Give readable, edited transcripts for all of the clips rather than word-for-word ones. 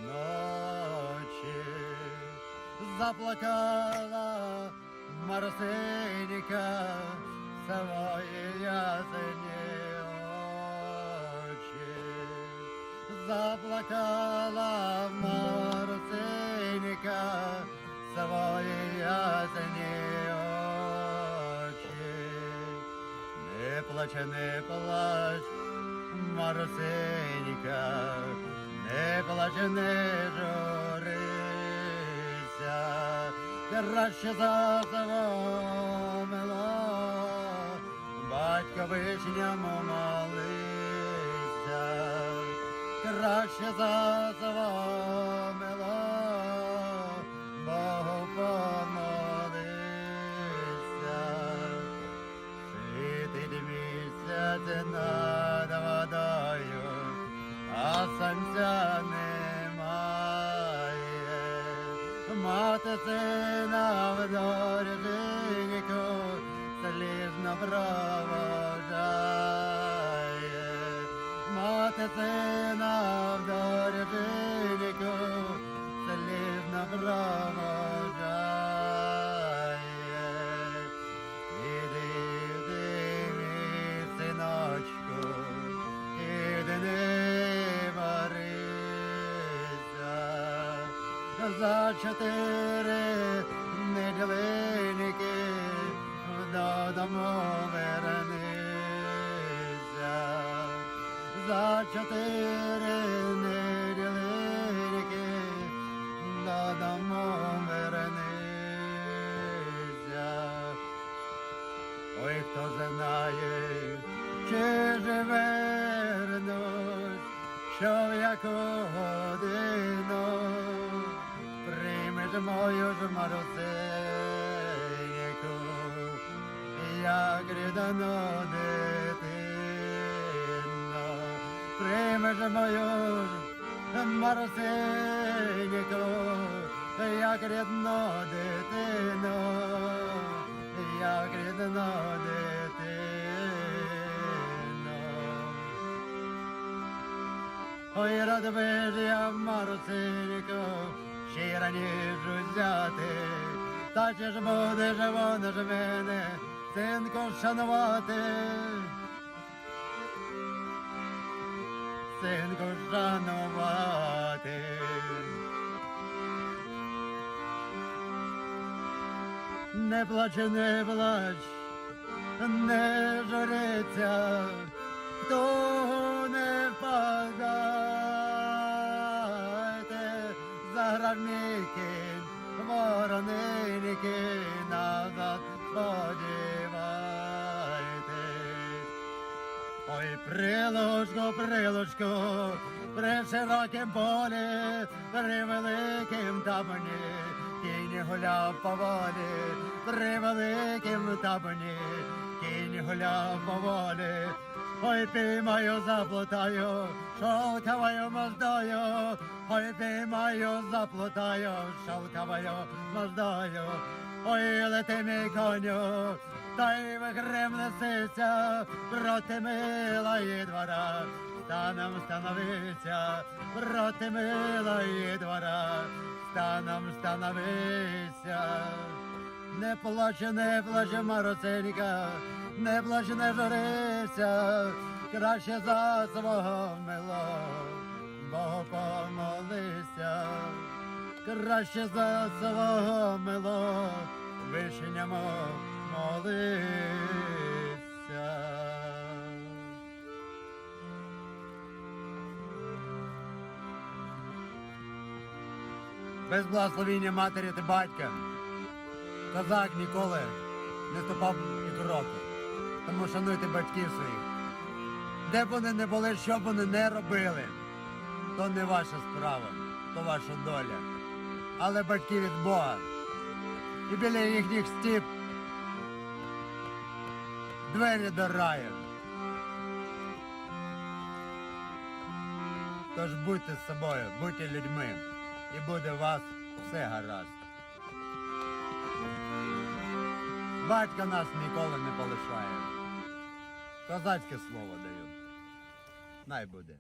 ночі, заплакала Марсинька свої ясні очі, заплакала Марсинька свої ясні очі. Не плач, Марсинька, не плач, не журися, краще за свого милого батька вишньому молися, краще за свого милого Богу помолися. Світить місяць над водою, а сонця немає. Мати сина в дороженьку слізно проводжає. Мати сина в дороженьку слізно проводжає. Іди, мій синочку, іди, не варися, за 4 неділинки додому вернися, за 4 неділинки додому вернися. Ой, хто знає, чи же вернусь, що в яку годину приймеш мою ж Марусеньку, як рідну дитину. Приймеш мою ж Марусеньку, як рідну дитину, як рідну дитину. Ой, рад би ж я, Марусенько, ще раніше взяти, та чи ж будеш вона ж мене, синку, шанувати, синку, шанувати. Не плач, не плач, не журиться, хто не впадайте, загравники, вороники, назад сподівайтесь. Ой, прилучку, прилучку, при широкім полі, при великім табуні, кінь гуляв поволі, при великім табуні, кінь гуляв поволі. Ой, піймаю, заплутаю, шовковою моздою, ой, піймаю, заплутаю, шовковою моздою. Ой, лети, мій коню, та й вихрем несися, проти милої двора, станом становися, проти милої двора, станом становися. Не плач, Марусенька, не плач, не журися, краще за свого милого Богу помолися, краще за свого милого вишньому молися. Без благословіння матері та батька козак ніколи не ступав і кроку. Тому шануйте батьків своїх. Де б вони не були, що б вони не робили, то не ваша справа, то ваша доля. Але батьки від Бога. І біля їхніх стіп двері до раю. Тож будьте з собою, будьте людьми, і буде у вас все гаразд. Батько нас ніколи не полишає. Козацьке слово даю. Най буде.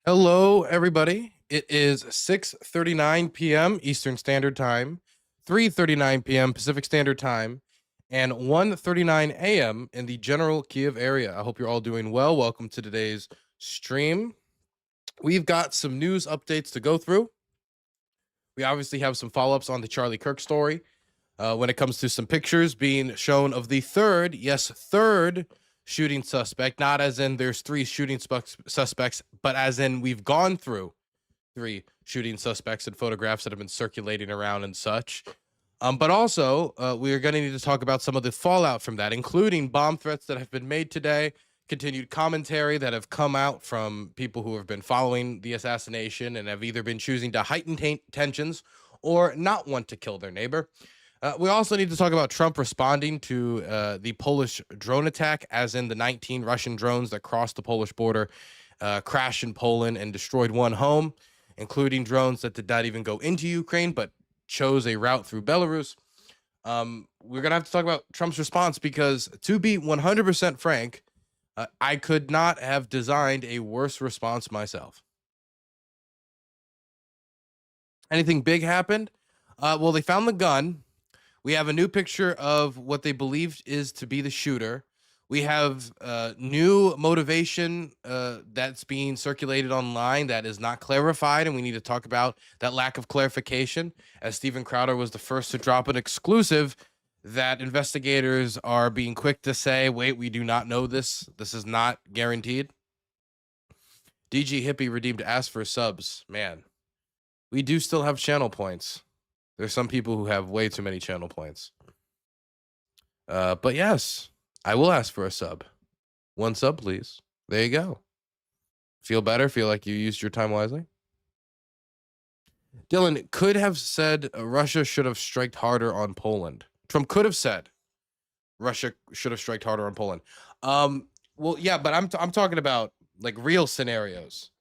Hello, everybody. It is 6:39 p.m. Eastern Standard Time, 3:39 p.m. Pacific Standard Time, and 1:39 a.m. in the general Kiev area. I hope you're all doing well. Welcome to today's stream. We've got some news updates to go through. We obviously have some follow-ups on the Charlie Kirk story when it comes to some pictures being shown of the third shooting suspect, not as in there's three shooting suspects, but as in we've gone through three shooting suspects and photographs that have been circulating around and such. But also, we are going to need to talk about some of the fallout from that, including bomb threats that have been made today, continued commentary that have come out from people who have been following the assassination and have either been choosing to heighten tensions or not want to kill their neighbor. We also need to talk about Trump responding to the Polish drone attack, as in the 19 Russian drones that crossed the Polish border, crashed in Poland and destroyed one home, including drones that did not even go into Ukraine, but chose a route through Belarus. We're going to have to talk about Trump's response because, to be 100% frank, I could not have designed a worse response myself. Anything big happened? Well, they found the gun. We have a new picture of what they believed is to be the shooter. We have new motivation that's being circulated online that is not clarified, and we need to talk about that lack of clarification, as Steven Crowder was the first to drop an exclusive that investigators are being quick to say, wait, we do not know this. This is not guaranteed. DG Hippie redeemed ask for subs. Man, we do still have channel points. There's some people who have way too many channel points. But yes, I will ask for a sub. One sub, please. There you go. Feel better? Feel like you used your time wisely? Dylan could have said Russia should have striked harder on Poland. Trump could have said Russia should have striked harder on Poland. Well, yeah, but I'm talking about like real scenarios,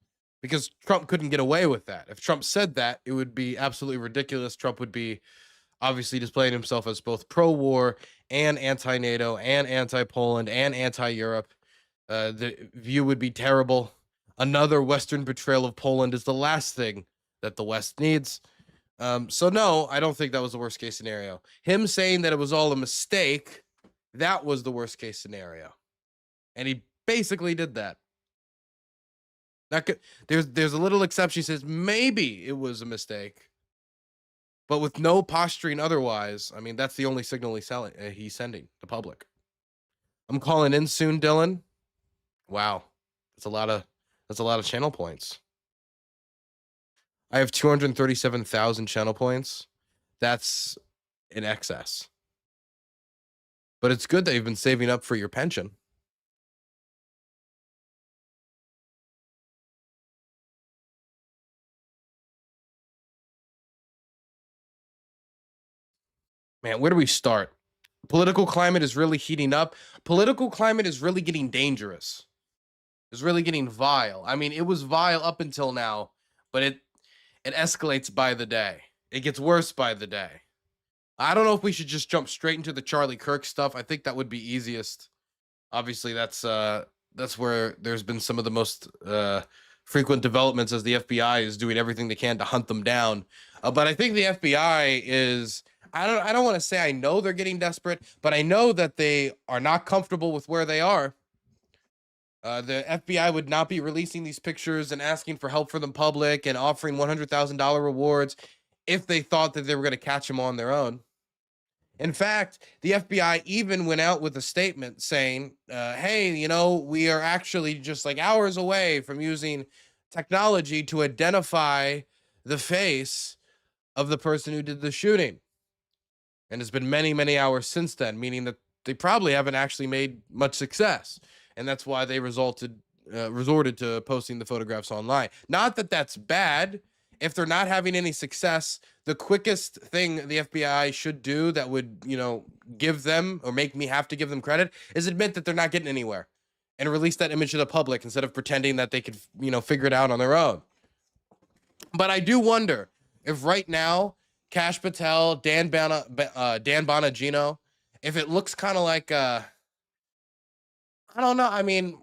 because Trump couldn't get away with that. If Trump said that, it would be absolutely ridiculous. Trump would be obviously displaying himself as both pro-war and anti-NATO and anti-Poland and anti-Europe. The view would be terrible. Another Western betrayal of Poland is the last thing that the West needs. So no, I don't think that was the worst case scenario. Him saying that it was all a mistake, that was the worst case scenario. And he basically did that. There's a little exception. He says maybe it was a mistake, but with no posturing otherwise. I mean, that's the only signal he's sending the public. I'm calling in soon, Dylan. Wow, that's a lot of channel points. I have 237,000 channel points. That's in excess. But it's good that you've been saving up for your pension. Man, where do we start? Political climate is really heating up. Political climate is really getting dangerous. It's really getting vile. I mean, it was vile up until now, but it escalates by the day. It gets worse by the day. I don't know if we should just jump straight into the Charlie Kirk stuff. I think that would be easiest. Obviously, that's where there's been some of the most frequent developments, as the FBI is doing everything they can to hunt them down. But I think the FBI is, I don't want to say I know they're getting desperate, but I know that they are not comfortable with where they are. The FBI would not be releasing these pictures and asking for help from the public and offering $100,000 rewards if they thought that they were going to catch him on their own. In fact, the FBI even went out with a statement saying, hey, you know, we are actually just like hours away from using technology to identify the face of the person who did the shooting. And it's been many, many hours since then, meaning that they probably haven't actually made much success. And that's why they resorted to posting the photographs online. Not that that's bad. If they're not having any success, the quickest thing the FBI should do that would, you know, give them or make me have to give them credit is admit that they're not getting anywhere and release that image to the public instead of pretending that they could, you know, figure it out on their own. But I do wonder if right now, Kash Patel, Dan Bonagino, if it looks kind of like, I don't know. I mean,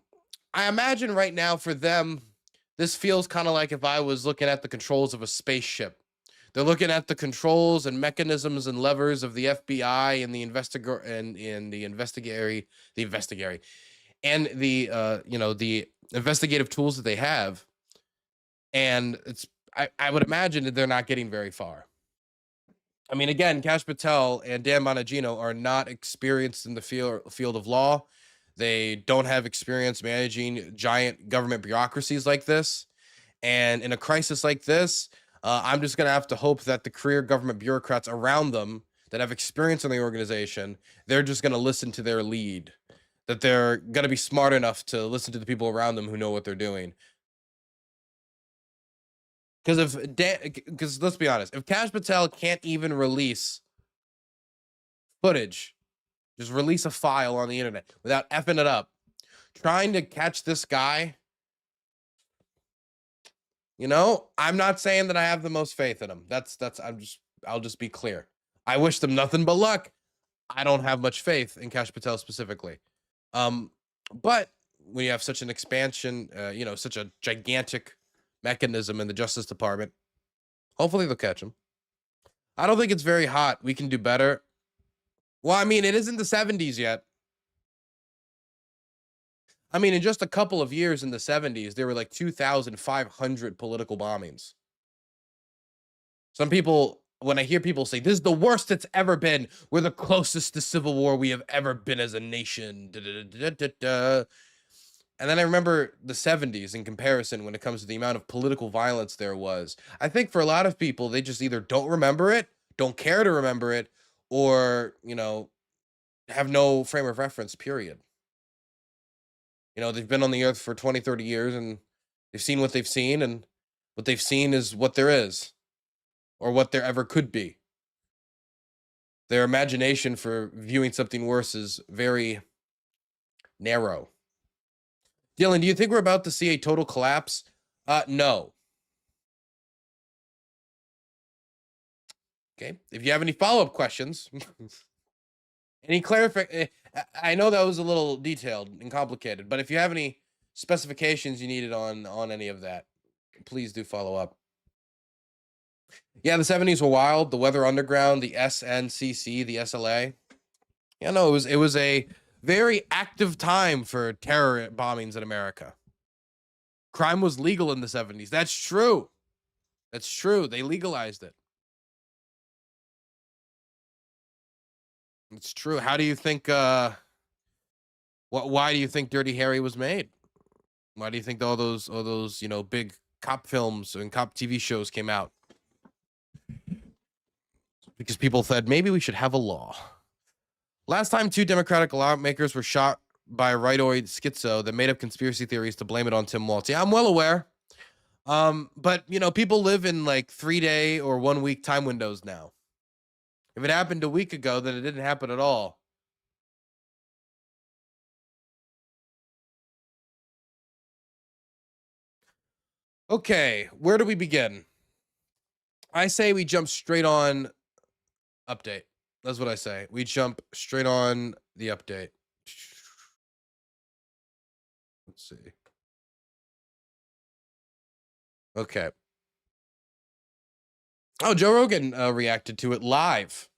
I imagine right now for them, this feels kind of like if I was looking at the controls of a spaceship. They're looking at the controls and mechanisms and levers of the FBI and the investigative tools that they have. And I would imagine that they're not getting very far. I mean, again, Kash Patel and Dan Bonagino are not experienced in the field of law. They don't have experience managing giant government bureaucracies like this. And in a crisis like this, I'm just going to have to hope that the career government bureaucrats around them that have experience in the organization, they're just going to listen to their lead, that they're going to be smart enough to listen to the people around them who know what they're doing. Because let's be honest, if Kash Patel can't even release footage, just release a file on the internet without effing it up, trying to catch this guy, you know, I'm not saying that I have the most faith in him. I'll just be clear. I wish them nothing but luck. I don't have much faith in Kash Patel specifically. But when you have such an expansion, you know, such a gigantic mechanism in the Justice Department, hopefully they'll catch him. I don't think it's very hot. We can do better. Well, I mean, it isn't the 70s yet. I mean, in just a couple of years in the 70s, there were like 2,500 political bombings. Some people, when I hear people say, this is the worst it's ever been, we're the closest to civil war we have ever been as a nation. And then I remember the 70s in comparison when it comes to the amount of political violence there was. I think for a lot of people, they just either don't remember it, don't care to remember it, or, you know, have no frame of reference, period. You know, they've been on the earth for 20, 30 years and they've seen what they've seen, and what they've seen is what there is or what there ever could be. Their imagination for viewing something worse is very narrow. Dylan, do you think we're about to see a total collapse? No. Okay. If you have any follow-up questions, any clarification, I know that was a little detailed and complicated, but if you have any specifications you needed on any of that, please do follow up. Yeah, the 70s were wild. The Weather Underground, the SNCC, the SLA. Yeah, no, it was a very active time for terror bombings in America. Crime was legal in the 70s. That's true. That's true. They legalized it. It's true. How do you think why do you think Dirty Harry was made? Why do you think all those, you know, big cop films and cop TV shows came out? Because people said maybe we should have a law. Last time 2 Democratic lawmakers were shot by a rightoid schizo that made up conspiracy theories to blame it on Tim Walz. Yeah, I'm well aware. But, you know, people live in like 3-day or 1-week time windows now. If it happened a week ago, then it didn't happen at all. Okay, where do we begin? I say we jump straight on update. That's what I say. We jump straight on the update. Let's see. Okay. Oh, Joe Rogan reacted to it live.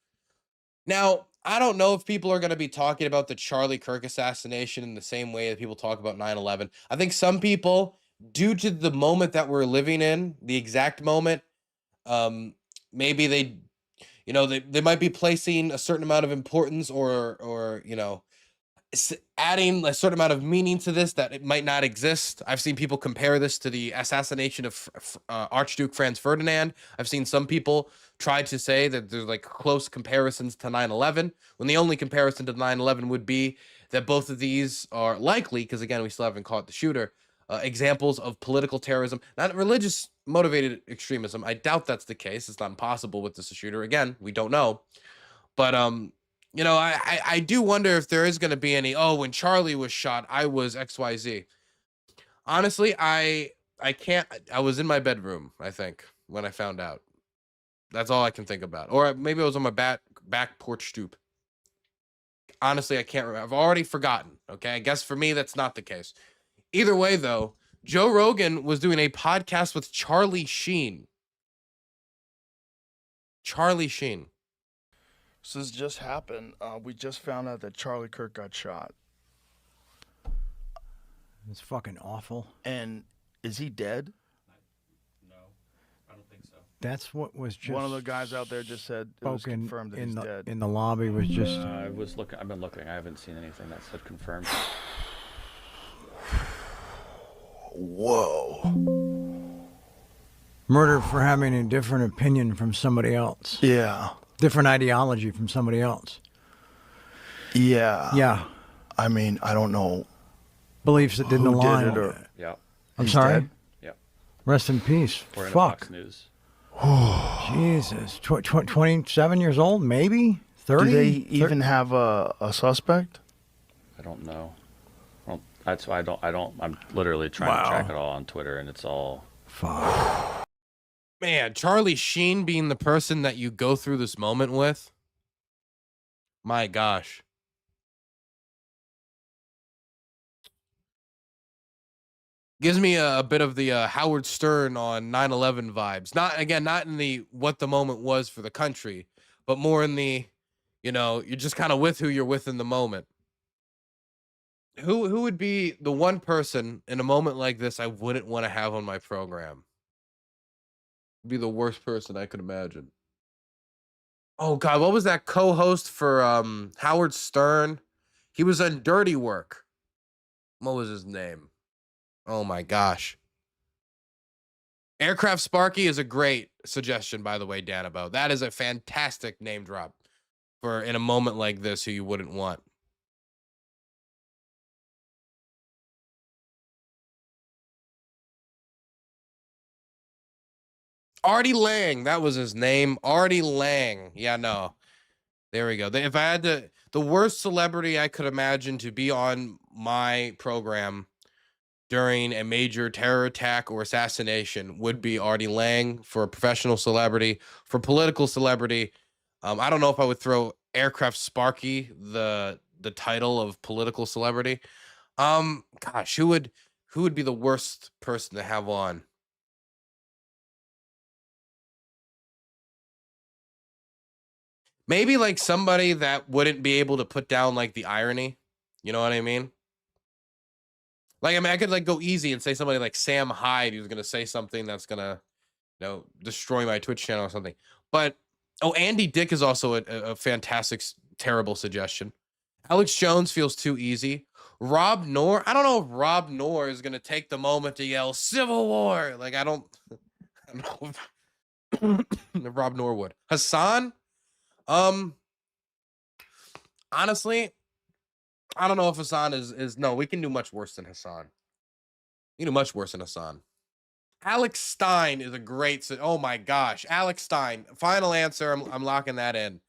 Now, I don't know if people are going to be talking about the Charlie Kirk assassination in the same way that people talk about 9/11. I think some people, due to the moment that we're living in, the exact moment, maybe they, they might be placing a certain amount of importance or adding a certain amount of meaning to this that it might not exist. I've seen people compare this to the assassination of Archduke Franz Ferdinand. I've seen some people try to say that there's like close comparisons to 9/11, when the only comparison to 9/11 would be that both of these are likely, because again, we still haven't caught the shooter, examples of political terrorism, not religious motivated extremism. I doubt that's the case. It's not impossible with this shooter. Again, we don't know. But I do wonder if there is going to be any, when Charlie was shot, I was XYZ. Honestly, I can't. I was in my bedroom, I think, when I found out. That's all I can think about. Or maybe I was on my back porch stoop. Honestly, I can't remember. I've already forgotten. Okay, I guess for me, that's not the case. Either way, though, Joe Rogan was doing a podcast with Charlie Sheen. Charlie Sheen. So this just happened. We just found out that Charlie Kirk got shot. It's fucking awful. And is he dead? No, I don't think so. That's what was just. One of the guys out there just said it was confirmed that he's dead. In the lobby was just. I was looking. I've been looking. I haven't seen anything that said confirmed. Whoa. Murder for having a different opinion from somebody else. Yeah. Different ideology from somebody else. Yeah. Yeah. I mean, I don't know. Beliefs that didn't align. Did it or, Yeah. I'm he's sorry? dead? Yeah. Rest in peace. Or in Fuck. Fox News. Jesus. 27 years old, maybe? 30? Do they even have a suspect? I don't know. Well, that's why I don't. I'm literally trying to track it all on Twitter, and it's all. Fuck. Man, Charlie Sheen being the person that you go through this moment with. My gosh. Gives me a bit of the Howard Stern on 9/11 vibes. Not in the what the moment was for the country, but more in the, you're just kind of with who you're with in the moment. Who would be the one person in a moment like this I wouldn't want to have on my program? Be the worst person I could imagine. Oh God, what was that co-host for Howard Stern? He was on Dirty Work. What was his name? Oh my gosh. Aircraft Sparky is a great suggestion, by the way, Danabo. That is a fantastic name drop for in a moment like this who you wouldn't want. Artie Lang, that was his name. Artie Lang. Yeah, no. There we go. If I had the worst celebrity I could imagine to be on my program during a major terror attack or assassination would be Artie Lang. For a professional celebrity. For political celebrity, I don't know if I would throw Aircraft Sparky the title of political celebrity. Gosh, who would be the worst person to have on? Maybe like somebody that wouldn't be able to put down like the irony. You know what I mean? Like, I mean, I could like go easy and say somebody like Sam Hyde who's gonna say something that's gonna, destroy my Twitch channel or something. But Andy Dick is also a fantastic, terrible suggestion. Alex Jones feels too easy. Rob Noor, I don't know if Rob Noor is gonna take the moment to yell Civil War. Like, I don't know if Rob Noor would. Hassan. Honestly, I don't know if Hassan is no, we can do much worse than Hassan. We can do much worse than Hassan. Alex Stein is a great, oh my gosh, Alex Stein. Final answer, I'm locking that in.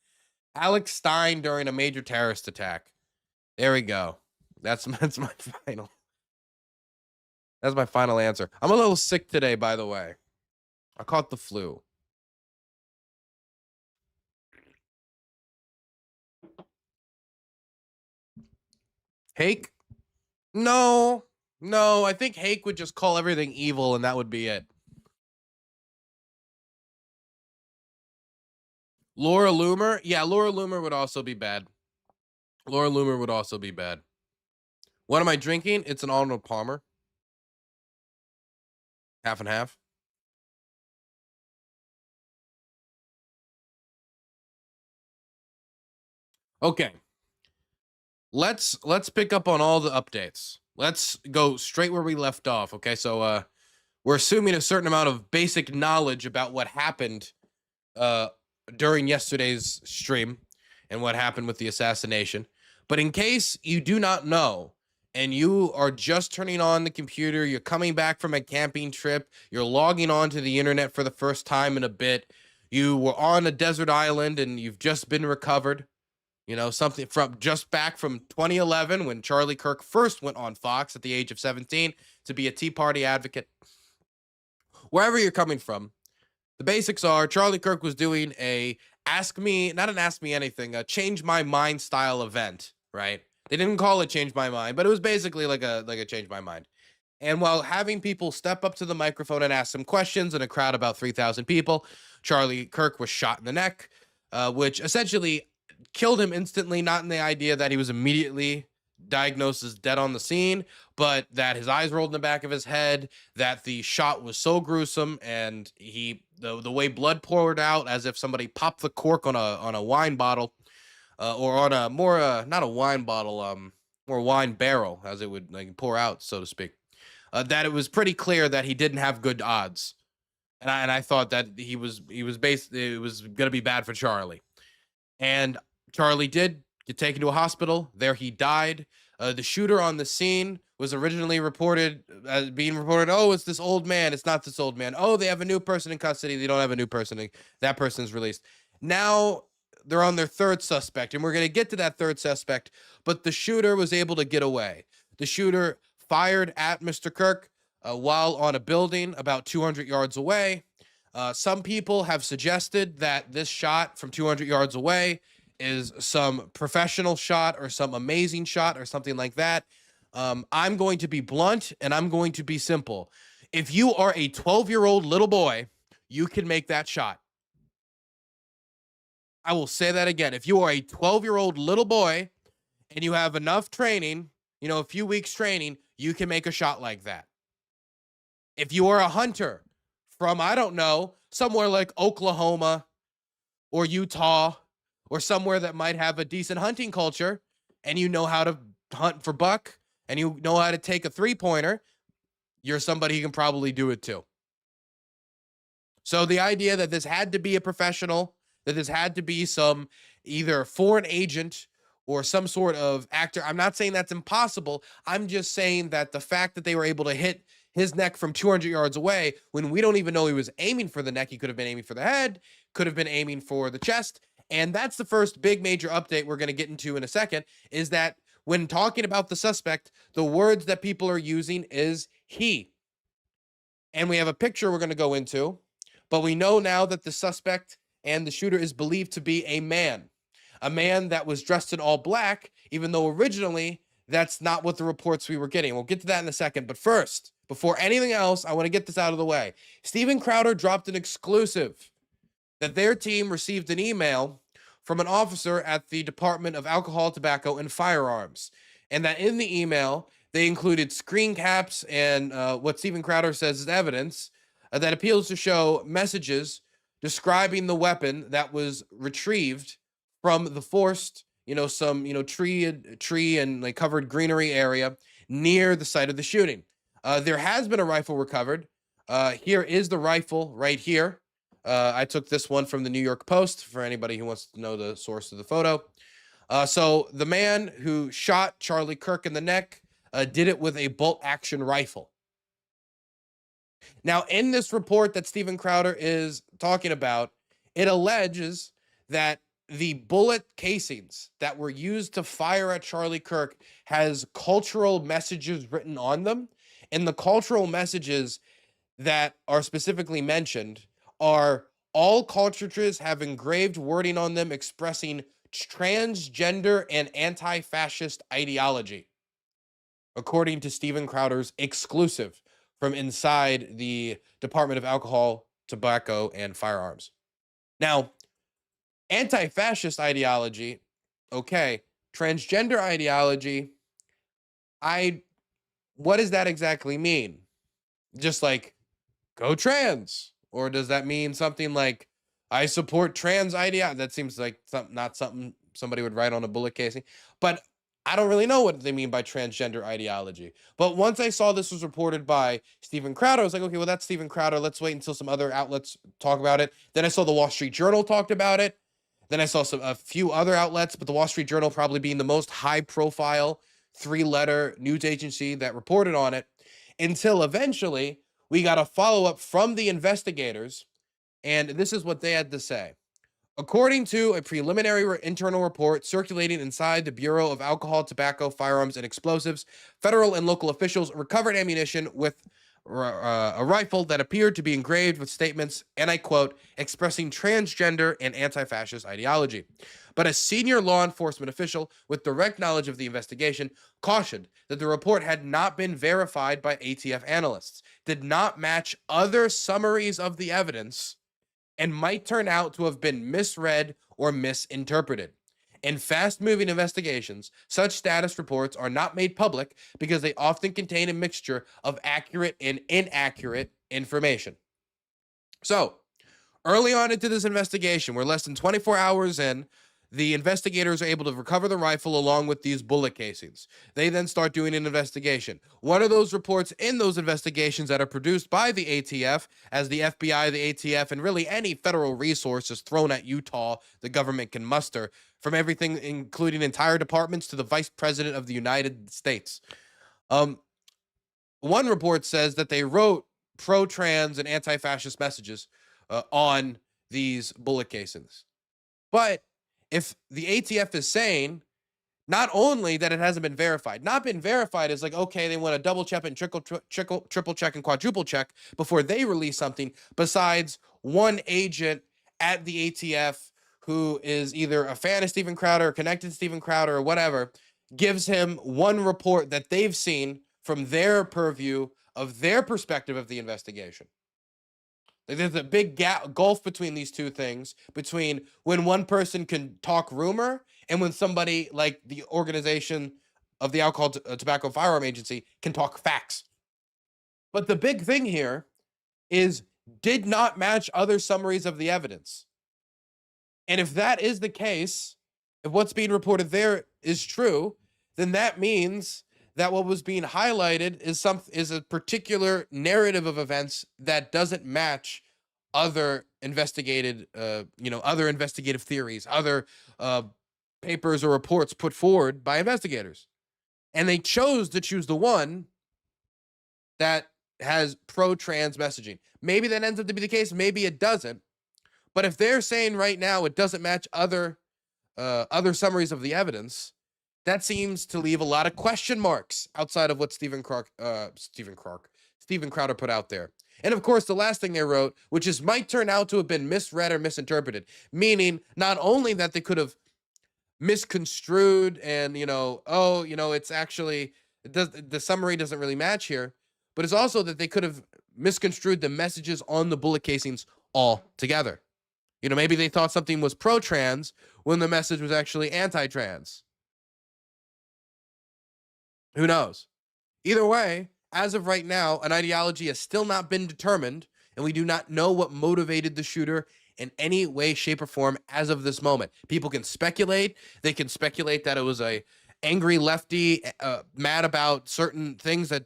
Alex Stein during a major terrorist attack. There we go. That's my final. That's my final answer. I'm a little sick today, by the way. I caught the flu. Hake? No. I think Hake would just call everything evil and that would be it. Laura Loomer? Yeah, Laura Loomer would also be bad. Laura Loomer would also be bad. What am I drinking? It's an Arnold Palmer. Half and half. Okay. Let's pick up on all the updates. Let's go straight where we left off. Okay, so we're assuming a certain amount of basic knowledge about what happened during yesterday's stream and what happened with the assassination. But in case you do not know, and you are just turning on the computer, you're coming back from a camping trip, you're logging on to the internet for the first time in a bit, you were on a desert island and you've just been recovered, you know, something from just back from 2011 when Charlie Kirk first went on Fox at the age of 17 to be a Tea Party advocate. Wherever you're coming from, the basics are Charlie Kirk was doing a not an ask me anything, a change my mind style event, right? They didn't call it change my mind, but it was basically like a change my mind. And while having people step up to the microphone and ask some questions in a crowd about 3,000 people, Charlie Kirk was shot in the neck, which essentially killed him instantly, not in the idea that he was immediately diagnosed as dead on the scene, but that his eyes rolled in the back of his head, that the shot was so gruesome, and the way blood poured out as if somebody popped the cork on a wine bottle, or on a more not a wine bottle, more wine barrel, as it would like pour out, so to speak. That it was pretty clear that he didn't have good odds, and I thought that it was gonna be bad for Charlie, and Charlie did get taken to a hospital. There he died. The shooter on the scene was originally being reported, oh, it's this old man. It's not this old man. Oh, they have a new person in custody. They don't have a new person. That person's released. Now they're on their third suspect, and we're going to get to that third suspect, but the shooter was able to get away. The shooter fired at Mr. Kirk while on a building about 200 yards away. Some people have suggested that this shot from 200 yards away is some professional shot or some amazing shot or something like that. I'm going to be blunt and I'm going to be simple. If you are a 12-year-old little boy, you can make that shot. I will say that again. If you are a 12-year-old little boy and you have enough training, you know, a few weeks training, you can make a shot like that. If you are a hunter from, I don't know, somewhere like Oklahoma or Utah or somewhere that might have a decent hunting culture, and you know how to hunt for buck, and you know how to take a three-pointer, you're somebody who can probably do it too. So the idea that this had to be a professional, that this had to be some either foreign agent or some sort of actor, I'm not saying that's impossible. I'm just saying that the fact that they were able to hit his neck from 200 yards away when we don't even know he was aiming for the neck, he could have been aiming for the head, could have been aiming for the chest. And that's the first big major update we're going to get into in a second, is that when talking about the suspect, the words that people are using is he. And we have a picture we're going to go into, but we know now that the suspect and the shooter is believed to be a man that was dressed in all black, even though originally that's not what the reports we were getting. We'll get to that in a second. But first, before anything else, I want to get this out of the way. Steven Crowder dropped an exclusive that their team received an email from an officer at the Department of Alcohol, Tobacco, and Firearms. And that in the email, they included screen caps and what Steven Crowder says is evidence that appeals to show messages describing the weapon that was retrieved from the forest, tree and like covered greenery area near the site of the shooting. There has been a rifle recovered. Here is the rifle right here. I took this one from the New York Post for anybody who wants to know the source of the photo. So the man who shot Charlie Kirk in the neck did it with a bolt-action rifle. Now, in this report that Steven Crowder is talking about, it alleges that the bullet casings that were used to fire at Charlie Kirk has cultural messages written on them. And the cultural messages that are specifically mentioned are all cartridges have engraved wording on them expressing transgender and anti-fascist ideology, according to Steven Crowder's exclusive from inside the Department of Alcohol, Tobacco, and Firearms. Now, anti-fascist ideology, okay. Transgender ideology, what does that exactly mean? Just like, go trans. Or does that mean something like, I support trans ideology? That seems like not something somebody would write on a bullet casing. But I don't really know what they mean by transgender ideology. But once I saw this was reported by Steven Crowder, I was like, okay, well, that's Steven Crowder. Let's wait until some other outlets talk about it. Then I saw the Wall Street Journal talked about it. Then I saw a few other outlets, but the Wall Street Journal probably being the most high-profile 3-letter news agency that reported on it, until eventually we got a follow-up from the investigators, and this is what they had to say. According to a preliminary internal report circulating inside the Bureau of Alcohol, Tobacco, Firearms, and Explosives, federal and local officials recovered ammunition with a rifle that appeared to be engraved with statements, and I quote, expressing transgender and anti-fascist ideology. But a senior law enforcement official with direct knowledge of the investigation cautioned that the report had not been verified by ATF analysts, did not match other summaries of the evidence, and might turn out to have been misread or misinterpreted. In fast-moving investigations, such status reports are not made public because they often contain a mixture of accurate and inaccurate information. So, early on into this investigation, we're less than 24 hours in, the investigators are able to recover the rifle along with these bullet casings. They then start doing an investigation. One of those reports in those investigations that are produced by the ATF, as the FBI, the ATF, and really any federal resources thrown at Utah the government can muster, from everything including entire departments to the Vice President of the United States. One report says that they wrote pro-trans and anti-fascist messages on these bullet casings. But if the ATF is saying not only that it hasn't been verified, not been verified is like, okay, they want to double check and triple check and quadruple check before they release something, besides one agent at the ATF who is either a fan of Steven Crowder or connected to Steven Crowder or whatever, gives him one report that they've seen from their purview of their perspective of the investigation. Like, there's a big gulf between these two things, between when one person can talk rumor and when somebody like the organization of the Alcohol, Tobacco, Firearm Agency can talk facts. But the big thing here is did not match other summaries of the evidence. And if that is the case, if what's being reported there is true, then that means that what was being highlighted is a particular narrative of events that doesn't match other investigative theories, other papers or reports put forward by investigators. And they chose to choose the one that has pro-trans messaging. Maybe that ends up to be the case, maybe it doesn't. But if they're saying right now it doesn't match other summaries of the evidence, that seems to leave a lot of question marks outside of what Steven Crowder put out there. And of course, the last thing they wrote, which might turn out to have been misread or misinterpreted, meaning not only that they could have misconstrued and, it's actually, the summary doesn't really match here, but it's also that they could have misconstrued the messages on the bullet casings altogether. Maybe they thought something was pro-trans when the message was actually anti-trans. Who knows? Either way, as of right now, an ideology has still not been determined, and we do not know what motivated the shooter in any way, shape, or form as of this moment. People can speculate. They can speculate that it was a angry lefty mad about certain things that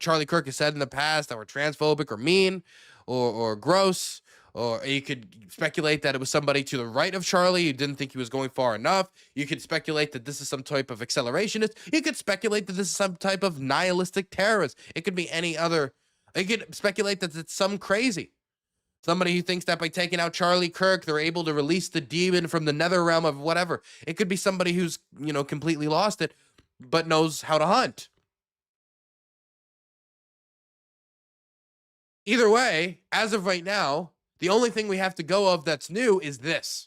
Charlie Kirk has said in the past that were transphobic or mean or gross. Or you could speculate that it was somebody to the right of Charlie who didn't think he was going far enough. You could speculate that this is some type of accelerationist. You could speculate that this is some type of nihilistic terrorist. It could be any other. You could speculate that it's some crazy. Somebody who thinks that by taking out Charlie Kirk, they're able to release the demon from the nether realm of whatever. It could be somebody who's, completely lost it, but knows how to hunt. Either way, as of right now, the only thing we have to go of that's new is this.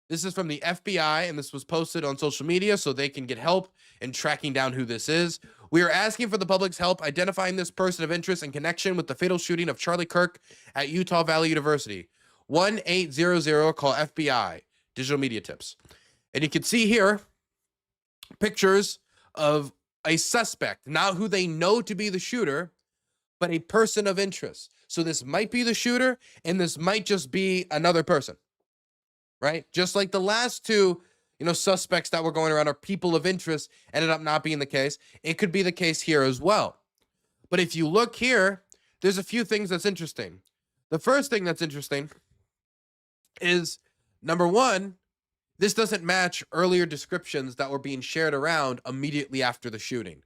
This is from the FBI, and this was posted on social media so they can get help in tracking down who this is. We are asking for the public's help identifying this person of interest in connection with the fatal shooting of Charlie Kirk at Utah Valley University. 1-800, call FBI. Digital media tips. And you can see here pictures of a suspect, not who they know to be the shooter, but a person of interest. So this might be the shooter, and this might just be another person, right? Just like the last two suspects that were going around or people of interest ended up not being the case. It could be the case here as well. But if you look here, there's a few things that's interesting. The first thing that's interesting is, number one, this doesn't match earlier descriptions that were being shared around immediately after the shooting.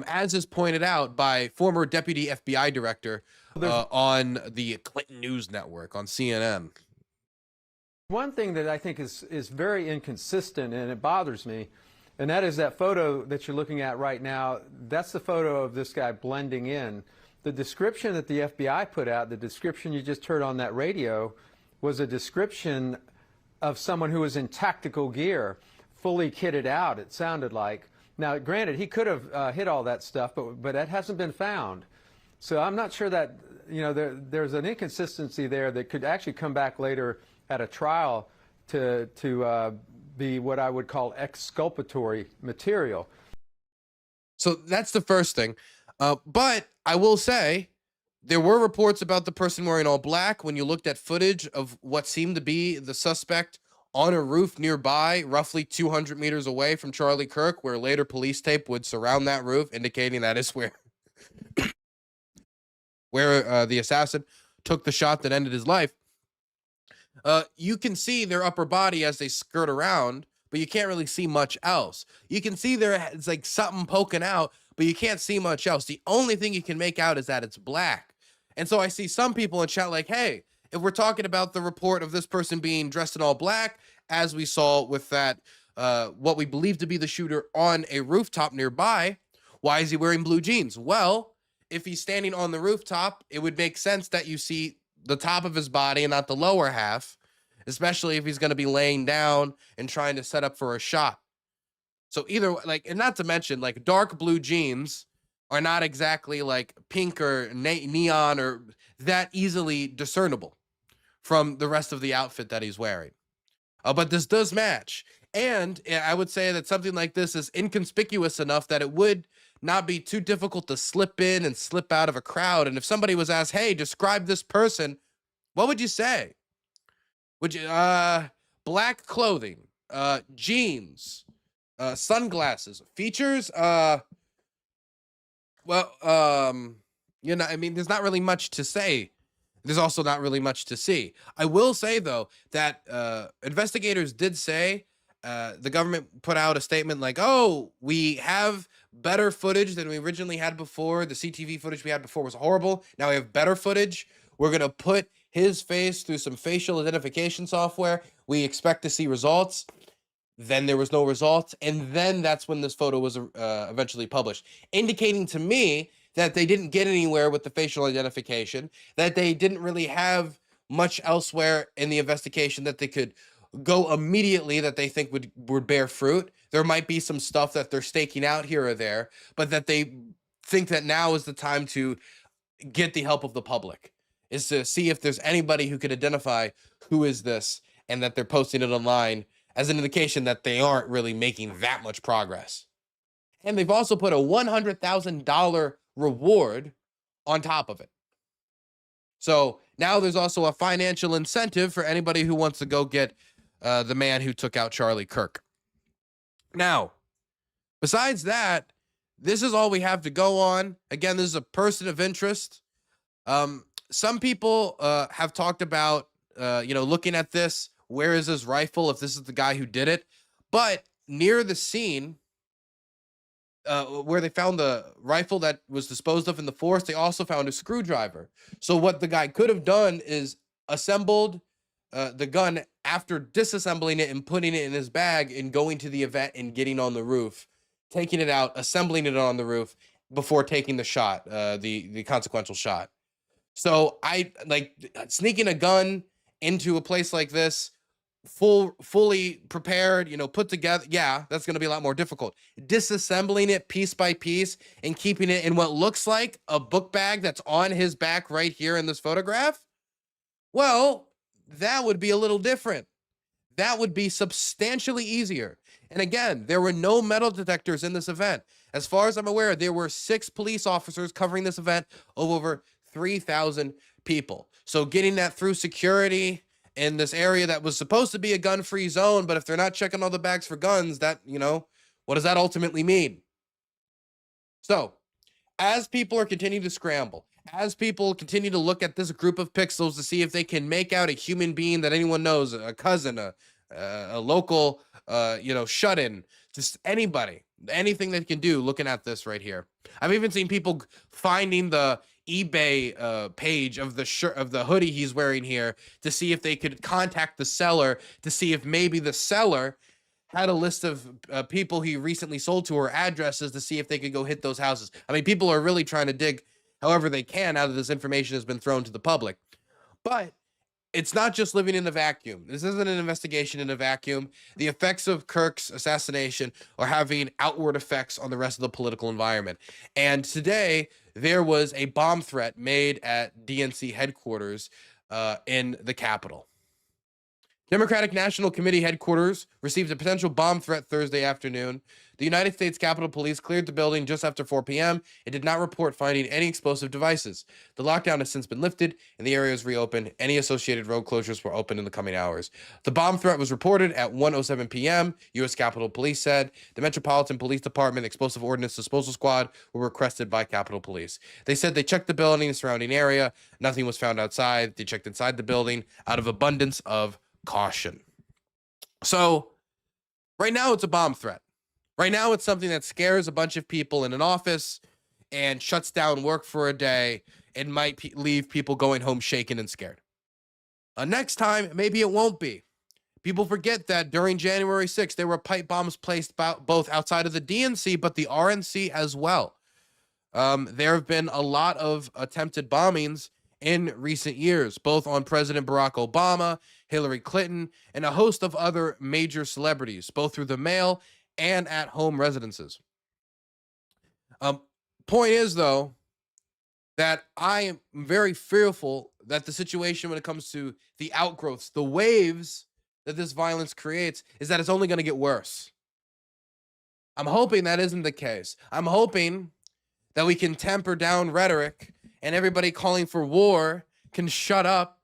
As is pointed out by former deputy FBI director on the Clinton News Network on CNN. One thing that I think is very inconsistent, and it bothers me, and that is that photo that you're looking at right now. That's the photo of this guy blending in. The description that the FBI put out, the description you just heard on that radio, was a description of someone who was in tactical gear, fully kitted out, it sounded like. Now, granted, he could have hit all that stuff, but that hasn't been found. So I'm not sure that, there's an inconsistency there that could actually come back later at a trial to be what I would call exculpatory material. So that's the first thing. But I will say, there were reports about the person wearing all black when you looked at footage of what seemed to be the suspect on a roof nearby, roughly 200 meters away from Charlie Kirk, where later police tape would surround that roof, indicating that is where the assassin took the shot that ended his life. You can see their upper body as they skirt around, but you can't really see much else. You can see it's like something poking out, but you can't see much else. The only thing you can make out is that it's black. And so I see some people in chat like, hey, if we're talking about the report of this person being dressed in all black, as we saw with that, what we believe to be the shooter on a rooftop nearby, why is he wearing blue jeans? Well, if he's standing on the rooftop, it would make sense that you see the top of his body and not the lower half, especially if he's going to be laying down and trying to set up for a shot. So either and not to mention, dark blue jeans are not exactly like pink or neon or that easily discernible from the rest of the outfit that he's wearing. But this does match. And I would say that something like this is inconspicuous enough that it would not be too difficult to slip in and slip out of a crowd. And if somebody was asked, hey, describe this person, what would you say? Would you, black clothing, jeans, sunglasses, features? There's not really much to say. There's also not really much to see. I will say, though, that investigators did say, the government put out a statement like, oh, we have better footage than we originally had before. The CTV footage we had before was horrible. Now we have better footage. We're going to put his face through some facial identification software. We expect to see results. Then there was no results. And then that's when this photo was eventually published, indicating to me that they didn't get anywhere with the facial identification, that they didn't really have much elsewhere in the investigation that they could go immediately that they think would bear fruit. There might be some stuff that they're staking out here or there, but that they think that now is the time to get the help of the public, is to see if there's anybody who could identify who is this, and that they're posting it online as an indication that they aren't really making that much progress. And they've also put a $100,000 reward on top of it. So now there's also a financial incentive for anybody who wants to go get the man who took out Charlie Kirk. Now, besides that, this is all we have to go on. Again, this is a person of interest. Some people have talked about, looking at this, where is his rifle, if this is the guy who did it. But near the scene, where they found the rifle that was disposed of in the forest, they also found a screwdriver. So what the guy could have done is assembled the gun after disassembling it and putting it in his bag and going to the event and getting on the roof, taking it out, assembling it on the roof before taking the shot, the consequential shot. So sneaking a gun into a place like this, fully prepared, put together, yeah, that's going to be a lot more difficult. Disassembling it piece by piece and keeping it in what looks like a book bag that's on his back right here in this photograph, well, that would be a little different. That would be substantially easier. And again, there were no metal detectors in this event. As far as I'm aware, there were 6 police officers covering this event of over 3,000 people. So getting that through security in this area that was supposed to be a gun-free zone, but if they're not checking all the bags for guns, that, you know, what does that ultimately mean? So, as people are continuing to scramble, as people continue to look at this group of pixels to see if they can make out a human being that anyone knows, a cousin, a local, you know, shut-in, just anybody, anything they can do, looking at this right here. I've even seen people finding the eBay page of the shirt, of the hoodie he's wearing here, to see if they could contact the seller to see if maybe the seller had a list of people he recently sold to, or addresses, to see if they could go hit those houses. I mean, people are really trying to dig however they can now that this information has been thrown to the public. But it's not just living in a vacuum. This isn't an investigation in a vacuum. The effects of Kirk's assassination are having outward effects on the rest of the political environment. And today, there was a bomb threat made at DNC headquarters in the Capitol. Democratic National Committee headquarters received a potential bomb threat Thursday afternoon. The United States Capitol Police cleared the building just after 4 p.m. It did not report finding any explosive devices. The lockdown has since been lifted and the area is reopened. Any associated road closures will open in the coming hours. The bomb threat was reported at 1:07 p.m., U.S. Capitol Police said. The Metropolitan Police Department Explosive Ordnance Disposal Squad were requested by Capitol Police. They said they checked the building and surrounding area. Nothing was found outside. They checked inside the building out of abundance of caution. So right now it's a bomb threat. Right now it's something that scares a bunch of people in an office and shuts down work for a day and might leave people going home shaken and scared. Next time, maybe it won't be. People forget that during January 6th, there were pipe bombs placed both outside of the DNC, but the RNC as well. There have been a lot of attempted bombings in recent years, both on President Barack Obama, Hillary Clinton, and a host of other major celebrities, both through the mail and at home residences. Point is, though, that I am very fearful that the situation when it comes to the outgrowths, the waves that this violence creates, is that it's only going to get worse. I'm hoping that isn't the case. I'm hoping that we can temper down rhetoric and everybody calling for war can shut up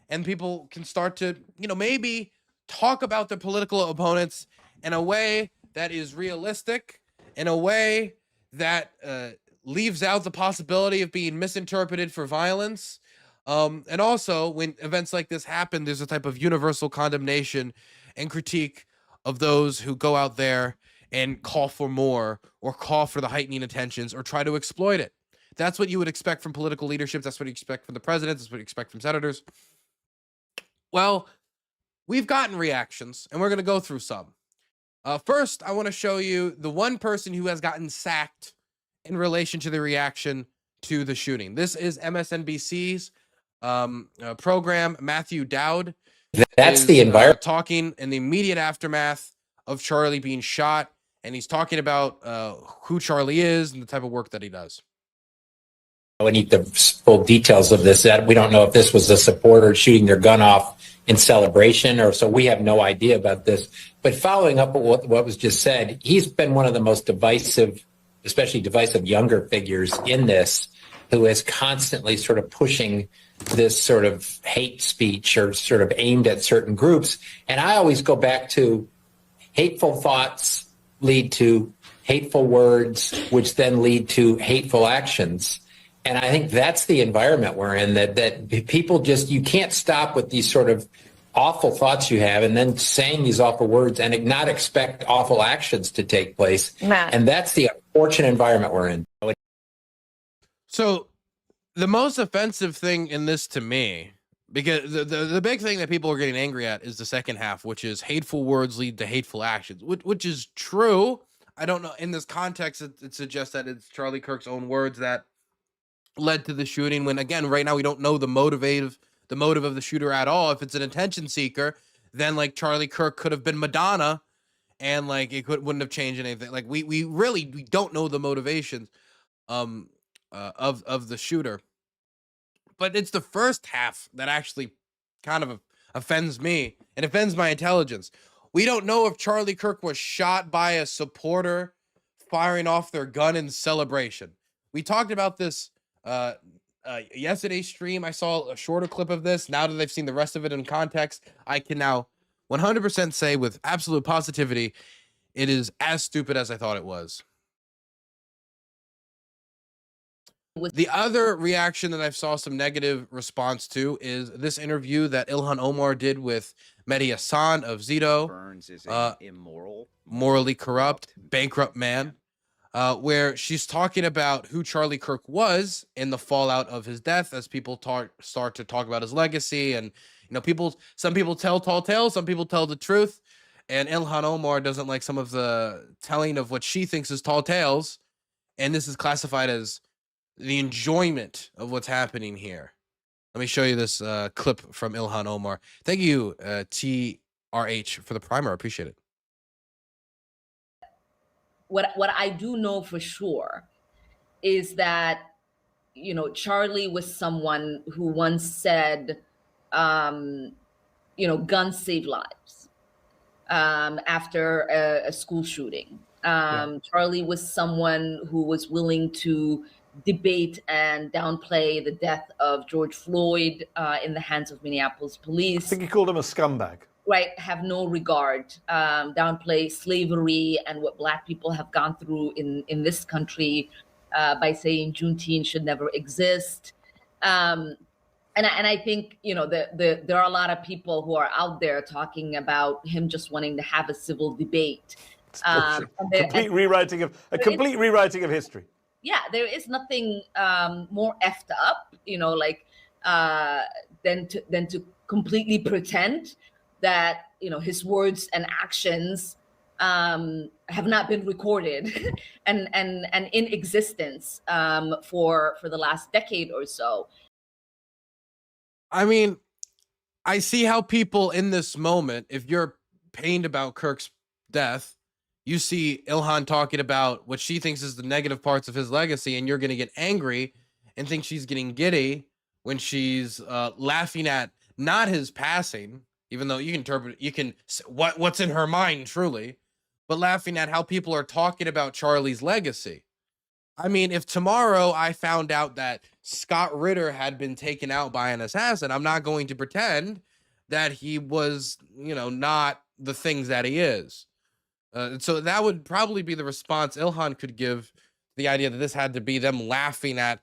and people can start to, you know, maybe talk about their political opponents in a way that is realistic, in a way that leaves out the possibility of being misinterpreted for violence. And also, when events like this happen, there's a type of universal condemnation and critique of those who go out there and call for more, or call for the heightening attentions, or try to exploit it. That's what you would expect from political leadership. That's what you expect from the president. That's what you expect from senators. Well, we've gotten reactions, and we're going to go through some. First, I want to show you the one person who has gotten sacked in relation to the reaction to the shooting. This is MSNBC's program. Matthew Dowd. That's the environment. Talking in the immediate aftermath of Charlie being shot, and he's talking about who Charlie is and the type of work that he does. We need the full details of this. That we don't know if this was a supporter shooting their gun off in celebration, or so we have no idea about this. But following up on what was just said, he's been one of the most divisive, especially divisive younger figures in this, who is constantly sort of pushing this sort of hate speech or sort of aimed at certain groups. And I always go back to hateful thoughts lead to hateful words, which then lead to hateful actions. And I think that's the environment we're in, that people just, you can't stop with these sort of awful thoughts you have and then saying these awful words and not expect awful actions to take place. Matt. And that's the unfortunate environment we're in. So the most offensive thing in this to me, because the big thing that people are getting angry at is the second half, which is hateful words lead to hateful actions, which is true. I don't know. In this context, it suggests that it's Charlie Kirk's own words that led to the shooting, when again, right now we don't know the motive of the shooter at all. If it's an attention seeker, then like Charlie Kirk could have been Madonna and like it wouldn't have changed anything. Like we really don't know the motivations of the shooter. But it's the first half that actually kind of offends me and offends my intelligence. We don't know if Charlie Kirk was shot by a supporter firing off their gun in celebration. We talked about this yesterday's stream, I saw a shorter clip of this. Now that I've seen the rest of it in context, I can now 100% say with absolute positivity, it is as stupid as I thought it was. The other reaction that I saw some negative response to is this interview that Ilhan Omar did with Mehdi Hassan of Zito, Burns is an immoral, morally corrupt, bankrupt man, where she's talking about who Charlie Kirk was in the fallout of his death, as people start to talk about his legacy. And some people tell tall tales, some people tell the truth, and Ilhan Omar doesn't like some of the telling of what she thinks is tall tales, and this is classified as the enjoyment of what's happening here. Let me show you this clip from Ilhan Omar. Thank you, TRH, for the primer. I appreciate it. What I do know for sure is that, Charlie was someone who once said, guns save lives after a school shooting. Charlie was someone who was willing to debate and downplay the death of George Floyd in the hands of Minneapolis police. I think he called him a scumbag. Right, have no regard, downplay slavery and what Black people have gone through in this country by saying Juneteenth should never exist. And I think, there are a lot of people who are out there talking about him just wanting to have a civil debate. Complete rewriting of history. Yeah, there is nothing more effed up, than to completely pretend that his words and actions have not been recorded and in existence for the last decade or so. I mean, I see how people in this moment, if you're pained about Kirk's death, you see Ilhan talking about what she thinks is the negative parts of his legacy, and you're going to get angry and think she's getting giddy when she's laughing at not his passing, even though you can interpret, what's in her mind truly, but laughing at how people are talking about Charlie's legacy. I mean, if tomorrow I found out that Scott Ritter had been taken out by an assassin, I'm not going to pretend that he was, not the things that he is. So that would probably be the response Ilhan could give the idea that this had to be them laughing at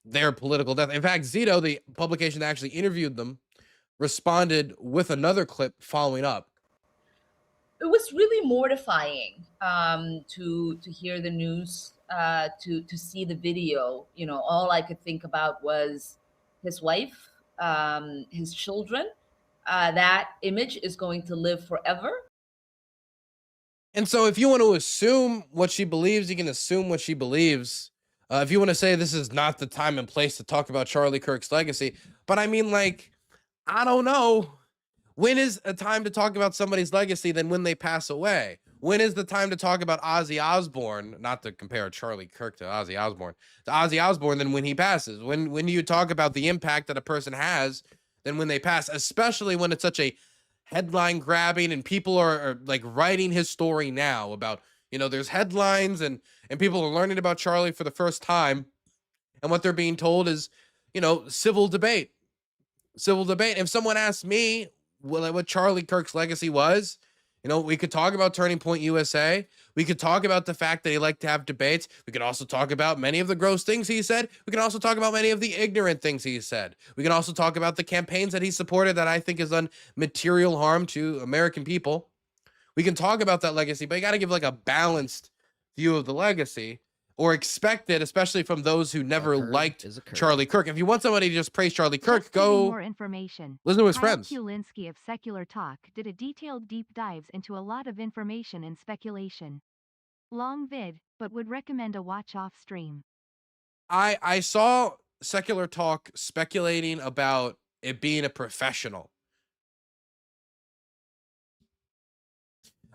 their political death. In fact, Zito, the publication that actually interviewed them, responded with another clip following up. It was really mortifying to hear the news, to see the video. All I could think about was his wife, his children. That image is going to live forever. And so if you want to assume what she believes, you can assume what she believes. If you want to say this is not the time and place to talk about Charlie Kirk's legacy, but I mean, I don't know. When is a time to talk about somebody's legacy than when they pass away? When is the time to talk about Ozzy Osbourne, not to compare Charlie Kirk to Ozzy Osbourne, than when he passes? When do you talk about the impact that a person has than when they pass, especially when it's such a headline grabbing and people are writing his story now about, there's headlines and people are learning about Charlie for the first time. And what they're being told is, civil debate. If someone asked me what Charlie Kirk's legacy was, we could talk about Turning Point USA. We could talk about the fact that he liked to have debates. We could also talk about many of the gross things he said. We can also talk about many of the ignorant things he said. We can also talk about the campaigns that he supported that I think has done material harm to American people. We can talk about that legacy, but you got to give a balanced view of the legacy, or expect it, especially from those who never liked Charlie Kirk. If you want somebody to just praise Charlie Kirk, go more information. Listen to his Kyle friends. Kulinski of Secular Talk did a detailed deep dives into a lot of information and speculation. Long vid, but would recommend a watch-off stream. I saw Secular Talk speculating about it being a professional.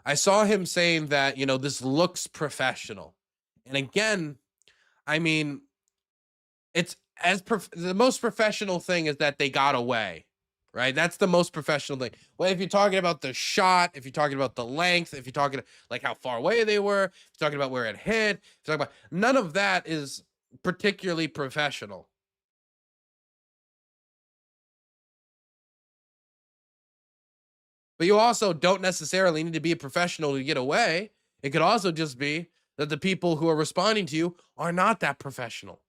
I saw him saying that, this looks professional. And again, I mean, it's the most professional thing is that they got away, right? That's the most professional thing. Well, if you're talking about the shot, if you're talking about the length, if you're talking how far away they were, if you're talking about where it hit, if you're talking about, none of that is particularly professional. But you also don't necessarily need to be a professional to get away. It could also just be that the people who are responding to you are not that professional.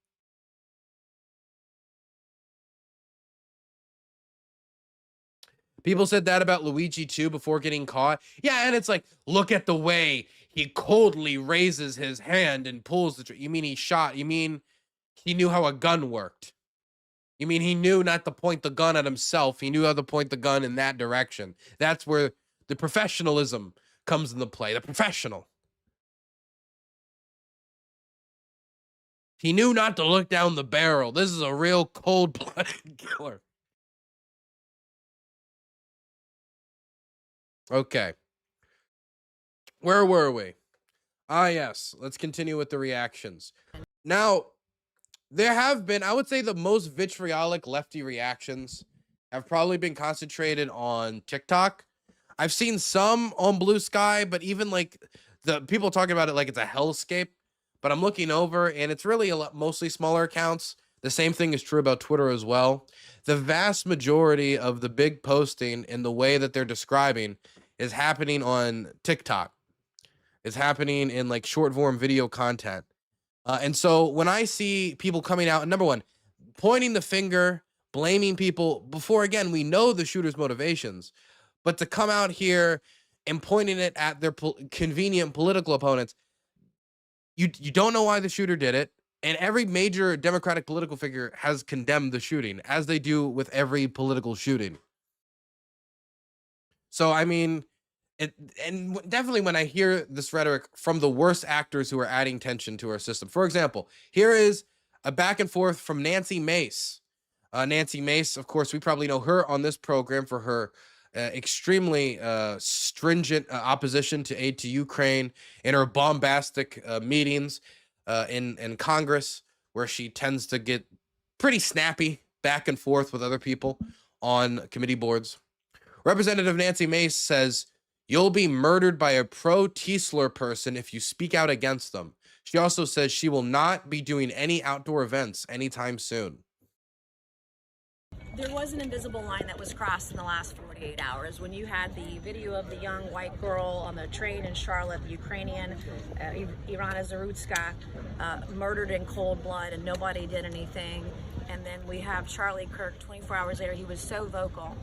People said that about Luigi too before getting caught. Yeah, and it's like, look at the way he coldly raises his hand and pulls the You mean he shot? You mean he knew how a gun worked? You mean he knew not to point the gun at himself? He knew how to point the gun in that direction. That's where the professionalism comes into play. The professional. He knew not to look down the barrel. This is a real cold-blooded killer. Okay. Where were we? Ah, yes. Let's continue with the reactions. Now, there have been, I would say the most vitriolic lefty reactions have probably been concentrated on TikTok. I've seen some on Blue Sky, but even like the people talking about it like it's a hellscape. But I'm looking over and it's really mostly smaller accounts. The same thing is true about Twitter as well. The vast majority of the big posting in the way that they're describing is happening on TikTok. It's happening in like short form video content. And so when I see people coming out, and number one, pointing the finger, blaming people before, again, we know the shooter's motivations, but to come out here and pointing it at their convenient political opponents, you don't know why the shooter did it. And every major Democratic political figure has condemned the shooting, as they do with every political shooting. So, I mean, and definitely when I hear this rhetoric from the worst actors who are adding tension to our system. For example, here is a back and forth from Nancy Mace. Nancy Mace, of course, we probably know her on this program for her extremely stringent opposition to aid to Ukraine and her bombastic meetings in Congress, where she tends to get pretty snappy back and forth with other people on committee boards. Representative Nancy Mace says, "You'll be murdered by a pro-Tiesler person if you speak out against them." She also says she will not be doing any outdoor events anytime soon. There was an invisible line that was crossed in the last 48 hours when you had the video of the young white girl on the train in Charlotte, the Ukrainian, Irina Zarutska, murdered in cold blood and nobody did anything. And then we have Charlie Kirk 24 hours later. He was so vocal.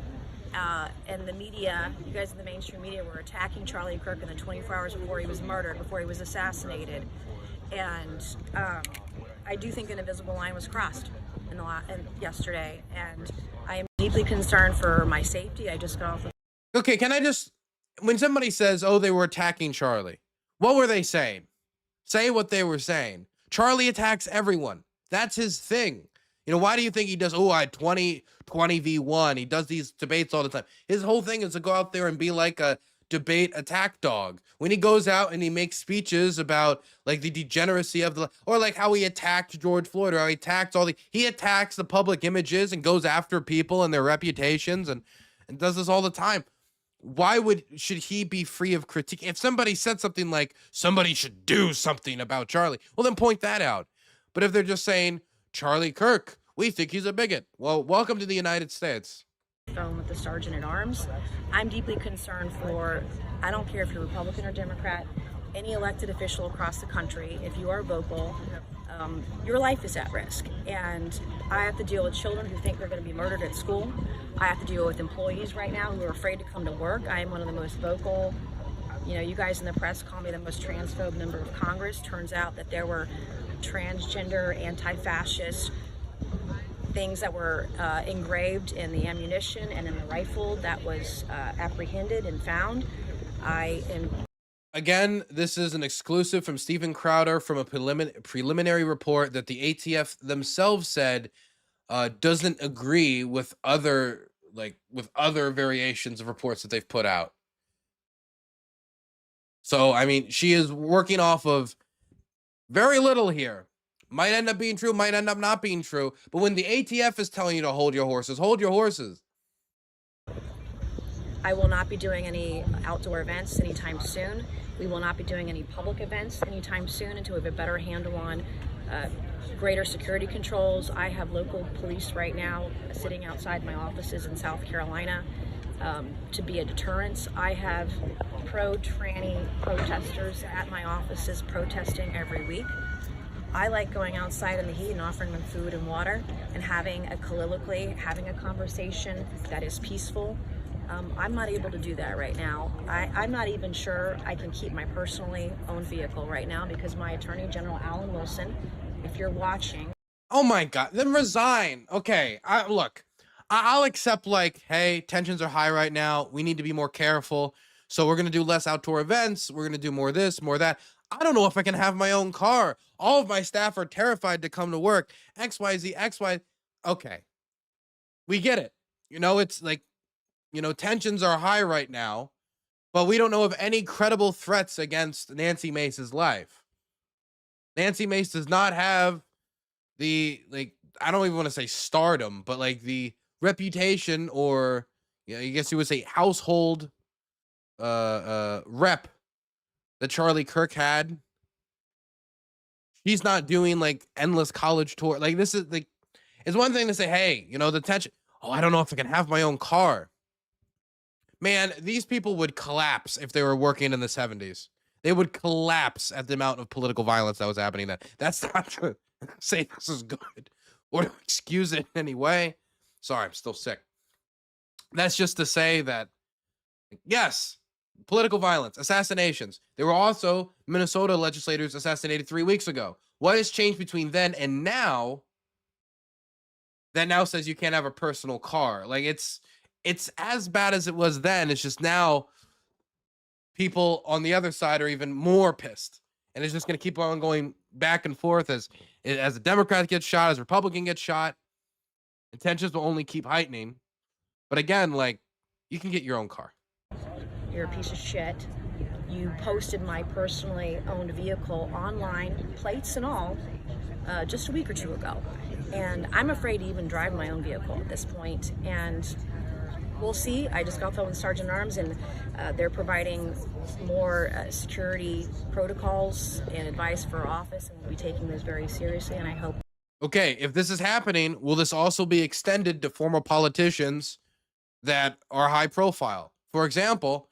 And the media, you guys in the mainstream media, were attacking Charlie Kirk in the 24 hours before he was murdered, before he was assassinated. And I do think an invisible line was crossed yesterday, and I am deeply concerned for my safety. I just got off the... Okay, can I just, when somebody says, oh, they were attacking Charlie, what were they saying? Say what they were saying. Charlie attacks everyone. That's his thing. You know, why do you think he does, oh, I had 20 v1. He does these debates all the time. His whole thing is to go out there and be like a debate attack dog. When he goes out and he makes speeches about like the degeneracy of the, or like how he attacked George Floyd, or how he attacked he attacks the public images and goes after people and their reputations and does this all the time. Why should he be free of critique? If somebody said something like somebody should do something about Charlie, well, then point that out. But if they're just saying Charlie Kirk, we think he's a bigot, well, welcome to the United States. Phone with the sergeant at arms. I'm deeply concerned for, I don't care if you're Republican or Democrat, any elected official across the country. If you are vocal, your life is at risk. And I have to deal with children who think they're going to be murdered at school. I have to deal with employees right now who are afraid to come to work. I am one of the most vocal, you know, you guys in the press call me the most transphobe member of Congress. Turns out that there were transgender, anti-fascist things that were engraved in the ammunition and in the rifle that was apprehended and found. Again, this is an exclusive from Stephen Crowder from a preliminary report that the ATF themselves said doesn't agree with other variations of reports that they've put out. So, I mean, she is working off of very little here. Might end up being true, might end up not being true. But when the ATF is telling you to hold your horses, hold your horses. I will not be doing any outdoor events anytime soon. We will not be doing any public events anytime soon until we have a better handle on greater security controls. I have local police right now sitting outside my offices in South Carolina to be a deterrence. I have pro-tranny protesters at my offices protesting every week. I like going outside in the heat and offering them food and water and having a colloquy, having a conversation that is peaceful. I'm not able to do that right now. I'm not even sure I can keep my personally owned vehicle right now because my Attorney General, Alan Wilson, if you're watching. Oh my God, then resign. Okay, look, I'll accept like, hey, tensions are high right now. We need to be more careful. So we're going to do less outdoor events. We're going to do more of this, more of that. I don't know if I can have my own car. All of my staff are terrified to come to work. XYZ, XY. Okay, we get it. You know, it's like, you know, tensions are high right now, but we don't know of any credible threats against Nancy Mace's life. Nancy Mace does not have the, like, I don't even want to say stardom, but like the reputation or, you know, I guess you would say household rep that Charlie Kirk had. She's not doing like endless college tour. Like this is like, it's one thing to say, hey, you know, the tension. Oh, I don't know if I can have my own car. Man, these people would collapse if they were working in the 70s. They would collapse at the amount of political violence that was happening then. That's not to say this is good or to excuse it in any way. Sorry, I'm still sick. That's just to say that, yes, political violence, assassinations. There were also Minnesota legislators assassinated 3 weeks ago. What has changed between then and now that now says you can't have a personal car? Like, it's as bad as it was then. It's just now people on the other side are even more pissed. And it's just going to keep on going back and forth as a Democrat gets shot, as a Republican gets shot. And tensions will only keep heightening. But again, like, you can get your own car. You're a piece of shit. You posted my personally owned vehicle online, plates and all, just a week or two ago. And I'm afraid to even drive my own vehicle at this point. And we'll see. I just got off the phone with Sergeant Arms, and they're providing more security protocols and advice for our office, and we'll be taking this very seriously, and I hope. Okay, if this is happening, will this also be extended to former politicians that are high profile? For example,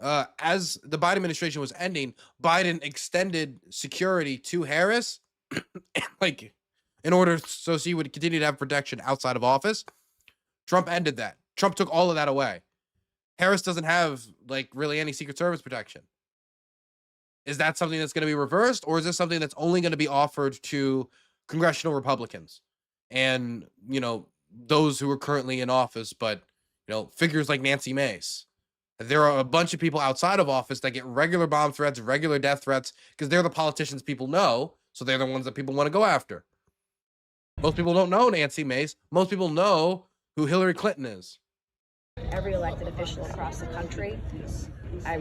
as the Biden administration was ending, Biden extended security to Harris, like, in order so she would continue to have protection outside of office. Trump ended that. Trump took all of that away. Harris doesn't have, like, really any Secret Service protection. Is that something that's going to be reversed, or is this something that's only going to be offered to congressional Republicans and, you know, those who are currently in office, but, you know, figures like Nancy Mace? There are a bunch of people outside of office that get regular bomb threats, regular death threats, because they're the politicians people know, so they're the ones that people want to go after. Most people don't know Nancy Mace. Most people know who Hillary Clinton is. Every elected official across the country,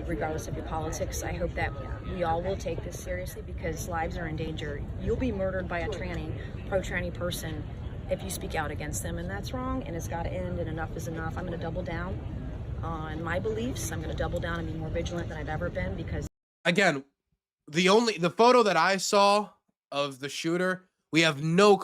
regardless of your politics, I hope that we all will take this seriously because lives are in danger. You'll be murdered by a pro-tranny person if you speak out against them, and that's wrong, and it's got to end, and enough is enough. I'm going to double down on my beliefs. I'm going to double down and be more vigilant than I've ever been because... Again, the photo that I saw of the shooter, we have no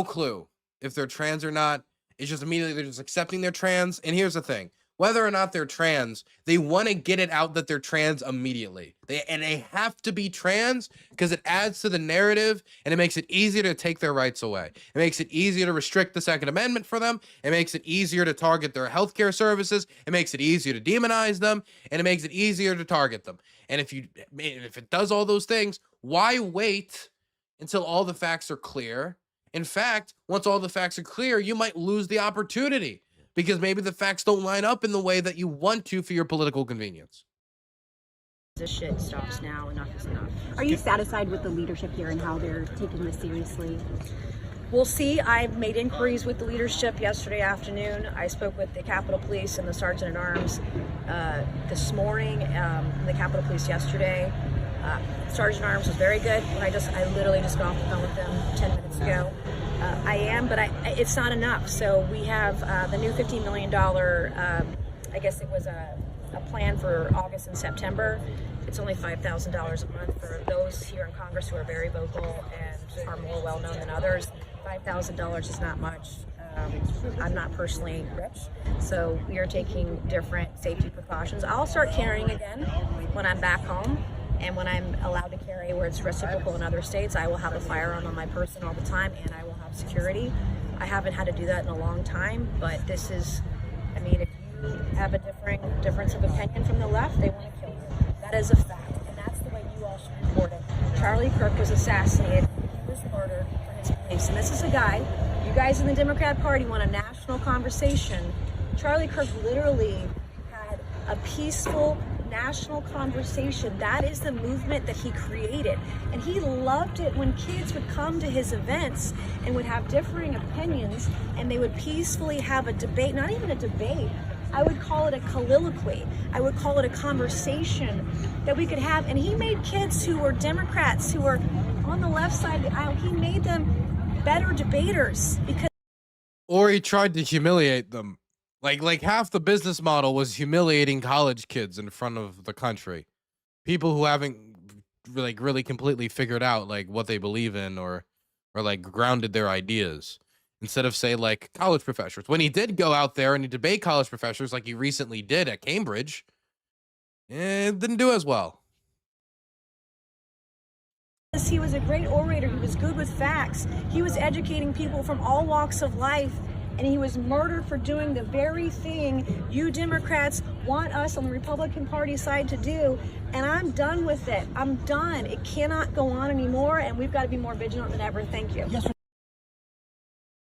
clue if they're trans or not. It's just immediately they're just accepting they're trans. And here's the thing. Whether or not they're trans, they want to get it out that they're trans immediately. They have to be trans because it adds to the narrative and it makes it easier to take their rights away. It makes it easier to restrict the Second Amendment for them. It makes it easier to target their healthcare services. It makes it easier to demonize them, and it makes it easier to target them. And if it does all those things, why wait until all the facts are clear? In fact, once all the facts are clear, you might lose the opportunity because maybe the facts don't line up in the way that you want to for your political convenience. This shit stops now. Enough is enough. Are you satisfied with the leadership here and how they're taking this seriously? We'll see. I've made inquiries with the leadership yesterday afternoon. I spoke with the Capitol Police and the Sergeant at Arms this morning, the Capitol Police yesterday. Sergeant Arms was very good. I literally just got off the phone with them 10 minutes ago. It's not enough. So we have the new $15 million, I guess it was a plan for August and September. It's only $5,000 a month for those here in Congress who are very vocal and are more well-known than others. $5,000 is not much. I'm not personally rich, so we are taking different safety precautions. I'll start carrying again when I'm back home, and when I'm allowed to carry where it's reciprocal in other states, I will have a firearm on my person all the time, and I will have security. I haven't had to do that in a long time, but this is, I mean, if you have a difference of opinion from the left, they want to kill you. That is a fact, and that's the way you all should report it. Charlie Kirk was assassinated. He was murdered for his beliefs, and this is a guy, you guys in the Democrat Party want a national conversation. Charlie Kirk literally had a peaceful national conversation. That is the movement that he created. And he loved it when kids would come to his events and would have differing opinions, and they would peacefully have a debate, not even a debate. I would call it a colloquy. I would call it a conversation that we could have. And he made kids who were Democrats, who were on the left side of the aisle, he made them better debaters because. Or he tried to humiliate them. Like half the business model was humiliating college kids in front of the country. People who haven't really completely figured out like what they believe in or like grounded their ideas. Instead of say like college professors. When he did go out there and he debate college professors like he recently did at Cambridge, it didn't do as well. He was a great orator. He was good with facts. He was educating people from all walks of life, and he was murdered for doing the very thing you Democrats want us on the Republican Party side to do, and I'm done with it. I'm done. It cannot go on anymore, and we've got to be more vigilant than ever. Thank you. Yes.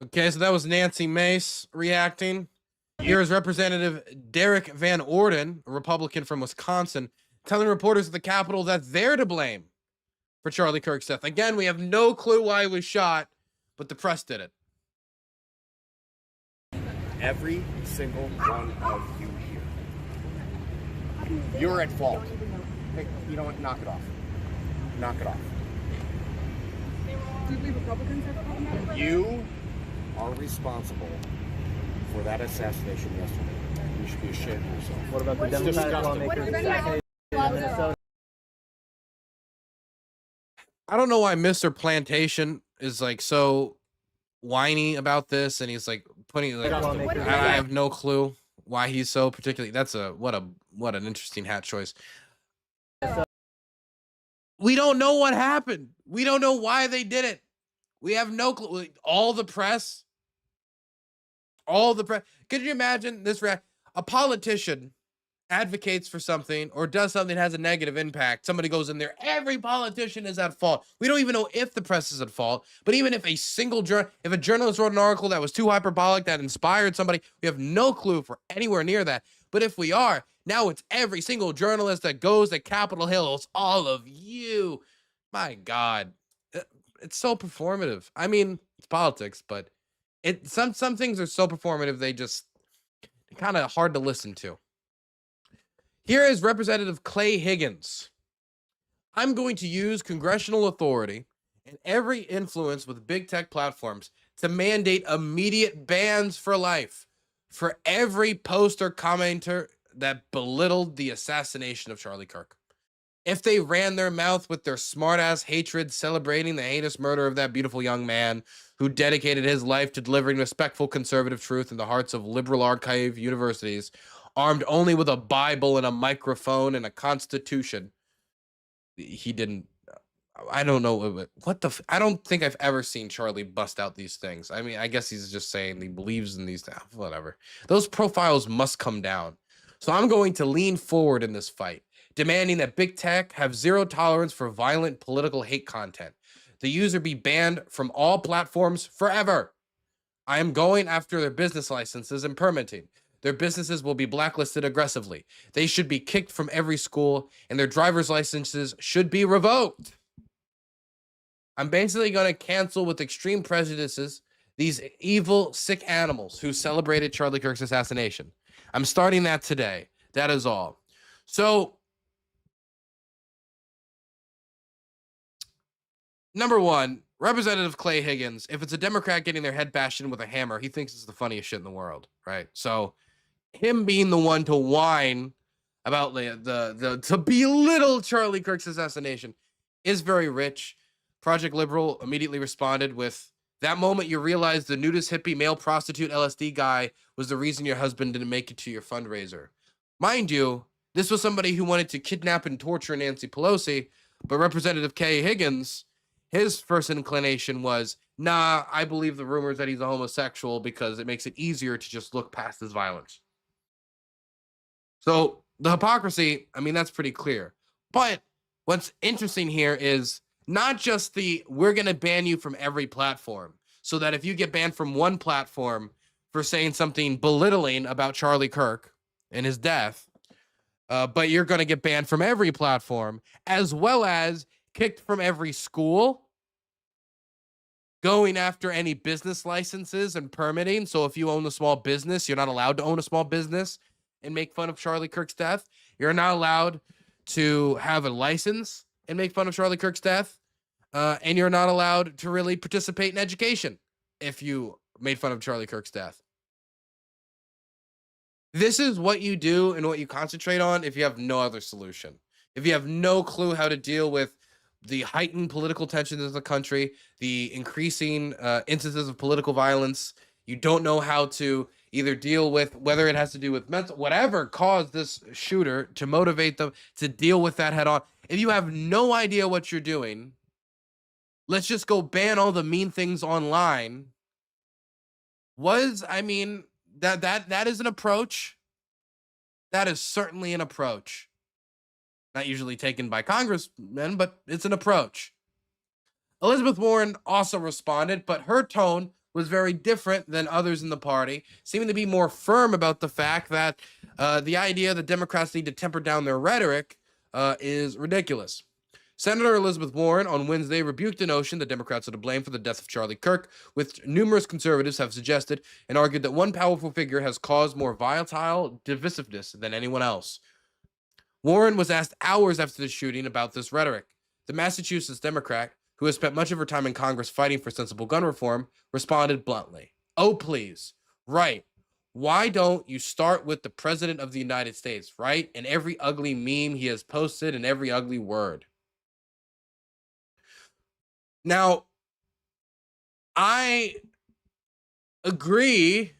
Okay, so that was Nancy Mace reacting. Here is Representative Derek Van Orden, a Republican from Wisconsin, telling reporters at the Capitol that they're to blame for Charlie Kirk's death. Again, we have no clue why he was shot, but the press did it. Every single one of you here, you're at fault. Hey, you know what? Knock it off. Knock it off. Do you believe Republicans have a problem? You are responsible for that assassination yesterday. You should be ashamed of yourself. What about the Democratic lawmakers assassinated in Minnesota? I don't know why Mr. Plantation is like so whiny about this, and he's like putting like I have no clue why he's so particularly. That's what an interesting hat choice. We don't know what happened. We don't know why they did it. We have no clue. All the press. Could you imagine this? A politician advocates for something or does something that has a negative impact. Somebody goes in there. Every politician is at fault. We don't even know if the press is at fault. But even if if a journalist wrote an article that was too hyperbolic, that inspired somebody, we have no clue if we're anywhere near that. But if we are, now it's every single journalist that goes to Capitol Hill. It's all of you. My God. It's so performative. I mean, it's politics, but some things are so performative, they're kind of hard to listen to. Here is Representative Clay Higgins. I'm going to use congressional authority and every influence with big tech platforms to mandate immediate bans for life for every post or commenter that belittled the assassination of Charlie Kirk. If they ran their mouth with their smart-ass hatred celebrating the heinous murder of that beautiful young man who dedicated his life to delivering respectful conservative truth in the hearts of liberal archive universities, armed only with a Bible and a microphone and a constitution. He didn't, I don't know, I don't think I've ever seen Charlie bust out these things. I mean, I guess he's just saying he believes in these, whatever. Those profiles must come down. So I'm going to lean forward in this fight, demanding that big tech have zero tolerance for violent political hate content. The user be banned from all platforms forever. I am going after their business licenses and permitting. Their businesses will be blacklisted aggressively. They should be kicked from every school, and their driver's licenses should be revoked. I'm basically going to cancel with extreme prejudices these evil, sick animals who celebrated Charlie Kirk's assassination. I'm starting that today. That is all. So, number one, Representative Clay Higgins, if it's a Democrat getting their head bashed in with a hammer, he thinks it's the funniest shit in the world, right? So, him being the one to whine about to belittle Charlie Kirk's assassination is very rich. Project Liberal immediately responded with That moment you realize the nudist hippie male prostitute LSD guy was the reason your husband didn't make it to your fundraiser. Mind you, this was somebody who wanted to kidnap and torture Nancy Pelosi, but Representative Kay Higgins, his first inclination was, nah, I believe the rumors that he's a homosexual because it makes it easier to just look past his violence. So the hypocrisy, I mean, that's pretty clear. But what's interesting here is not just we're going to ban you from every platform, so that if you get banned from one platform for saying something belittling about Charlie Kirk and his death, but you're going to get banned from every platform, as well as kicked from every school, going after any business licenses and permitting. So if you own a small business, you're not allowed to own a small business and make fun of Charlie Kirk's death. You're not allowed to have a license and make fun of Charlie Kirk's death. And you're not allowed to really participate in education if you made fun of Charlie Kirk's death. This is what you do and what you concentrate on if you have no other solution. If you have no clue how to deal with the heightened political tensions in the country, the increasing instances of political violence, you don't know how to either deal with whether it has to do with mental, whatever caused this shooter, to motivate them to deal with that head on. If you have no idea what you're doing, let's just go ban all the mean things online. That is an approach. That is certainly an approach. Not usually taken by congressmen, but it's an approach. Elizabeth Warren also responded, but her tone was very different than others in the party, seeming to be more firm about the fact that the idea that Democrats need to temper down their rhetoric is ridiculous. Senator Elizabeth Warren on Wednesday rebuked the notion that Democrats are to blame for the death of Charlie Kirk, which numerous conservatives have suggested, and argued that one powerful figure has caused more volatile divisiveness than anyone else. Warren was asked hours after the shooting about this rhetoric. The Massachusetts Democrat, who has spent much of her time in Congress fighting for sensible gun reform, responded bluntly. Oh, please. Right. Why don't you start with the President of the United States, right? And every ugly meme he has posted and every ugly word. Now, I agree.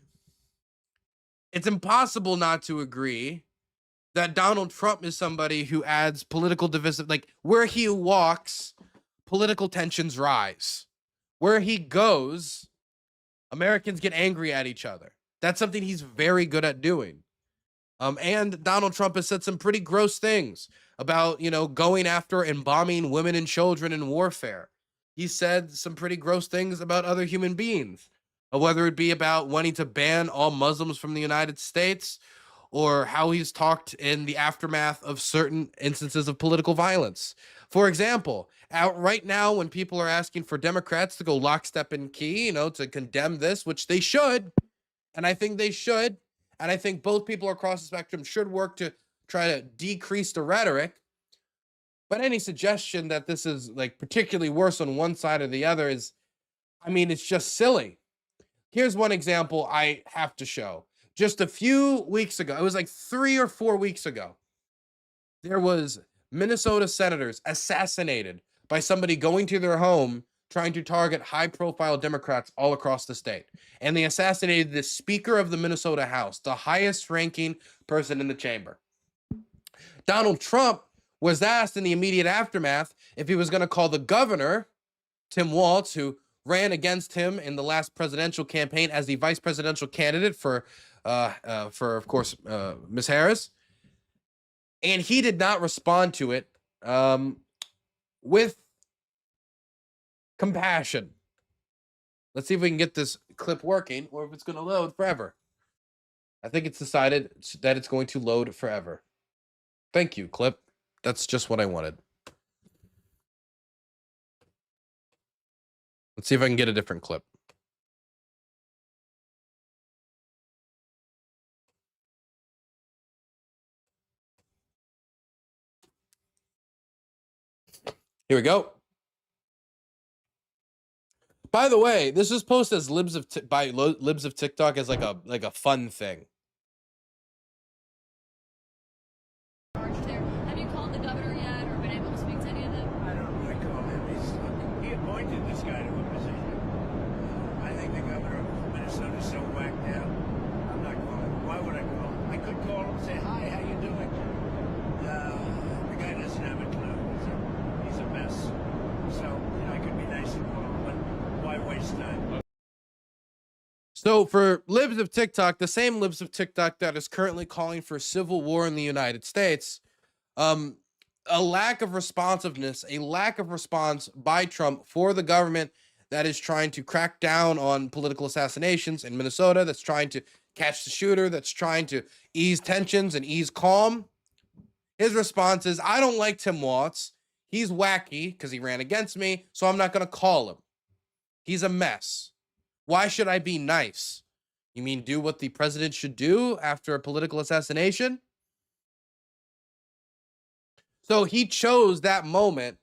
It's impossible not to agree that Donald Trump is somebody who adds political divisive, like where he walks, political tensions rise. Where he goes, Americans get angry at each other. That's something he's very good at doing. And Donald Trump has said some pretty gross things about, going after and bombing women and children in warfare. He said some pretty gross things about other human beings, whether it be about wanting to ban all Muslims from the United States, or how he's talked in the aftermath of certain instances of political violence. For example, out right now when people are asking for Democrats to go lockstep and key, to condemn this, which they should, and I think they should, and I think both people across the spectrum should work to try to decrease the rhetoric. But any suggestion that this is like particularly worse on one side or the other is, it's just silly. Here's one example I have to show. Just a few weeks ago, it was like 3 or 4 weeks ago, there was Minnesota senators assassinated by somebody going to their home trying to target high-profile Democrats all across the state. And they assassinated the Speaker of the Minnesota House, the highest-ranking person in the chamber. Donald Trump was asked in the immediate aftermath if he was going to call the governor, Tim Walz, who ran against him in the last presidential campaign as the vice presidential candidate for of course, Ms. Harris. And he did not respond to it with compassion. Let's see if we can get this clip working, or if it's going to load forever. I think it's decided that it's going to load forever. Thank you, clip. That's just what I wanted. Let's see if I can get a different clip. Here we go. By the way, this is posted as libs of TikTok as like a fun thing. Have you called the governor yet, or been able to speak to any of them? I don't know. I called him. He appointed this guy to a position. so whacked out. I'm not calling. Why would I call him? I could call him and say, hi, how you doing? The guy doesn't have a clue. He's a mess. So, I could be nice and call him, but why waste time? So for libs of TikTok, the same libs of TikTok that is currently calling for civil war in the United States, a lack of responsiveness, a lack of response by Trump for the government that is trying to crack down on political assassinations in Minnesota, that's trying to catch the shooter, that's trying to ease tensions and ease calm. His response is, I don't like Tim Walz. He's wacky because he ran against me, so I'm not going to call him. He's a mess. Why should I be nice? You mean do what the president should do after a political assassination? So he chose that moment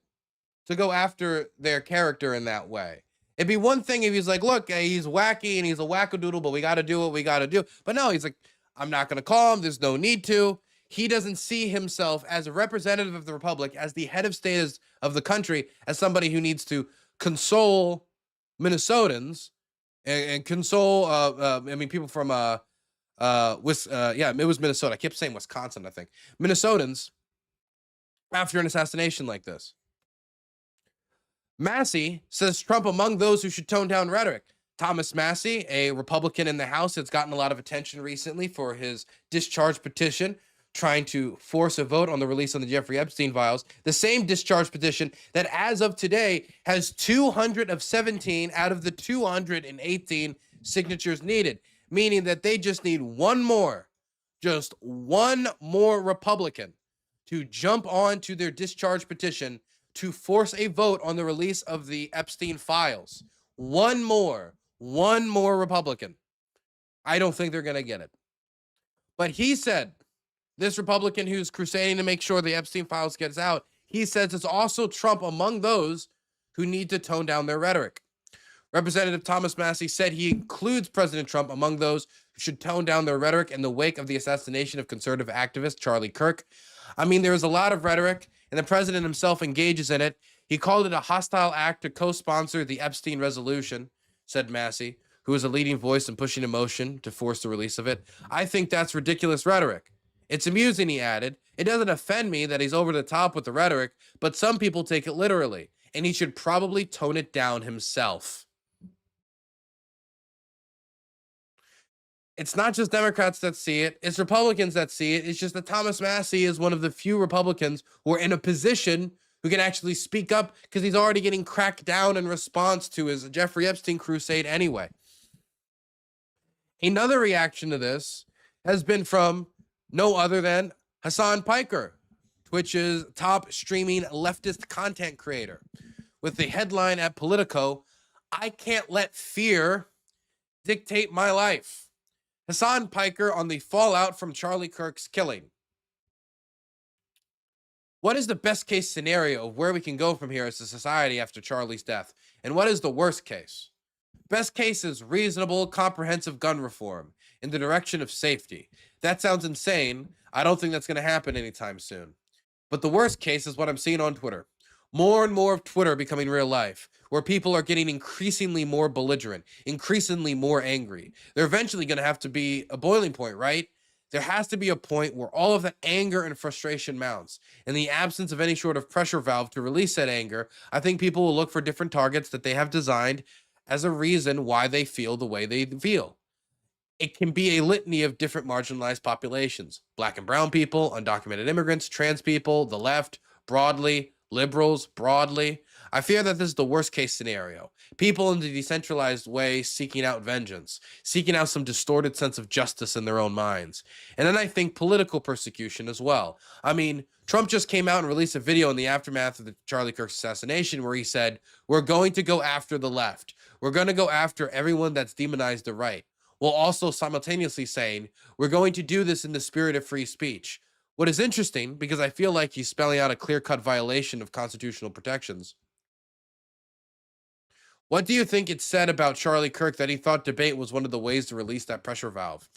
to go after their character in that way. It'd be one thing if he's like, look, he's wacky and he's a wackadoodle, but we got to do what we got to do. But no, he's like, I'm not going to call him. There's no need to. He doesn't see himself as a representative of the republic, as the head of state of the country, as somebody who needs to console Minnesotans and console, people from, it was Minnesota. I kept saying Wisconsin, I think. Minnesotans after an assassination like this. Massey says Trump among those who should tone down rhetoric. Thomas Massey, a Republican in the House, has gotten a lot of attention recently for his discharge petition, trying to force a vote on the release of the Jeffrey Epstein files. The same discharge petition that, as of today, has 217 out of the 218 signatures needed, meaning that they just need just one more Republican to jump on to their discharge petition to force a vote on the release of the Epstein files. One more Republican. I don't think they're going to get it. But he said, this Republican who's crusading to make sure the Epstein files gets out, he says it's also Trump among those who need to tone down their rhetoric. Representative Thomas Massey said he includes President Trump among those who should tone down their rhetoric in the wake of the assassination of conservative activist Charlie Kirk. I mean, there is a lot of rhetoric, and the president himself engages in it. He called it a hostile act to co-sponsor the Epstein resolution, said Massey, who is a leading voice in pushing a motion to force the release of it. I think that's ridiculous rhetoric. It's amusing, he added. It doesn't offend me that he's over the top with the rhetoric, but some people take it literally, and he should probably tone it down himself. It's not just Democrats that see it. It's Republicans that see it. It's just that Thomas Massey is one of the few Republicans who are in a position who can actually speak up because he's already getting cracked down in response to his Jeffrey Epstein crusade anyway. Another reaction to this has been from no other than Hassan Piker, Twitch's top streaming leftist content creator, with the headline at Politico, "I can't let fear dictate my life." Hassan Piker on the fallout from Charlie Kirk's killing. What is the best case scenario of where we can go from here as a society after Charlie's death? And what is the worst case? Best case is reasonable, comprehensive gun reform in the direction of safety. That sounds insane. I don't think that's going to happen anytime soon. But the worst case is what I'm seeing on Twitter. More and more of Twitter becoming real life, where people are getting increasingly more belligerent, increasingly more angry. They're eventually going to have to be a boiling point, right? There has to be a point where all of that anger and frustration mounts. In the absence of any sort of pressure valve to release that anger, I think people will look for different targets that they have designed as a reason why they feel the way they feel. It can be a litany of different marginalized populations: Black and brown people, undocumented immigrants, trans people, the left, broadly, liberals, broadly. I fear that this is the worst case scenario. People in the decentralized way seeking out vengeance, seeking out some distorted sense of justice in their own minds. And then I think political persecution as well. I mean, Trump just came out and released a video in the aftermath of the Charlie Kirk assassination where he said, we're going to go after the left. We're going to go after everyone that's demonized the right, while also simultaneously saying, we're going to do this in the spirit of free speech. What is interesting, because I feel like he's spelling out a clear-cut violation of constitutional protections. What do you think it said about Charlie Kirk that he thought debate was one of the ways to release that pressure valve?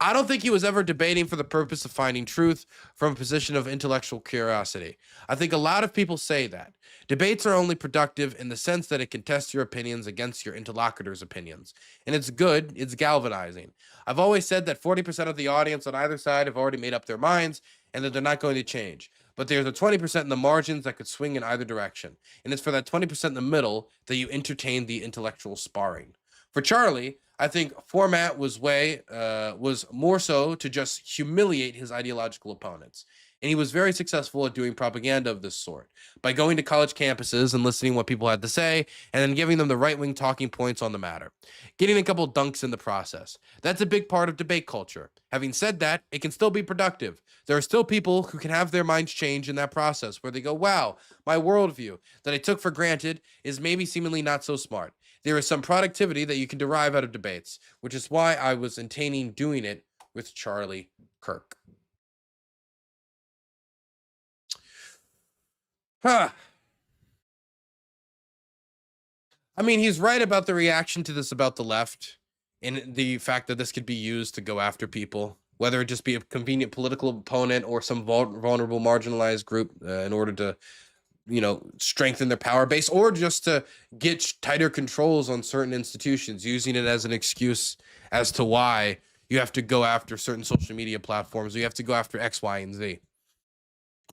I don't think he was ever debating for the purpose of finding truth from a position of intellectual curiosity. I think a lot of people say that. Debates are only productive in the sense that it can test your opinions against your interlocutor's opinions. And it's good, it's galvanizing. I've always said that 40% of the audience on either side have already made up their minds and that they're not going to change. But there's a 20% in the margins that could swing in either direction. And it's for that 20% in the middle that you entertain the intellectual sparring. For Charlie, I think format was more so to just humiliate his ideological opponents. And he was very successful at doing propaganda of this sort by going to college campuses and listening to what people had to say and then giving them the right-wing talking points on the matter, getting a couple dunks in the process. That's a big part of debate culture. Having said that, it can still be productive. There are still people who can have their minds change in that process where they go, wow, my worldview that I took for granted is maybe seemingly not so smart. There is some productivity that you can derive out of debates, which is why I was entertaining doing it with Charlie Kirk. I mean, he's right about the reaction to this about the left and the fact that this could be used to go after people, whether it just be a convenient political opponent or some vulnerable, marginalized group in order to, strengthen their power base or just to get tighter controls on certain institutions, using it as an excuse as to why you have to go after certain social media platforms or you have to go after X, Y, and Z.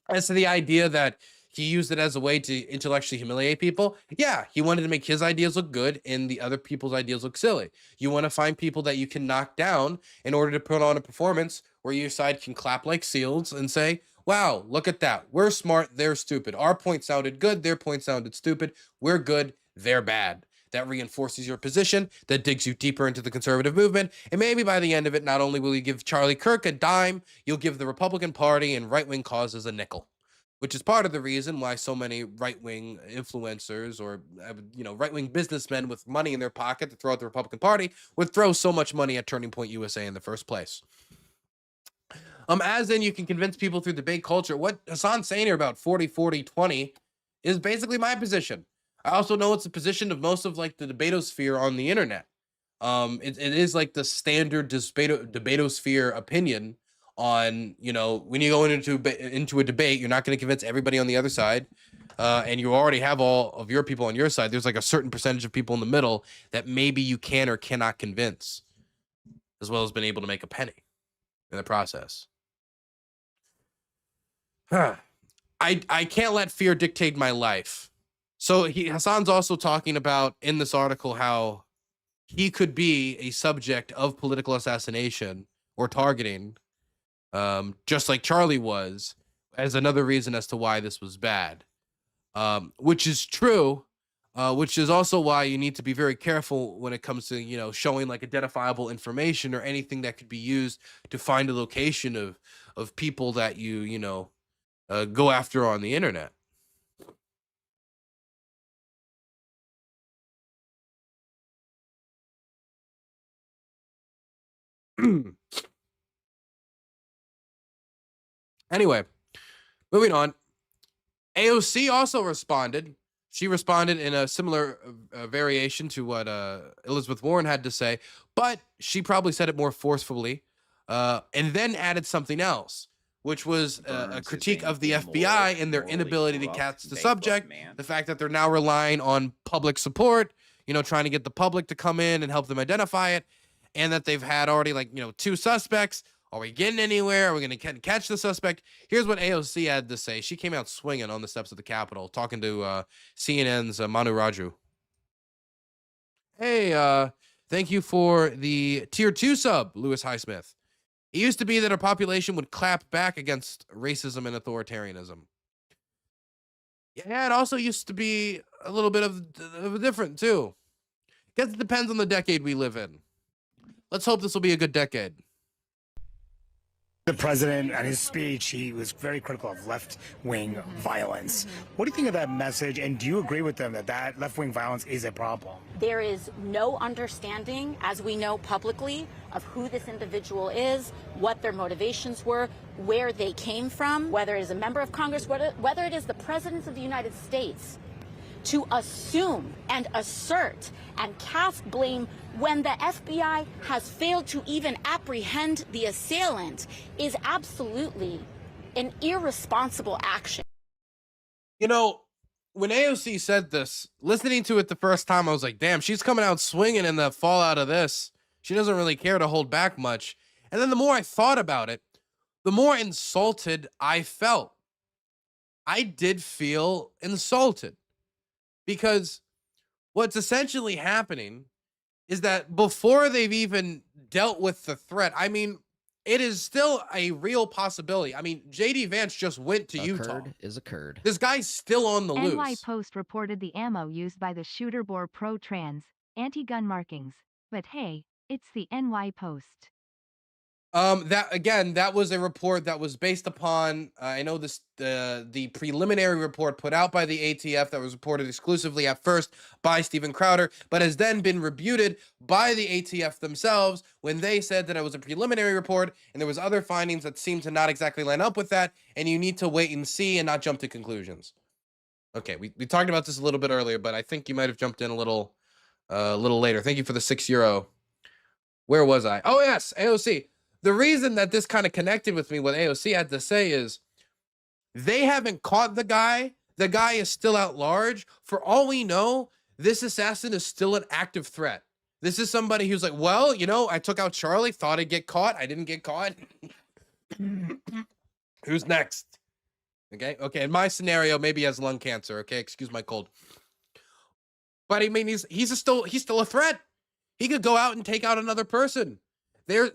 As to the idea that he used it as a way to intellectually humiliate people. Yeah, he wanted to make his ideas look good and the other people's ideas look silly. You want to find people that you can knock down in order to put on a performance where your side can clap like seals and say, wow, look at that. We're smart, they're stupid. Our point sounded good, their point sounded stupid. We're good, they're bad. That reinforces your position, that digs you deeper into the conservative movement, and maybe by the end of it, not only will you give Charlie Kirk a dime, you'll give the Republican Party and right-wing causes a nickel. Which is part of the reason why so many right-wing influencers or, right-wing businessmen with money in their pocket to throw at the Republican Party would throw so much money at Turning Point USA in the first place. As in, you can convince people through debate culture. What Hassan's saying here about 40-40-20 is basically my position. I also know it's the position of most of the debatosphere on the internet. It is like the standard debatosphere opinion on, when you go into a debate, you're not going to convince everybody on the other side. And you already have all of your people on your side. There's like a certain percentage of people in the middle that maybe you can or cannot convince, as well as been able to make a penny in the process. I can't let fear dictate my life. So Hassan's also talking about in this article how he could be a subject of political assassination or targeting, just like Charlie was, as another reason as to why this was bad, which is true, which is also why you need to be very careful when it comes to, showing like identifiable information or anything that could be used to find a location of people that you go after on the internet. Anyway, moving on. AOC also responded. She responded in a similar variation to what Elizabeth Warren had to say, but she probably said it more forcefully, and then added something else, which was a critique of the FBI and their inability to catch the subject, the fact that they're now relying on public support, trying to get the public to come in and help them identify it, and that they've had already 2 suspects. Are we getting anywhere? Are we going to catch the suspect? Here's what AOC had to say. She came out swinging on the steps of the Capitol, talking to CNN's Manu Raju. Hey, thank you for the tier 2 sub, Lewis Highsmith. It used to be that our population would clap back against racism and authoritarianism. Yeah, it also used to be a little bit of different, too. Guess it depends on the decade we live in. Let's hope this will be a good decade. The president and his speech, he was very critical of left-wing violence. What do you think of that message, and do you agree with them that left-wing violence is a problem? There is no understanding, as we know publicly, of who this individual is, what their motivations were, where they came from, whether it is a member of Congress, whether it is the President of the United States. to assume and assert and cast blame when the FBI has failed to even apprehend the assailant is absolutely an irresponsible action. You know, when AOC said this, listening to it the first time, I was like, damn, she's coming out swinging in the fallout of this. She doesn't really care to hold back much. And then the more I thought about it, the more insulted I felt. I did feel insulted because what's essentially happening is that before they've even dealt with the threat, I mean, it is still a real possibility. I mean, JD Vance just went to Utah. Is occurred. This guy's still on the loose. NY Post reported the ammo used by the shooter bore pro-trans, anti-gun markings. But hey, it's the NY Post. That was a report that was based upon I know this the preliminary report put out by the ATF that was reported exclusively at first by Steven Crowder, but has then been refuted by the ATF themselves when they said that it was a preliminary report and there was other findings that seemed to not exactly line up with that, and you need to wait and see and not jump to conclusions. Okay, we talked about this a little bit earlier, but I think you might have jumped in a little later. Thank you for the €6. Where was I? Oh yes, AOC. The reason that this kind of connected with me, what AOC had to say is they haven't caught the guy. The guy is still at large. For all we know, this assassin is still an active threat. This is somebody who's like, well, you know, I took out Charlie, thought I'd get caught. I didn't get caught. Who's next? Okay. In my scenario, maybe he has lung cancer. Okay. Excuse my cold. But I mean, he's still a threat. He could go out and take out another person.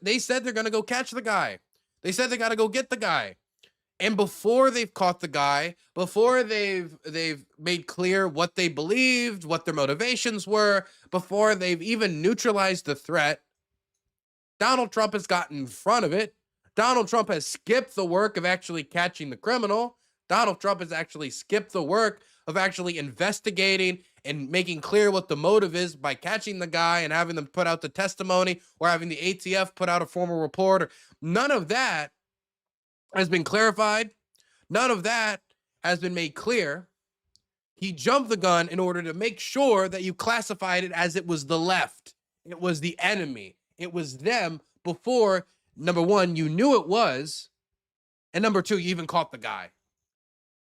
They said they're going to go catch the guy. They said they got to go get the guy. And before they've caught the guy, before they've made clear what they believed, what their motivations were, before they've even neutralized the threat, Donald Trump has gotten in front of it. Donald Trump has skipped the work of actually catching the criminal. Donald Trump has actually skipped the work of actually investigating and making clear what the motive is by catching the guy and having them put out the testimony or having the ATF put out a formal report. Or none of that has been clarified. None of that has been made clear. He jumped the gun in order to make sure that you classified it as it was the left. It was the enemy. It was them before, number one, you knew it was, and number two, you even caught the guy.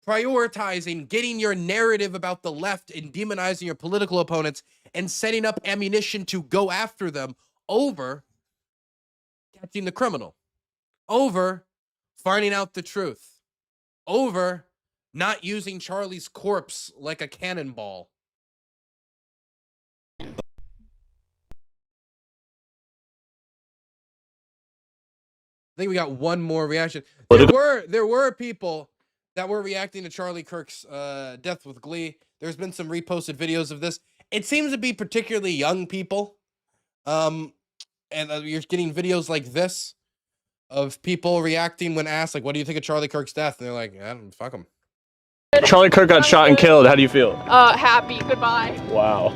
Prioritizing getting your narrative about the left and demonizing your political opponents and setting up ammunition to go after them over catching the criminal, over finding out the truth, over not using Charlie's corpse like a cannonball. I think we got one more reaction. There were people that were reacting to Charlie Kirk's death with glee. There's been some reposted videos of this. It seems to be particularly young people. And you're getting videos like this of people reacting when asked, like, what do you think of Charlie Kirk's death? And they're like, yeah, fuck him. Charlie Kirk got shot and killed. How do you feel? Happy. Goodbye. Wow.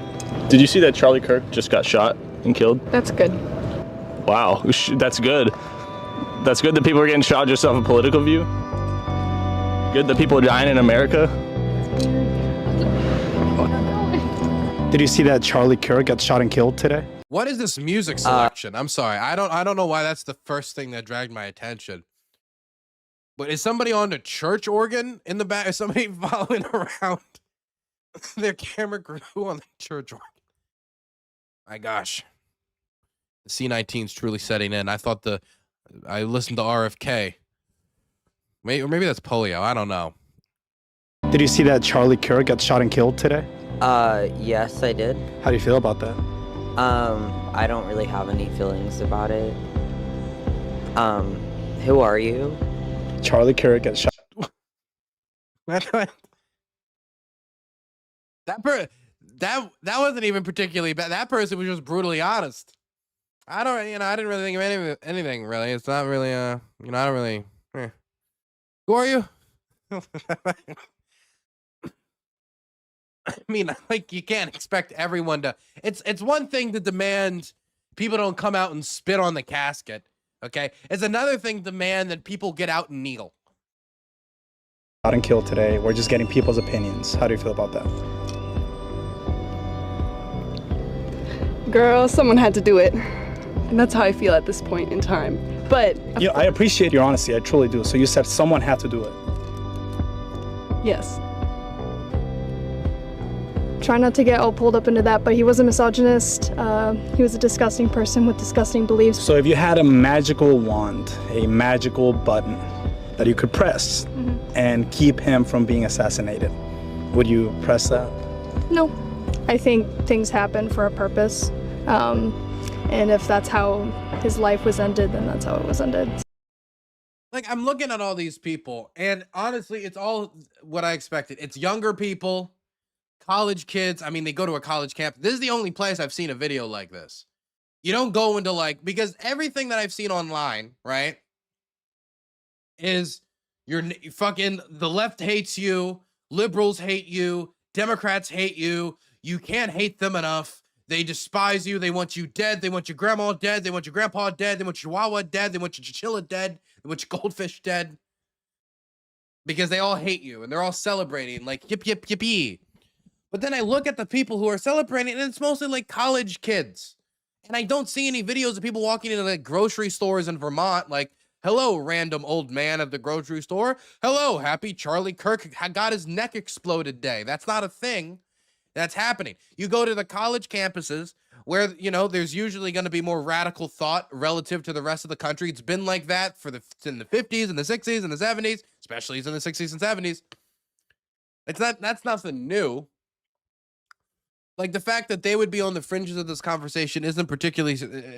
Did you see that Charlie Kirk just got shot and killed? That's good. Wow. That's good. That's good that people are getting shot just off a political view. Good that people are dying in America. Did you see that Charlie Kirk got shot and killed today? What is this music selection? I'm sorry. I don't know why that's the first thing that dragged my attention. But is somebody on the church organ in the back? Is somebody following around their camera crew on the church organ? My gosh. The C-19 is truly setting in. I listened to RFK. Maybe that's polio. I don't know. Did you see that Charlie Kirk got shot and killed today? Yes, I did. How do you feel about that? I don't really have any feelings about it. Who are you? Charlie Kirk got shot. That wasn't even particularly bad. That person was just brutally honest. I didn't really think of anything really. It's not really I don't really. Who are you? I mean, like, you can't expect everyone to. It's one thing to demand people don't come out and spit on the casket. Okay, it's another thing to demand that people get out and kneel. Shot and killed today. We're just getting people's opinions. How do you feel about that? Girl, someone had to do it. And that's how I feel at this point in time. But Yeah, I appreciate your honesty. I truly do. So you said someone had to do it. yes. Try not to get all pulled up into that, but he was a misogynist. He was a disgusting person with disgusting beliefs. So if you had a magical wand, a magical button that you could press and keep him from being assassinated, would you press that? No. I think things happen for a purpose. And if that's how his life was ended, then that's how it was ended. Like, I'm looking at all these people, and honestly, it's all what I expected. It's younger people, college kids. I mean, they go to a college camp. This is the only place I've seen a video like this. You don't go into like, because everything that I've seen online, right, is you're fucking, the left hates you, liberals hate you, Democrats hate you, you can't hate them enough. They despise you. They want you dead. They want your grandma dead. They want your grandpa dead. They want your chihuahua dead. They want your chinchilla dead. They want your goldfish dead. Because they all hate you and they're all celebrating like yip, yip, yippee. But then I look at the people who are celebrating and it's mostly like college kids. And I don't see any videos of people walking into like grocery stores in Vermont like, hello, random old man at the grocery store. Hello, happy Charlie Kirk got his neck exploded day. That's not a thing. That's happening. You go to the college campuses where, you know, there's usually going to be more radical thought relative to the rest of the country. It's been like that in the 50s and the 60s and the 70s, especially in the 60s and 70s. That's nothing new. Like the fact that they would be on the fringes of this conversation isn't particularly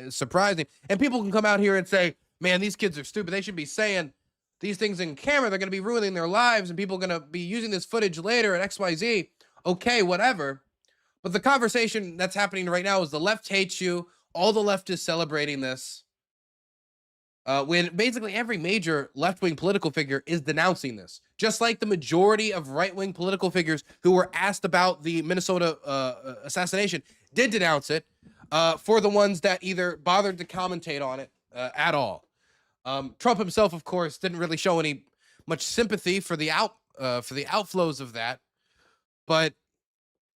surprising. And people can come out here and say, man, these kids are stupid. They should be saying these things in camera. They're going to be ruining their lives and people are going to be using this footage later at XYZ. Okay, whatever. But the conversation that's happening right now is the left hates you. All the left is celebrating this. When basically every major left-wing political figure is denouncing this. Just like the majority of right-wing political figures who were asked about the Minnesota assassination did denounce it, for the ones that either bothered to commentate on it at all. Trump himself, of course, didn't really show much sympathy for the outflows of that. But,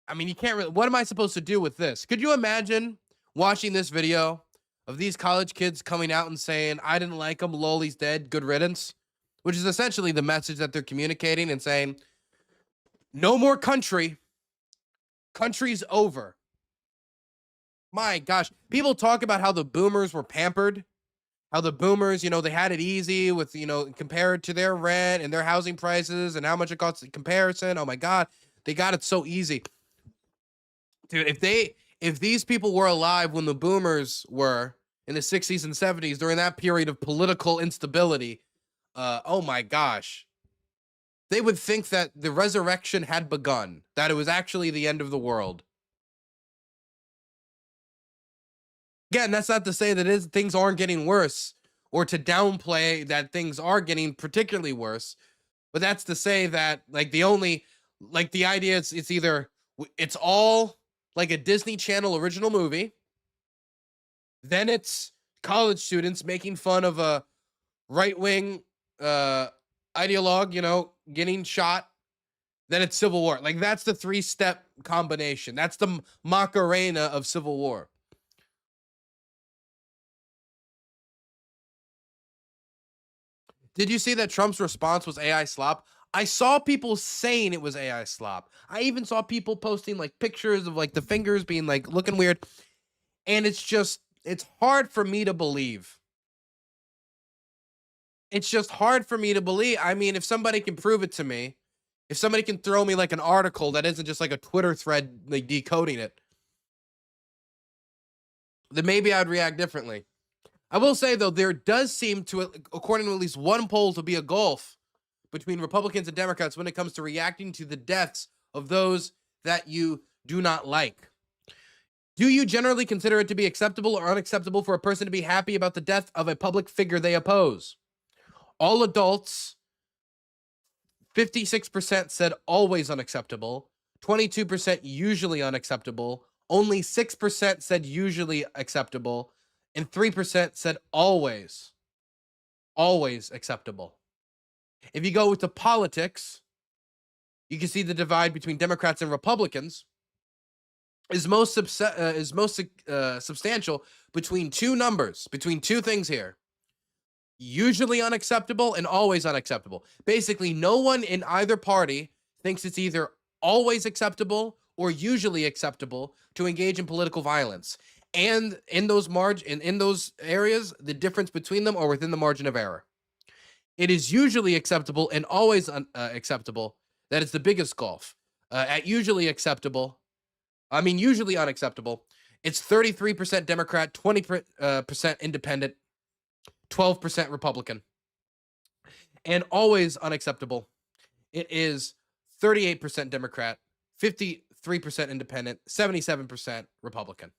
I mean, you can't really... What am I supposed to do with this? Could you imagine watching this video of these college kids coming out and saying, I didn't like him, lol, he's dead, good riddance? Which is essentially the message that they're communicating and saying, no more country. Country's over. My gosh. People talk about how the boomers were pampered. How the boomers, you know, they had it easy with, you know, compared to their rent and their housing prices and how much it costs in comparison. Oh, my God. They got it so easy. Dude, if these people were alive when the boomers were in the 60s and 70s during that period of political instability, oh my gosh, they would think that the resurrection had begun, that it was actually the end of the world. Again, that's not to say that things aren't getting worse or to downplay that things are getting particularly worse, but that's to say that like the idea is it's all like a Disney Channel original movie. Then it's college students making fun of a right-wing ideologue, you know, getting shot. Then it's Civil War. Like, that's the three-step combination. That's the Macarena of Civil War. Did you see that Trump's response was AI slop? I saw people saying it was AI slop. I even saw people posting like pictures of like the fingers being like looking weird. And it's hard for me to believe. It's just hard for me to believe. I mean, if somebody can prove it to me, if somebody can throw me like an article that isn't just like a Twitter thread, like decoding it, then maybe I'd react differently. I will say though, there does seem to, according to at least one poll, to be a gulf between Republicans and Democrats when it comes to reacting to the deaths of those that you do not like. Do you generally consider it to be acceptable or unacceptable for a person to be happy about the death of a public figure they oppose? All adults, 56% said always unacceptable, 22% usually unacceptable, only 6% said usually acceptable, and 3% said always acceptable. If you go to politics, you can see the divide between Democrats and Republicans. is most substantial between two numbers, between two things here. Usually unacceptable and always unacceptable. Basically, no one in either party thinks it's either always acceptable or usually acceptable to engage in political violence. And in those in those areas, the difference between them are within the margin of error. It is usually acceptable and always acceptable. That is the biggest gulf. At usually acceptable, usually unacceptable, it's 33% Democrat, 20% independent, 12% Republican. And always unacceptable, it is 38% Democrat, 53% independent, 77% Republican.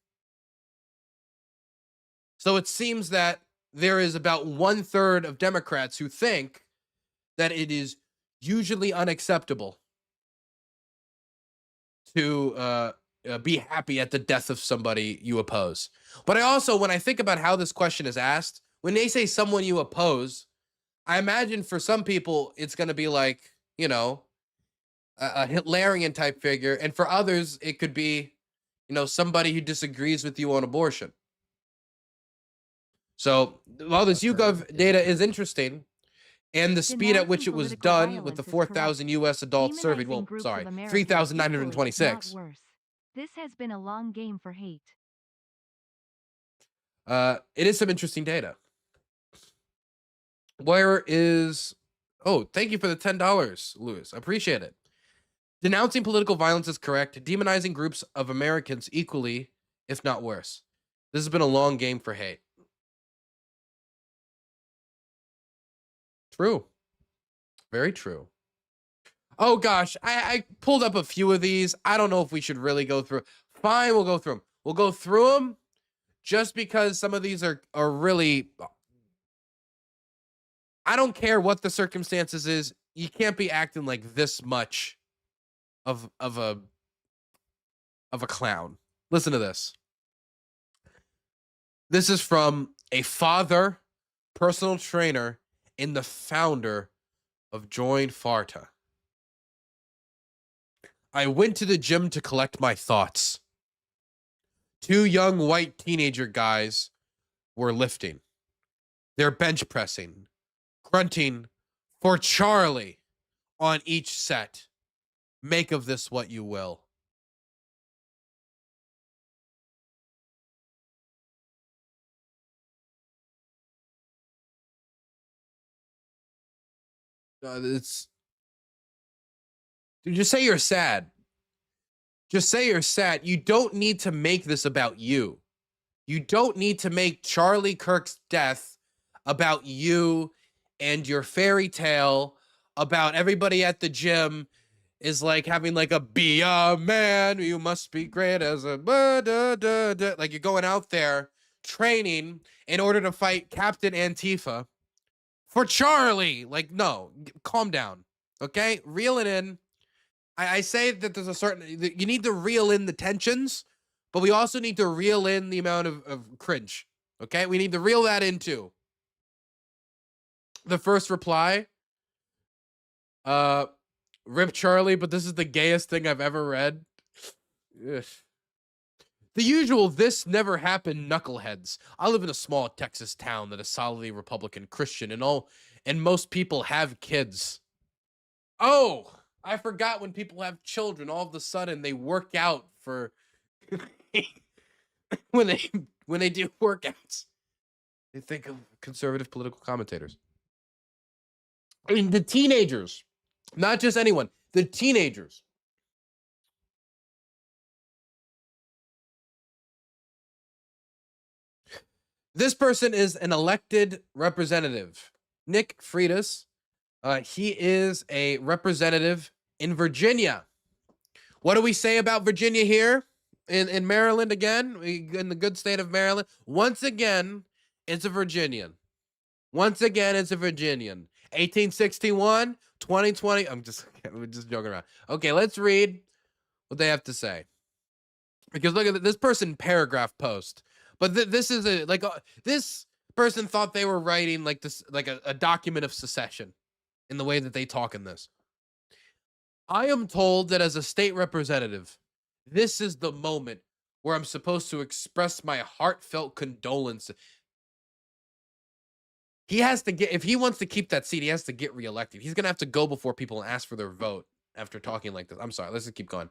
So it seems that there is about 1/3 of Democrats who think that it is usually unacceptable to be happy at the death of somebody you oppose. But I also, when I think about how this question is asked, when they say someone you oppose, I imagine for some people it's going to be like, you know, a Hitlerian type figure. And for others, it could be, you know, somebody who disagrees with you on abortion. So while this YouGov data is interesting, and the speed at which it was done with the 4,000 U.S. adults surveyed, well, sorry, 3,926. This has been a long game for hate. It is some interesting data. Where is... Oh, thank you for the $10, Lewis. I appreciate it. Denouncing political violence is correct. Demonizing groups of Americans equally, if not worse. This has been a long game for hate. True. Very true. Oh, gosh. I pulled up a few of these. I don't know if we should really go through. Fine, we'll go through them. We'll go through them just because some of these are really... I don't care what the circumstances is. You can't be acting like this much of a clown. Listen to this. This is from a father, personal trainer, and the founder of Join Farta. I went to the gym to collect my thoughts. 2 young white teenager guys were lifting. They're bench pressing, grunting for Charlie on each set. Make of this what you will. It's... Dude, just say you're sad. Just say you're sad. You don't need to make this about you. You don't need to make Charlie Kirk's death about you and your fairy tale about everybody at the gym is like having like a be a man, you must be great as a like you're going out there training in order to fight Captain Antifa for Charlie. Like, no, calm down. Okay? Reel it in. I say that there's a certain, you need to reel in the tensions, but we also need to reel in the amount of cringe. Okay? We need to reel that in too. The first reply, rip Charlie, but this is the gayest thing I've ever read. Ugh. The usual this never happened knuckleheads. I live in a small Texas town that is solidly Republican Christian and most people have kids. Oh, I forgot when people have children, all of a sudden they work out for when they do workouts. They think of conservative political commentators. I mean, the teenagers, not just anyone, the teenagers. This person is an elected representative, Nick Freitas. He is a representative in Virginia. What do we say about Virginia here in Maryland again? In the good state of Maryland? Once again, it's a Virginian. Once again, it's a Virginian. 1861, 2020. I'm just joking around. Okay, let's read what they have to say. Because look at this person paragraph post. But this is this person thought they were writing like this, like a document of secession in the way that they talk in this. I am told that as a state representative, This is the moment where I'm supposed to express my heartfelt condolences. He has to get, if he wants to keep that seat, he has to get reelected. He's going to have to go before people and ask for their vote after talking like this. I'm sorry, let's just keep going.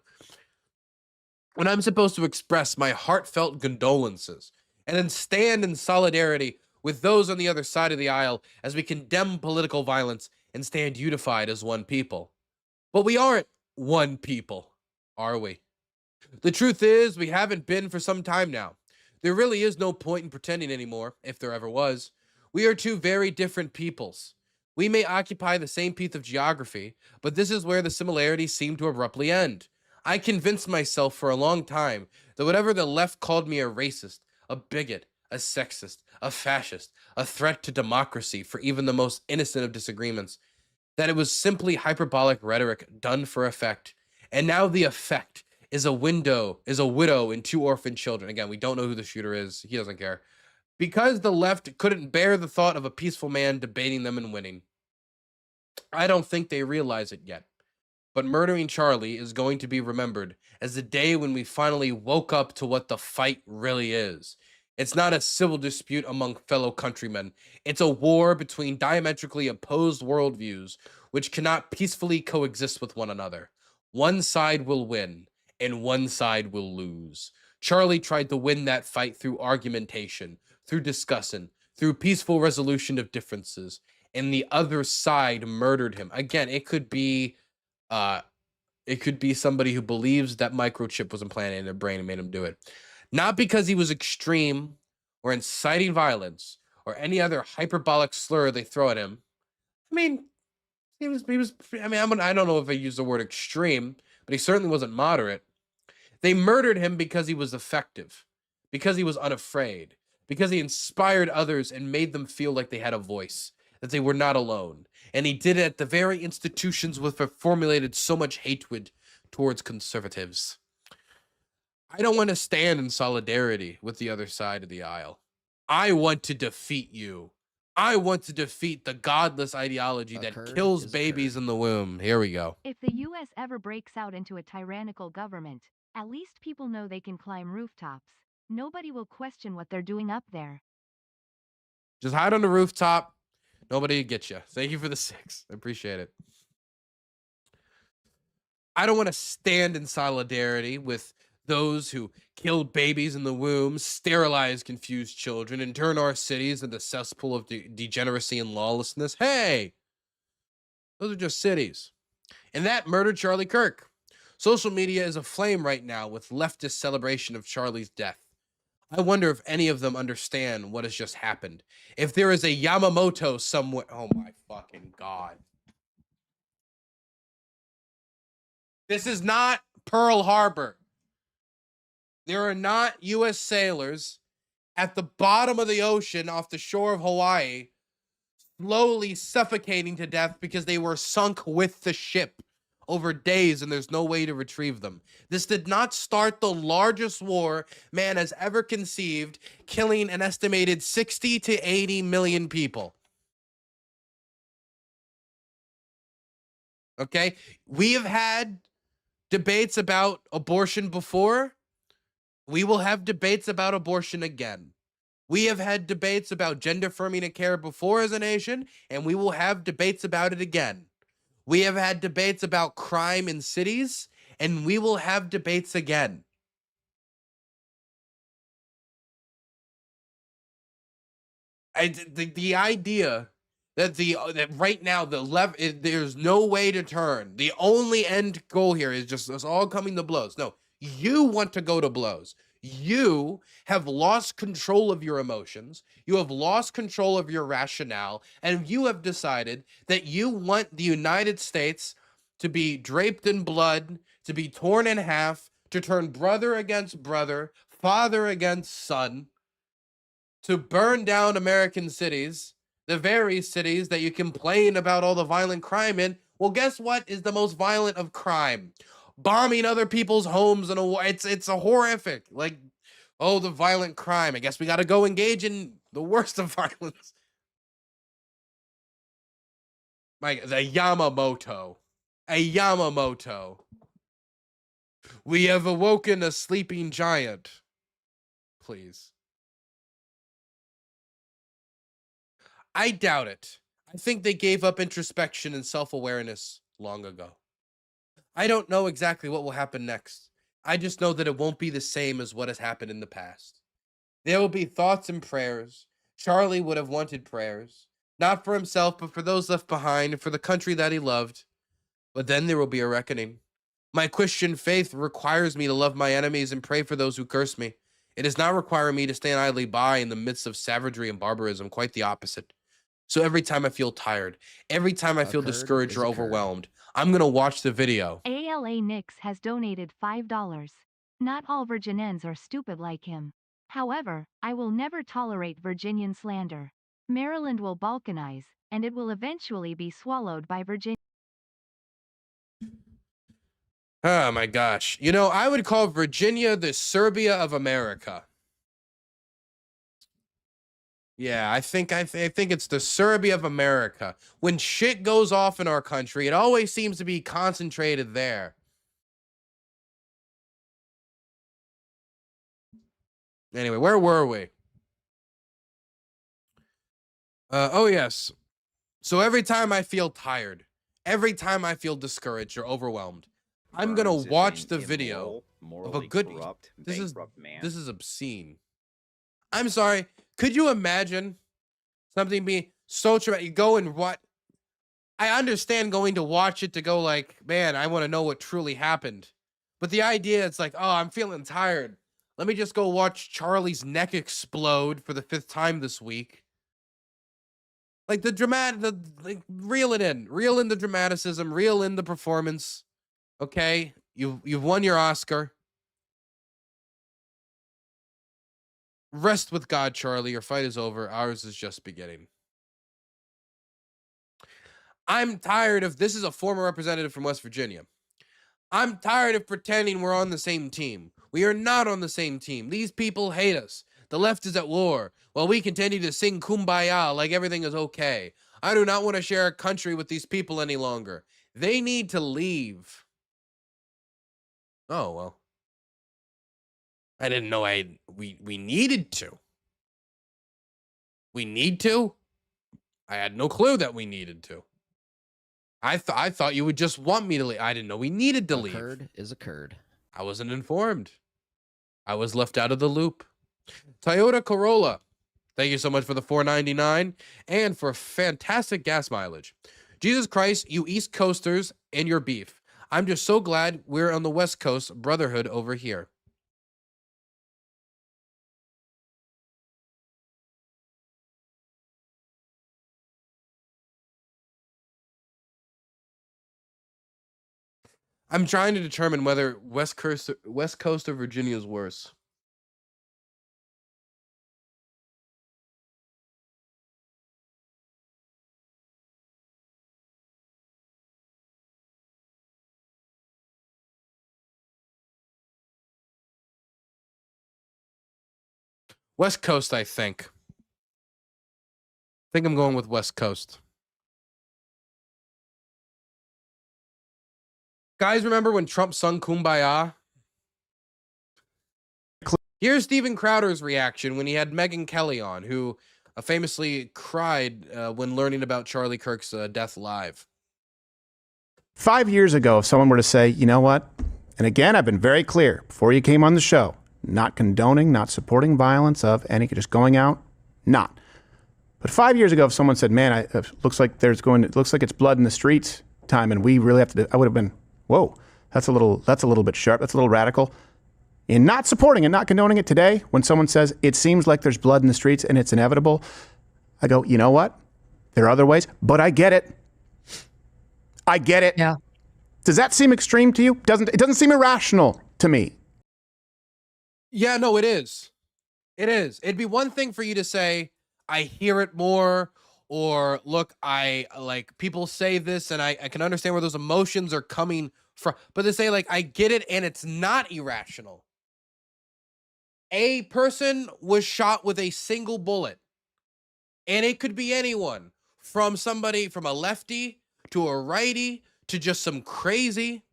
When I'm supposed to express my heartfelt condolences and then stand in solidarity with those on the other side of the aisle as we condemn political violence and stand unified as one people. But we aren't one people, are we? The truth is, we haven't been for some time now. There really is no point in pretending anymore, if there ever was. We are two very different peoples. We may occupy the same piece of geography, but this is where the similarities seem to abruptly end. I convinced myself for a long time that whatever the left called me a racist, a bigot, a sexist, a fascist, a threat to democracy for even the most innocent of disagreements, that it was simply hyperbolic rhetoric done for effect. And now the effect is a widow and 2 orphan children. Again, we don't know who the shooter is. He doesn't care. Because the left couldn't bear the thought of a peaceful man debating them and winning. I don't think they realize it yet. But murdering Charlie is going to be remembered as the day when we finally woke up to what the fight really is. It's not a civil dispute among fellow countrymen. It's a war between diametrically opposed worldviews which cannot peacefully coexist with one another. One side will win, and one side will lose. Charlie tried to win that fight through argumentation, through discussion, through peaceful resolution of differences, and the other side murdered him. Again, it could be somebody who believes that microchip was implanted in their brain and made him do it. Not because he was extreme or inciting violence or any other hyperbolic slur they throw at him. I mean, he was, I mean, I don't know if I use the word extreme, but he certainly wasn't moderate. They murdered him because he was effective, because he was unafraid, because he inspired others and made them feel like they had a voice, that they were not alone. And he did it at the very institutions which have formulated so much hatred towards conservatives. I don't want to stand in solidarity with the other side of the aisle. I want to defeat you. I want to defeat the godless ideology that kills babies in the womb. Here we go. If the U.S. ever breaks out into a tyrannical government, at least people know they can climb rooftops. Nobody will question what they're doing up there. Just hide on the rooftop. Nobody will get you. Thank you for the 6. I appreciate it. I don't want to stand in solidarity with those who kill babies in the womb, sterilize confused children, and turn our cities into a cesspool of degeneracy and lawlessness. Hey, those are just cities. And that murdered Charlie Kirk. Social media is aflame right now with leftist celebration of Charlie's death. I wonder if any of them understand what has just happened. If there is a Yamamoto somewhere. Oh my fucking God. This is not Pearl Harbor. There are not U.S. sailors at the bottom of the ocean off the shore of Hawaii slowly suffocating to death because they were sunk with the ship over days and there's no way to retrieve them. This did not start the largest war man has ever conceived, killing an estimated 60 to 80 million people. Okay? We have had debates about abortion before. We will have debates about abortion again. We have had debates about gender affirming and care before as a nation, and we will have debates about it again. We have had debates about crime in cities, and we will have debates again. The idea that right now there's no way to turn. The only end goal here is just us all coming to blows. No, you want to go to blows. You have lost control of your emotions. You have lost control of your rationale, and you have decided that you want the United States to be draped in blood, to be torn in half, to turn brother against brother, father against son, to burn down American cities, the very cities that you complain about all the violent crime in. Well, guess what is the most violent of crime? Bombing other people's homes in a war. It's a horrific. Like, oh, the violent crime. I guess we got to go engage in the worst of violence. Like the Yamamoto. A Yamamoto. We have awoken a sleeping giant. Please. I doubt it. I think they gave up introspection and self-awareness long ago. I don't know exactly what will happen next. I just know that it won't be the same as what has happened in the past. There will be thoughts and prayers. Charlie would have wanted prayers, not for himself, but for those left behind and for the country that he loved. But then there will be a reckoning. My Christian faith requires me to love my enemies and pray for those who curse me. It does not require me to stand idly by in the midst of savagery and barbarism, quite the opposite. So every time I feel tired, every time I feel discouraged or overwhelmed, I'm going to watch the video. ALA Nix has donated $5. Not all Virginians are stupid like him. However, I will never tolerate Virginian slander. Maryland will balkanize, and it will eventually be swallowed by Virginia. Oh my gosh. You know, I would call Virginia the Serbia of America. Yeah, I think it's the Serbia of America. When shit goes off in our country, it always seems to be concentrated there. Anyway, where were we? Oh yes. So every time I feel tired, every time I feel discouraged or overwhelmed, I'm gonna watch the video of a good. This is obscene. I'm sorry. Could you imagine something being so traumatic? You go and what? I understand going to watch it to go like, man, I want to know what truly happened. But the idea, it's like, oh, I'm feeling tired. Let me just go watch Charlie's neck explode for the 5th time this week. Like like reel it in, reel in the dramaticism, reel in the performance. Okay, you've won your Oscar. Rest with God, Charlie. Your fight is over. Ours is just beginning. I'm tired of this. Is a former representative from West Virginia. I'm tired of pretending we're on the same team. We are not on the same team. These people hate us. The left is at war, while we continue to sing Kumbaya like everything is okay. I do not want to share a country with these people any longer. They need to leave. Oh, well. I didn't know we needed to. We need to? I had no clue that we needed to. I thought you would just want me to leave. I didn't know we needed to leave. Occurred is occurred. I wasn't informed. I was left out of the loop. Toyota Corolla. Thank you so much for the $4.99 and for fantastic gas mileage. Jesus Christ, you East Coasters and your beef. I'm just so glad we're on the West Coast brotherhood over here. I'm trying to determine whether West Coast of Virginia is worse. West Coast, I think. I think I'm going with West Coast. Guys, remember when Trump sung Kumbaya? Here's Steven Crowder's reaction when he had Megyn Kelly on, who famously cried when learning about Charlie Kirk's death live. 5 years ago, if someone were to say, you know what? And again, I've been very clear before you came on the show, not condoning, not supporting violence of any, just going out, not. But 5 years ago, if someone said, man, it looks like it's blood in the streets time and we really have to, I would have been, whoa, that's a little bit sharp. That's a little radical. In not supporting and not condoning it today, when someone says it seems like there's blood in the streets and it's inevitable, I go, you know what? There are other ways, but I get it. I get it. Yeah. Does that seem extreme to you? It doesn't seem irrational to me. Yeah, no, it is. It is. It'd be one thing for you to say, I hear it more, or look, I like people say this and I can understand where those emotions are coming from. But to say, like, I get it and it's not irrational. A person was shot with a single bullet. And it could be anyone, from somebody from a lefty to a righty to just some crazy.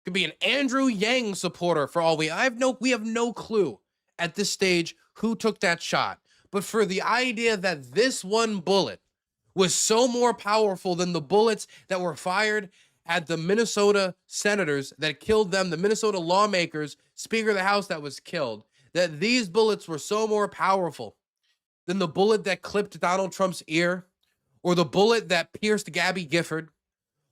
Could be an Andrew Yang supporter for all we have no clue at this stage who took that shot. But for the idea that this one bullet was so more powerful than the bullets that were fired at the Minnesota senators that killed them, the Minnesota lawmakers, Speaker of the House that was killed, that these bullets were so more powerful than the bullet that clipped Donald Trump's ear, or the bullet that pierced Gabby Gifford,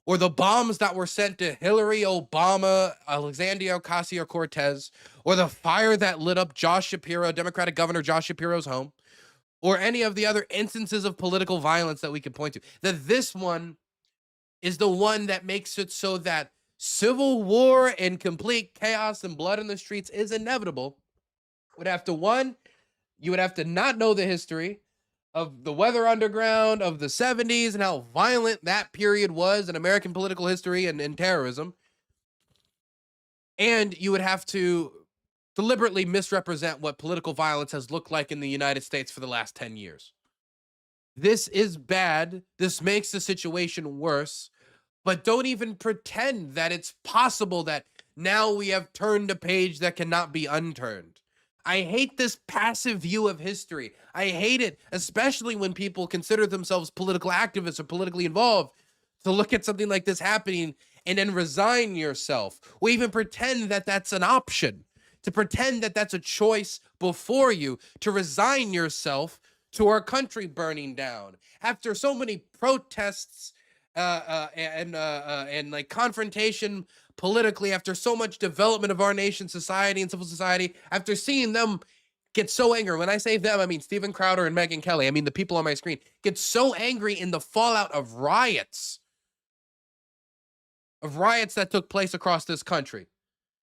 or the bombs that were sent to Hillary, Obama, Alexandria Ocasio-Cortez, or the fire that lit up Josh Shapiro, Democratic Governor Josh Shapiro's home, or any of the other instances of political violence that we can point to, that this one is the one that makes it so that civil war and complete chaos and blood in the streets is inevitable. Would have to, one, you would have to not know the history of the Weather Underground of the 70s and how violent that period was in American political history and terrorism. And you would have to deliberately misrepresent what political violence has looked like in the United States for the last 10 years. This is bad. This makes the situation worse. But don't even pretend that it's possible that now we have turned a page that cannot be unturned. I hate this passive view of history. I hate it, especially when people consider themselves political activists or politically involved, to look at something like this happening and then resign yourself, or even pretend that that's an option, to pretend that that's a choice before you, to resign yourself to our country burning down. After so many protests and like confrontation politically, after so much development of our nation's society and civil society, after seeing them get so angry, when I say them, I mean Stephen Crowder and Megyn Kelly, I mean the people on my screen, get so angry in the fallout of riots that took place across this country.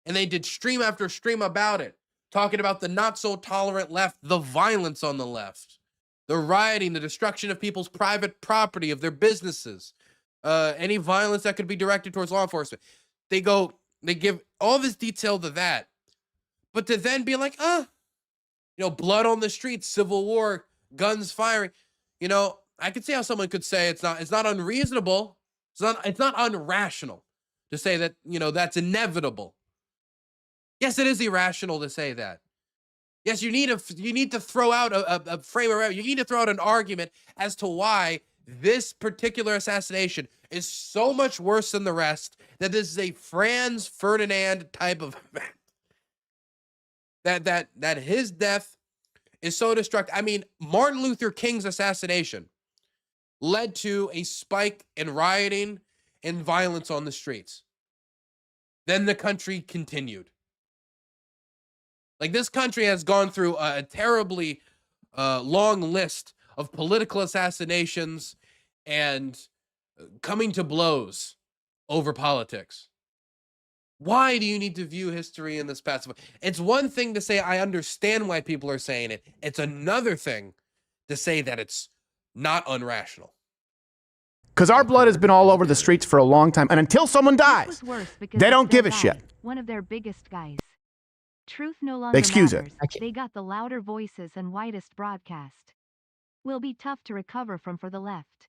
And they did stream after stream about it, talking about the not so tolerant left, the violence on the left, the rioting, the destruction of people's private property, of their businesses, any violence that could be directed towards law enforcement. They give all this detail to that, but to then be like, blood on the streets, civil war, guns firing. I could see how someone could say it's not unreasonable. It's not unrational to say that, that's inevitable. Yes, it is irrational to say that. Yes, you need to throw out a frame of reference. You need to throw out an argument as to why this particular assassination is so much worse than the rest, that this is a Franz Ferdinand type of event. That his death is so destructive. I mean, Martin Luther King's assassination led to a spike in rioting and violence on the streets. Then the country continued. Like, this country has gone through a terribly long list of political assassinations and coming to blows over politics. Why do you need to view history in this passive way? It's one thing to say, I understand why people are saying it. It's another thing to say that it's not unrational. Because our blood has been all over the streets for a long time. And until someone dies, they don't give a shit. One of their biggest guys. Truth no longer Excuse matters. it. They got the louder voices and widest broadcast. Will be tough to recover from for the left.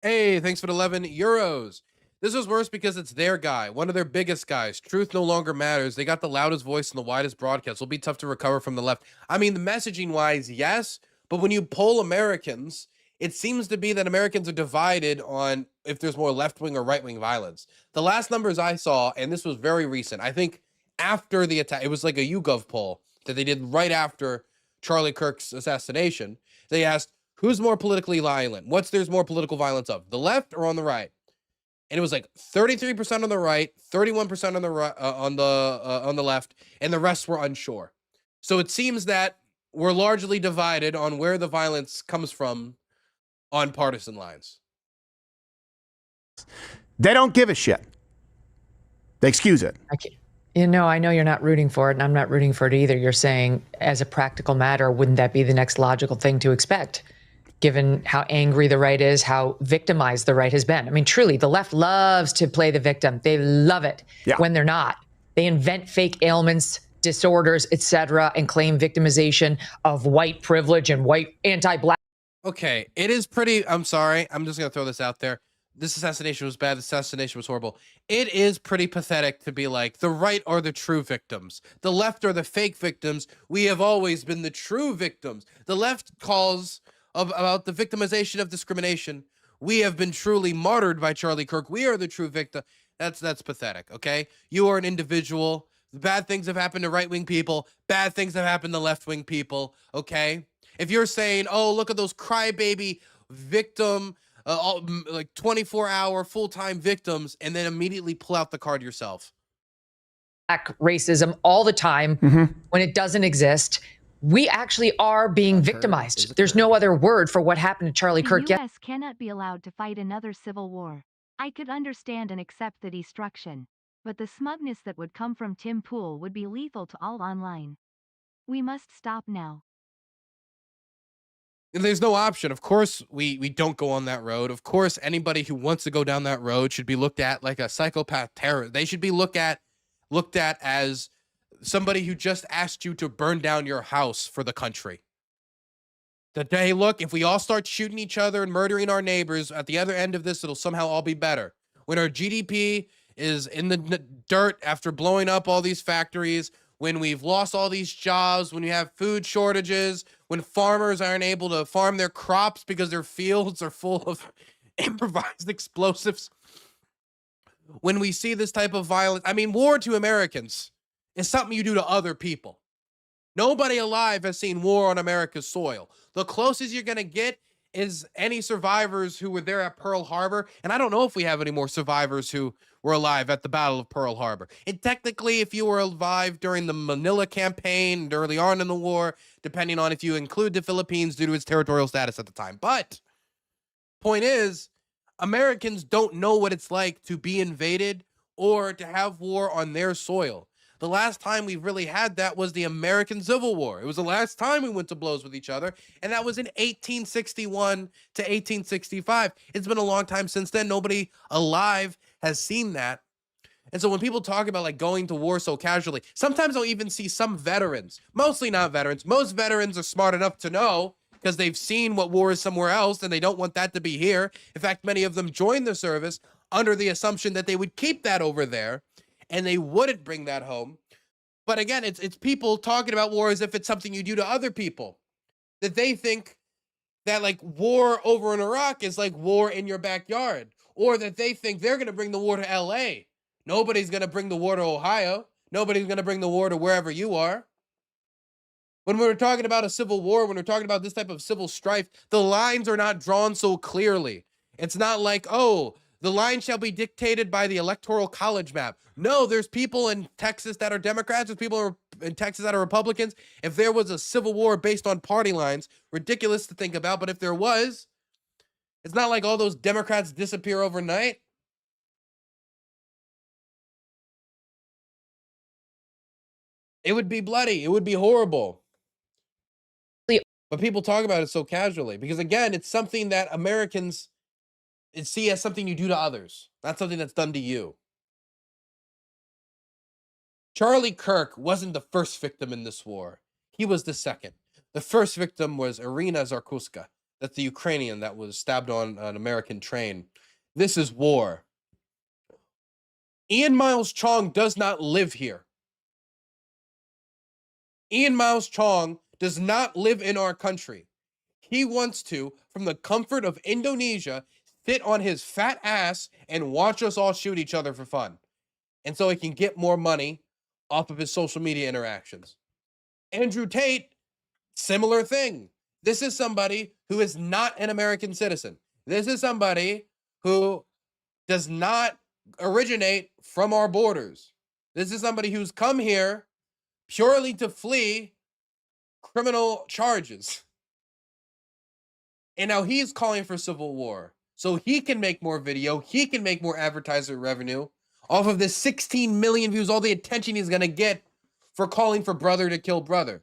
Hey, thanks for the 11 euros. This is worse because it's their guy, one of their biggest guys. Truth no longer matters. They got the loudest voice and the widest broadcast. Will be tough to recover from the left. I mean, the messaging-wise, yes, but when you poll Americans, it seems to be that Americans are divided on if there's more left-wing or right-wing violence. The last numbers I saw, and this was very recent, I think after the attack, it was like a YouGov poll that they did right after Charlie Kirk's assassination. They asked, who's more politically violent? There's more political violence of, the left or on the right? And it was like 33% on the right, 31% on the right, on the left, and the rest were unsure. So it seems that we're largely divided on where the violence comes from on partisan lines. They don't give a shit. They excuse it. I know you're not rooting for it, and I'm not rooting for it either. You're saying, as a practical matter, wouldn't that be the next logical thing to expect, given how angry the right is, how victimized the right has been? I mean, truly, the left loves to play the victim. They love it when they're not. They invent fake ailments, disorders, etc., and claim victimization of white privilege and white anti-black. Okay, it is pretty, I'm sorry, I'm just going to throw this out there. this assassination was bad, this assassination was horrible. It is pretty pathetic to be like, the right are the true victims. The left are the fake victims. We have always been the true victims. The left calls about the victimization of discrimination. We have been truly martyred by Charlie Kirk. We are the true victim. That's pathetic, okay? You are an individual. Bad things have happened to right-wing people. Bad things have happened to left-wing people, okay? If you're saying, oh, look at those crybaby victim, like 24-hour full-time victims, and then immediately pull out the card yourself. Racism all the time when it doesn't exist. We actually are being victimized. There's no other word for what happened to Charlie Kirk. The U.S. cannot be allowed to fight another civil war. I could understand and accept the destruction, but the smugness that would come from Tim Pool would be lethal to all online. We must stop now. There's no option. Of course, we don't go on that road. Of course, anybody who wants to go down that road should be looked at like a psychopath terrorist. They should be looked at as somebody who just asked you to burn down your house for the country. That, hey, look, if we all start shooting each other and murdering our neighbors, at the other end of this, it'll somehow all be better. When our GDP is in the dirt after blowing up all these factories, when we've lost all these jobs, when we have food shortages, when farmers aren't able to farm their crops because their fields are full of improvised explosives. When we see this type of violence, I mean, war to Americans is something you do to other people. Nobody alive has seen war on America's soil. The closest you're going to get is any survivors who were there at Pearl Harbor. And I don't know if we have any more survivors who were alive at the Battle of Pearl Harbor. And technically, if you were alive during the Manila campaign and early on in the war, depending on if you include the Philippines due to its territorial status at the time. But point is, Americans don't know what it's like to be invaded or to have war on their soil. The last time we really had that was the American Civil War. It was the last time we went to blows with each other, and that was in 1861 to 1865. It's been a long time since then. Nobody alive has seen that. And so when people talk about like going to war so casually, sometimes I'll even see some veterans, mostly not veterans. Most veterans are smart enough to know because they've seen what war is somewhere else and they don't want that to be here. In fact, many of them joined the service under the assumption that they would keep that over there and they wouldn't bring that home. But again, it's people talking about war as if it's something you do to other people. That they think that like war over in Iraq is like war in your backyard. Or that they think they're going to bring the war to LA. Nobody's going to bring the war to Ohio. Nobody's going to bring the war to wherever you are. When we're talking about a civil war, when we're talking about this type of civil strife, the lines are not drawn so clearly. It's not like, oh, the line shall be dictated by the Electoral College map. No, there's people in Texas that are Democrats. There's people in Texas that are Republicans. If there was a civil war based on party lines, ridiculous to think about. But if there was, it's not like all those Democrats disappear overnight. It would be bloody. It would be horrible. But people talk about it so casually because, again, it's something that Americans see as something you do to others, not something that's done to you. Charlie Kirk wasn't the first victim in this war. He was the second. The first victim was Irina Zarkuska. That's the Ukrainian that was stabbed on an American train. This is war. Ian Miles Chong does not live here. Ian Miles Chong does not live in our country. He wants to, from the comfort of Indonesia, sit on his fat ass and watch us all shoot each other for fun. And so he can get more money off of his social media interactions. Andrew Tate, similar thing. This is somebody who is not an American citizen. This is somebody who does not originate from our borders. This is somebody who's come here purely to flee criminal charges. And now he's calling for civil war. So he can make more video. He can make more advertiser revenue off of this 16 million views, all the attention he's going to get for calling for brother to kill brother.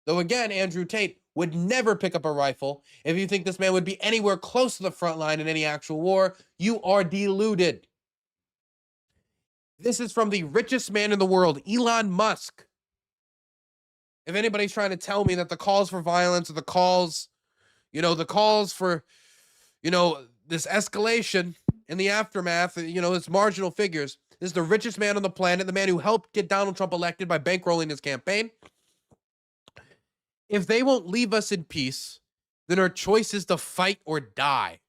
Though again, Andrew Tate would never pick up a rifle. If you think this man would be anywhere close to the front line in any actual war, you are deluded. This is from the richest man in the world, Elon Musk. If anybody's trying to tell me that the calls for violence or the calls for, this escalation in the aftermath, you know, it's marginal figures. This is the richest man on the planet, the man who helped get Donald Trump elected by bankrolling his campaign. If they won't leave us in peace, then our choice is to fight or die.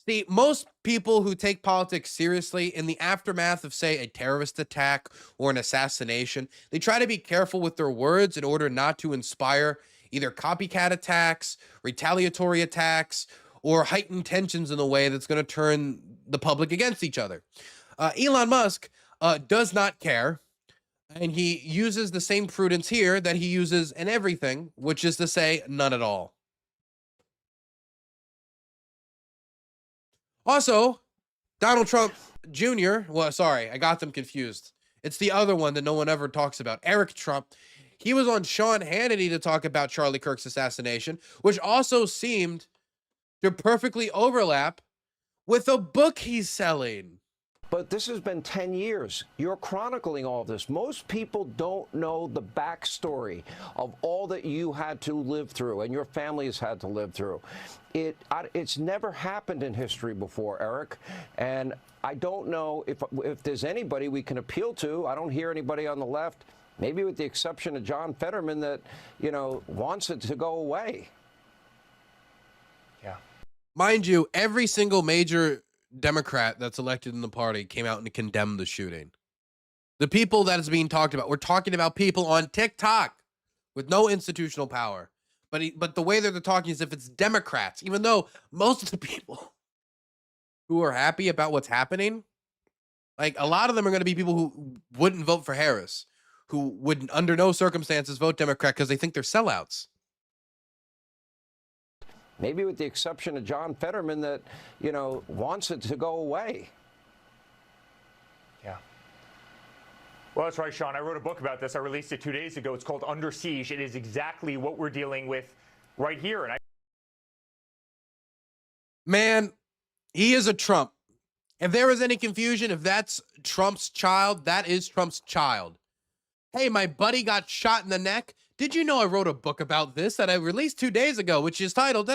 See, most people who take politics seriously in the aftermath of, say, a terrorist attack or an assassination, they try to be careful with their words in order not to inspire either copycat attacks, retaliatory attacks, or heightened tensions in a way that's going to turn the public against each other. Elon Musk does not care, and he uses the same prudence here that he uses in everything, which is to say, none at all. Also, Donald Trump Jr., well, sorry, I got them confused. It's the other one that no one ever talks about, Eric Trump. He was on Sean Hannity to talk about Charlie Kirk's assassination, which also seemed to perfectly overlap with a book he's selling. But this has been 10 years. You're chronicling all of this. Most people don't know the backstory of all that you had to live through and your family has had to live through. It's never happened in history before, Eric. And I don't know if there's anybody we can appeal to. I don't hear anybody on the left, maybe with the exception of John Fetterman, that, you know, wants it to go away. Yeah. Mind you, every single major Democrat that's elected in the party came out and condemned the shooting. The people that is being talked about, we're talking about people on TikTok with no institutional power. But the way that they're talking is if it's Democrats, even though most of the people who are happy about what's happening, like a lot of them are going to be people who wouldn't vote for Harris, who would under no circumstances vote Democrat because they think they're sellouts. Maybe with the exception of John Fetterman, that, you know, wants it to go away. Yeah. Well, that's right, Sean. I wrote a book about this. I released it 2 days ago. It's called Under Siege. It is exactly what we're dealing with right here. And Man, he is a Trump. If there is any confusion, if that's Trump's child, that is Trump's child. Hey, my buddy got shot in the neck. Did you know I wrote a book about this that I released 2 days ago, which is titled,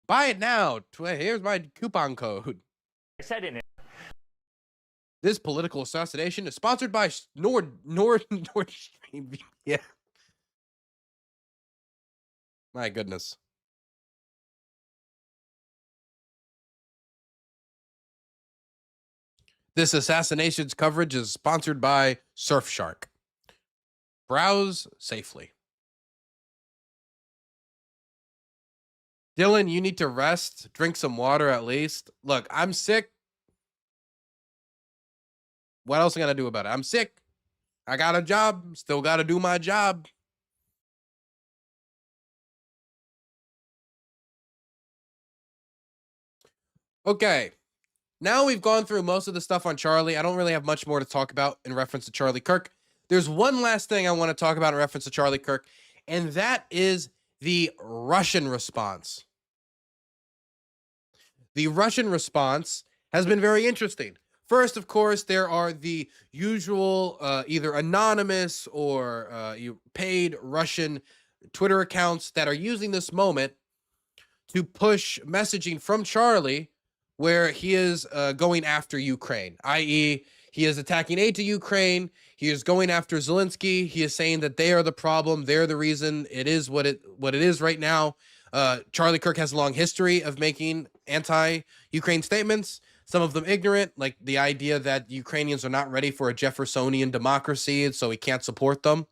Buy it now. Here's my coupon code. I said in it. This political assassination is sponsored by Nord Stream. Yeah. My goodness. This assassination's coverage is sponsored by Surfshark. Browse safely. Dylan, you need to rest. Drink some water at least. Look, I'm sick. What else am I going to do about it? I'm sick. I got a job. Still got to do my job. Okay. Now we've gone through most of the stuff on Charlie. I don't really have much more to talk about in reference to Charlie Kirk. There's one last thing I want to talk about in reference to Charlie Kirk, and that is the Russian response. The Russian response has been very interesting. First, of course, there are the usual either anonymous or paid Russian Twitter accounts that are using this moment to push messaging from Charlie where he is going after Ukraine, i.e., he is attacking aid to Ukraine. He is going after Zelensky. He is saying that they are the problem. They're the reason it is what it is right now. Charlie Kirk has a long history of making anti-Ukraine statements, some of them ignorant, like the idea that Ukrainians are not ready for a Jeffersonian democracy, and so he can't support them.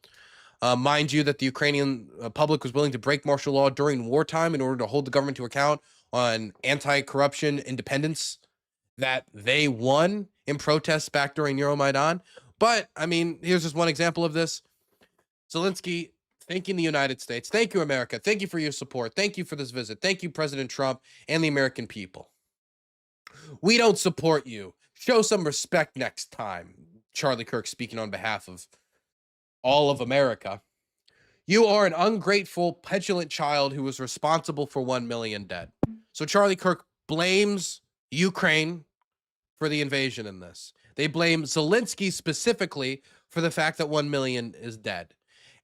Mind you that the Ukrainian public was willing to break martial law during wartime in order to hold the government to account on anti-corruption independence that they won in protests back during Euromaidan. But, I mean, here's just one example of this. Zelensky thanking the United States. Thank you, America. Thank you for your support. Thank you for this visit. Thank you, President Trump and the American people. We don't support you. Show some respect next time. Charlie Kirk speaking on behalf of all of America. You are an ungrateful, petulant child who was responsible for 1 million dead. So Charlie Kirk blames Ukraine for the invasion in this. They blame Zelensky specifically for the fact that 1 million is dead.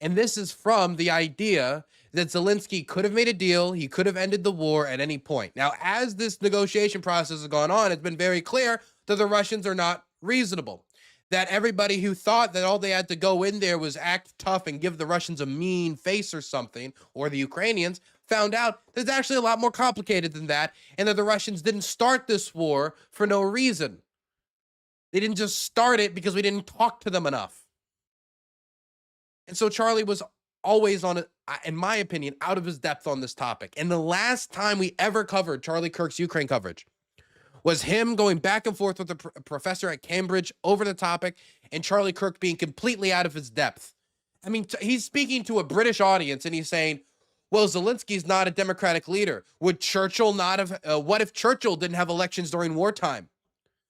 And this is from the idea that Zelensky could have made a deal. He could have ended the war at any point. Now, as this negotiation process has gone on, it's been very clear that the Russians are not reasonable. That everybody who thought that all they had to go in there was act tough and give the Russians a mean face or something, or the Ukrainians, found out that it's actually a lot more complicated than that, and that the Russians didn't start this war for no reason. They didn't just start it because we didn't talk to them enough. And so Charlie was always on, in my opinion, out of his depth on this topic. And the last time we ever covered Charlie Kirk's Ukraine coverage was him going back and forth with a professor at Cambridge over the topic, and Charlie Kirk being completely out of his depth. I mean, he's speaking to a British audience, and he's saying, well, Zelensky's not a democratic leader. Would Churchill not have, what if Churchill didn't have elections during wartime?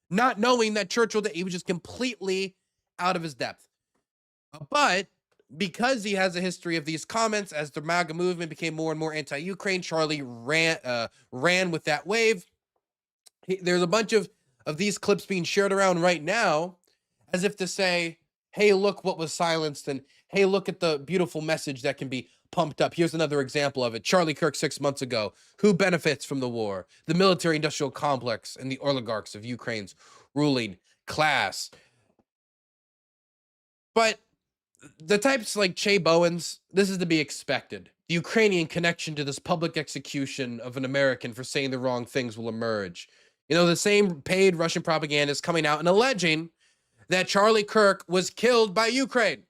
Not knowing that Churchill, he was just completely out of his depth. But because he has a history of these comments, as the MAGA movement became more and more anti-Ukraine, Charlie ran with that wave. There's a bunch of these clips being shared around right now as if to say, hey, look what was silenced, and hey, look at the beautiful message that can be pumped up. Here's another example of it. Charlie Kirk 6 months ago. Who benefits from the war? The military-industrial complex and the oligarchs of Ukraine's ruling class. But the types like Che Bowens, this is to be expected. The Ukrainian connection to this public execution of an American for saying the wrong things will emerge. You know, the same paid Russian propaganda is coming out and alleging that Charlie Kirk was killed by Ukraine.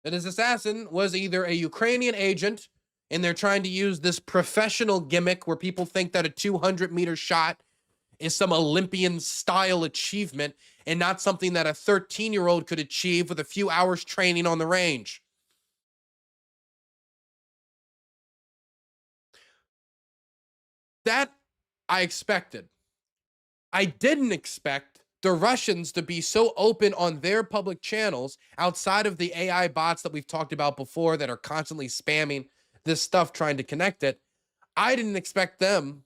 That his assassin was either a Ukrainian agent, and they're trying to use this professional gimmick where people think that a 200-meter shot is some Olympian-style achievement and not something that a 13-year-old could achieve with a few hours training on the range. That I expected. I didn't expect the Russians to be so open on their public channels outside of the AI bots that we've talked about before that are constantly spamming this stuff trying to connect it. I didn't expect them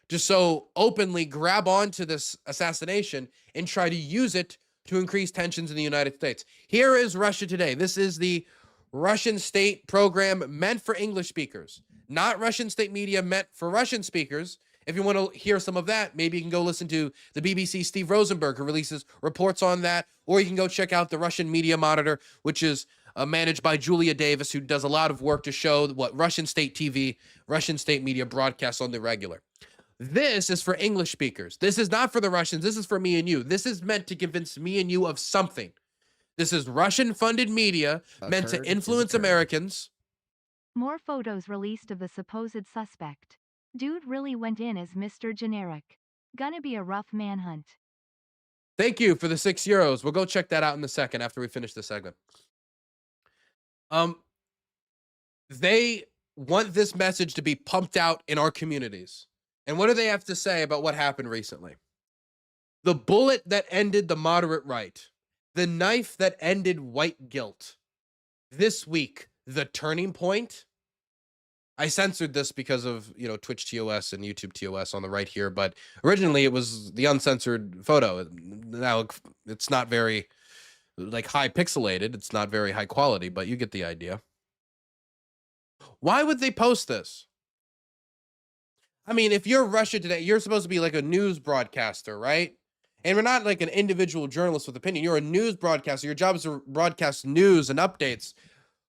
to so openly grab onto this assassination and try to use it to increase tensions in the United States. Here is Russia Today. This is the Russian state program meant for English speakers, not Russian state media meant for Russian speakers. If you want to hear some of that, maybe you can go listen to the BBC Steve Rosenberg, who releases reports on that, or you can go check out the Russian Media Monitor, which is managed by Julia Davis, who does a lot of work to show what Russian state TV, Russian state media broadcasts on the regular. This is for English speakers. This is not for the Russians. This is for me and you. This is meant to convince me and you of something. This is Russian-funded media meant to influence Americans. More photos released of the supposed suspect. Dude really went in as Mr. Generic. Gonna be a rough manhunt. Thank you for the €6. We'll go check that out in a second after we finish the segment. They want this message to be pumped out in our communities. And what do they have to say about what happened recently? The bullet that ended the moderate right. The knife that ended white guilt. This week, the turning point. I censored this because of, you know, Twitch TOS and YouTube TOS on the right here, but originally it was the uncensored photo. Now it's not very like high pixelated. It's not very high quality, but you get the idea. Why would they post this? I mean, if you're Russia Today, you're supposed to be like a news broadcaster, right? And we're not like an individual journalist with opinion. You're a news broadcaster. Your job is to broadcast news and updates.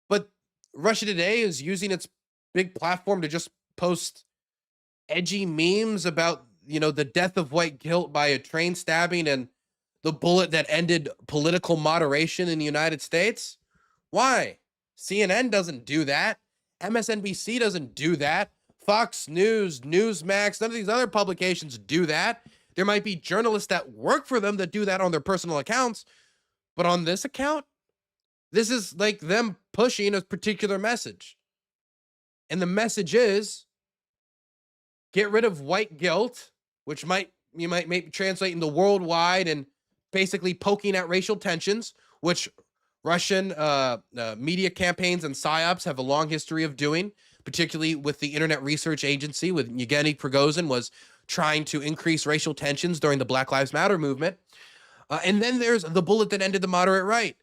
But Russia Today is using its big platform to just post edgy memes about, you know, the death of white guilt by a train stabbing and the bullet that ended political moderation in the United States. Why? CNN doesn't do that. MSNBC doesn't do that. Fox News, Newsmax, none of these other publications do that. There might be journalists that work for them that do that on their personal accounts, but on this account, this is like them pushing a particular message. And the message is, get rid of white guilt, which you might translate into worldwide and basically poking at racial tensions, which Russian media campaigns and psyops have a long history of doing, particularly with the Internet Research Agency, with Yevgeny Prigozhin was trying to increase racial tensions during the Black Lives Matter movement. And then there's the bullet that ended the moderate right.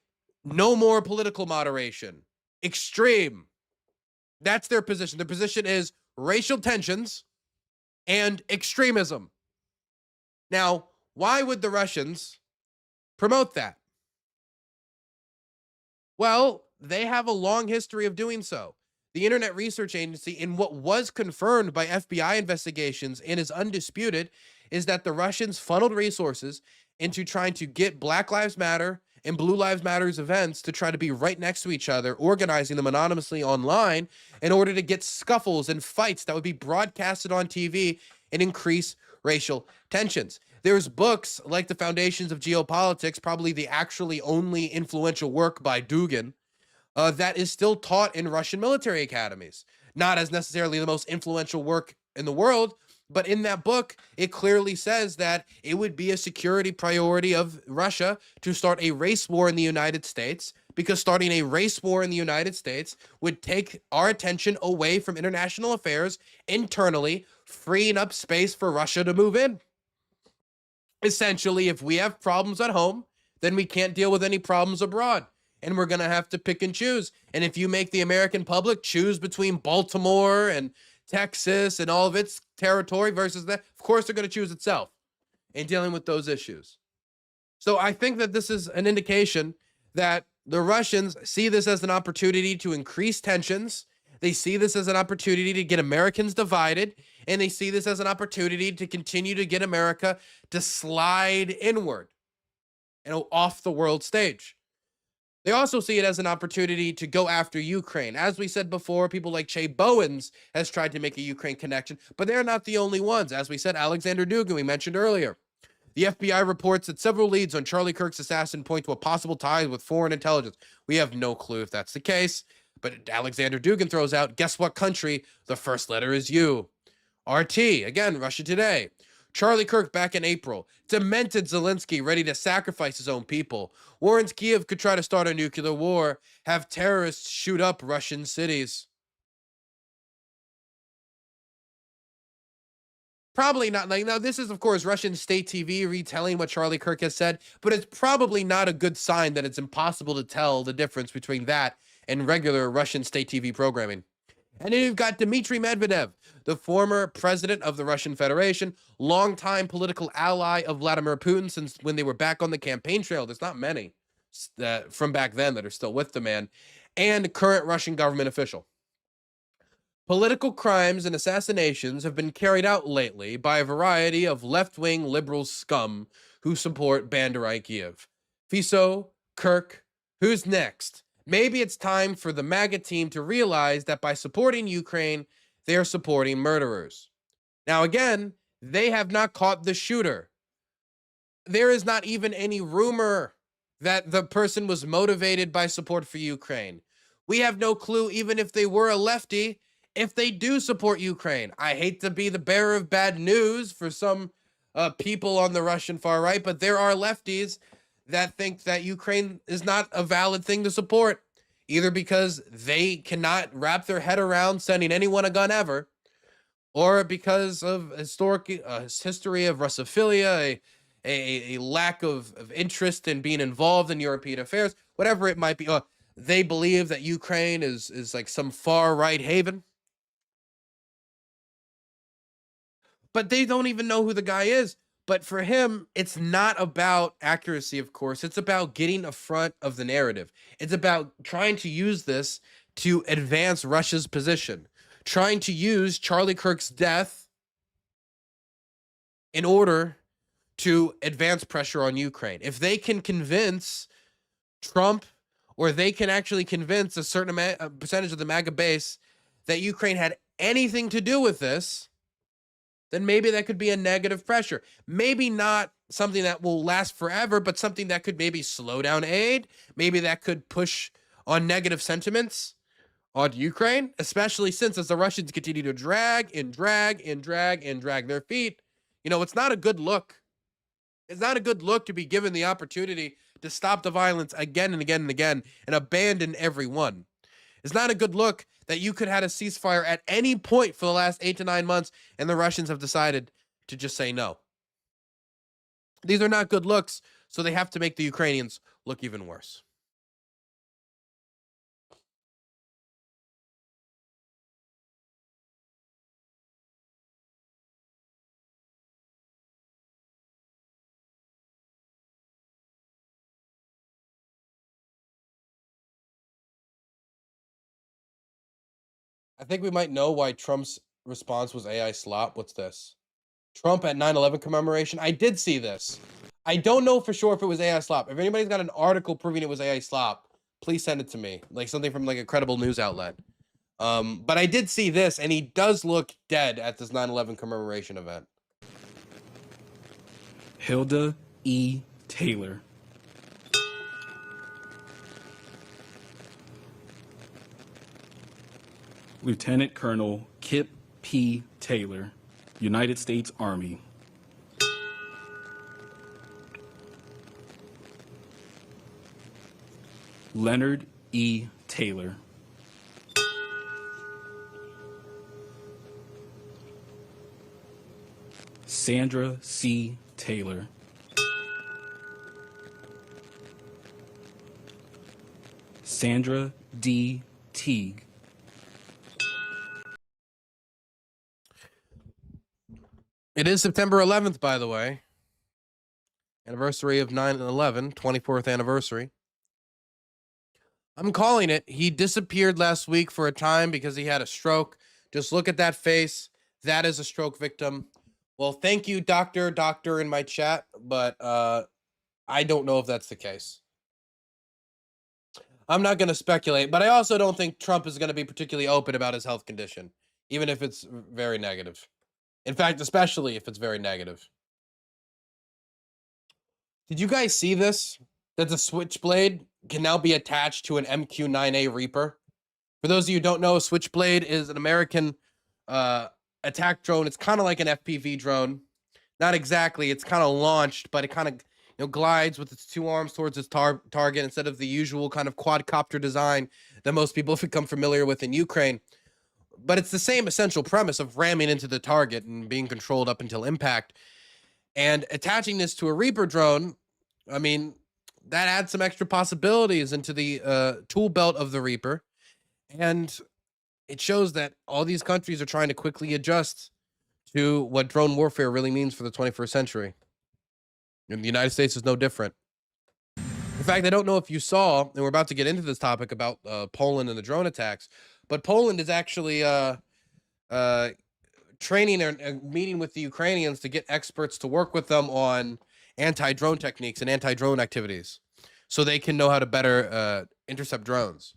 No more political moderation. Extreme. That's their position. Their position is racial tensions and extremism. Now, why would the Russians promote that? Well, they have a long history of doing so. The Internet Research Agency, in what was confirmed by FBI investigations and is undisputed, is that the Russians funneled resources into trying to get Black Lives Matter and Blue Lives Matter's events to try to be right next to each other, organizing them anonymously online in order to get scuffles and fights that would be broadcasted on TV and increase racial tensions. There's books like The Foundations of Geopolitics, probably the actually only influential work by Dugin, that is still taught in Russian military academies. Not as necessarily the most influential work in the world, but in that book, it clearly says that it would be a security priority of Russia to start a race war in the United States, because starting a race war in the United States would take our attention away from international affairs internally, freeing up space for Russia to move in. Essentially, if we have problems at home, then we can't deal with any problems abroad. And we're going to have to pick and choose. And if you make the American public choose between Baltimore and Texas and all of its territory versus that, of course they're going to choose itself in dealing with those issues. So I think that this is an indication that the Russians see this as an opportunity to increase tensions. They see this as an opportunity to get Americans divided, and they see this as an opportunity to continue to get America to slide inward and off the world stage. They also see it as an opportunity to go after Ukraine. As we said before, people like Che Bowens has tried to make a Ukraine connection, but they're not the only ones. As we said, Alexander Dugin, we mentioned earlier. The FBI reports that several leads on Charlie Kirk's assassin point to a possible tie with foreign intelligence. We have no clue if that's the case, but Alexander Dugin throws out, guess what country? The first letter is U. RT, again, Russia Today. Charlie Kirk back in April. Demented Zelensky ready to sacrifice his own people. Warns Kiev could try to start a nuclear war. Have terrorists shoot up Russian cities. Probably not. Like, now, this is, of course, Russian state TV retelling what Charlie Kirk has said, but it's probably not a good sign that it's impossible to tell the difference between that and regular Russian state TV programming. And then you've got Dmitry Medvedev, the former president of the Russian Federation, longtime political ally of Vladimir Putin since when they were back on the campaign trail. There's not many from back then that are still with the man, and current Russian government official. Political crimes and assassinations have been carried out lately by a variety of left-wing liberal scum who support Banderai Kiev. Fiso, Kirk, who's next? Maybe it's time for the MAGA team to realize that by supporting Ukraine, they are supporting murderers. Now, again, they have not caught the shooter. There is not even any rumor that the person was motivated by support for Ukraine. We have no clue, even if they were a lefty, if they do support Ukraine. I hate to be the bearer of bad news for some people on the Russian far right, but there are lefties that think that Ukraine is not a valid thing to support, either because they cannot wrap their head around sending anyone a gun ever, or because of history of Russophilia, a lack of interest in being involved in European affairs, whatever it might be. They believe that Ukraine is like some far right haven. But they don't even know who the guy is. But for him, it's not about accuracy, of course. It's about getting a front of the narrative. It's about trying to use this to advance Russia's position, trying to use Charlie Kirk's death in order to advance pressure on Ukraine. If they can convince Trump, or they can actually convince a certain percentage of the MAGA base that Ukraine had anything to do with this, then maybe that could be a negative pressure. Maybe not something that will last forever, but something that could maybe slow down aid. Maybe that could push on negative sentiments on Ukraine, especially since as the Russians continue to drag their feet, you know, it's not a good look. It's not a good look to be given the opportunity to stop the violence again and again and again and abandon everyone. It's not a good look that you could have had a ceasefire at any point for the last 8 to 9 months, and the Russians have decided to just say no. These are not good looks, so they have to make the Ukrainians look even worse. I think we might know why Trump's response was AI slop. What's this? Trump at 9/11 commemoration. I did see this. I don't know for sure if it was AI slop. If anybody's got an article proving it was AI slop, please send it to me. Like something from like a credible news outlet. But I did see this, and he does look dead at this 9/11 commemoration event. Hilda E. Taylor. Lieutenant Colonel Kip P. Taylor, United States Army. Leonard E. Taylor. Sandra C. Taylor. Sandra D. Teague. It is September 11th, by the way. Anniversary of 9/11, 24th anniversary. I'm calling it. He disappeared last week for a time because he had a stroke. Just look at that face. That is a stroke victim. Well, thank you, doctor in my chat, but I don't know if that's the case. I'm not going to speculate, but I also don't think Trump is going to be particularly open about his health condition, even if it's very negative. In fact, especially if it's very negative. Did you guys see this? That the Switchblade can now be attached to an MQ-9A Reaper. For those of you who don't know, Switchblade is an American attack drone. It's kind of like an FPV drone. Not exactly. It's kind of launched, but it kind of glides with its two arms towards its target instead of the usual kind of quadcopter design that most people have become familiar with in Ukraine. But it's the same essential premise of ramming into the target and being controlled up until impact. And attaching this to a Reaper drone, I mean, that adds some extra possibilities into the tool belt of the Reaper. And it shows that all these countries are trying to quickly adjust to what drone warfare really means for the 21st century. And the United States is no different. In fact, I don't know if you saw, and we're about to get into this topic about Poland and the drone attacks, but Poland is actually training and meeting with the Ukrainians to get experts to work with them on anti-drone techniques and anti-drone activities so they can know how to better intercept drones.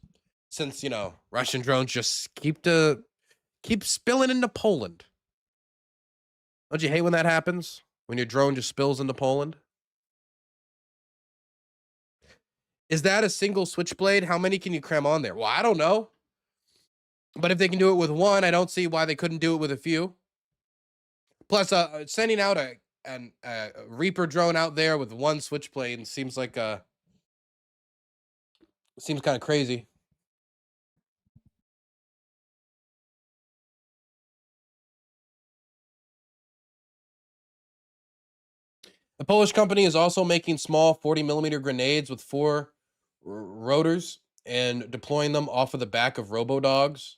Since, Russian drones just keep spilling into Poland. Don't you hate when that happens? When your drone just spills into Poland? Is that a single Switchblade? How many can you cram on there? Well, I don't know. But if they can do it with one, I don't see why they couldn't do it with a few. Plus, sending out a Reaper drone out there with one Switchblade seems like seems kind of crazy. The Polish company is also making small 40mm grenades with 4 rotors and deploying them off of the back of robo-dogs.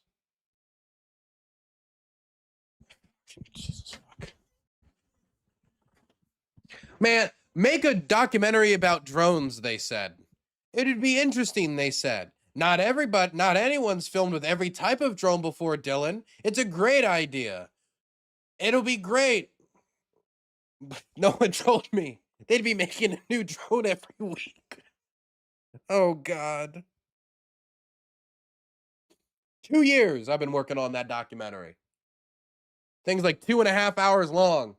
Jesus fuck. Man, make a documentary about drones, they said. It'd be interesting, they said. Not anyone's filmed with every type of drone before, Dylan. It's a great idea. It'll be great. But no one told me. They'd be making a new drone every week. Oh, God. 2 years I've been working on that documentary. Things like 2.5 hours long.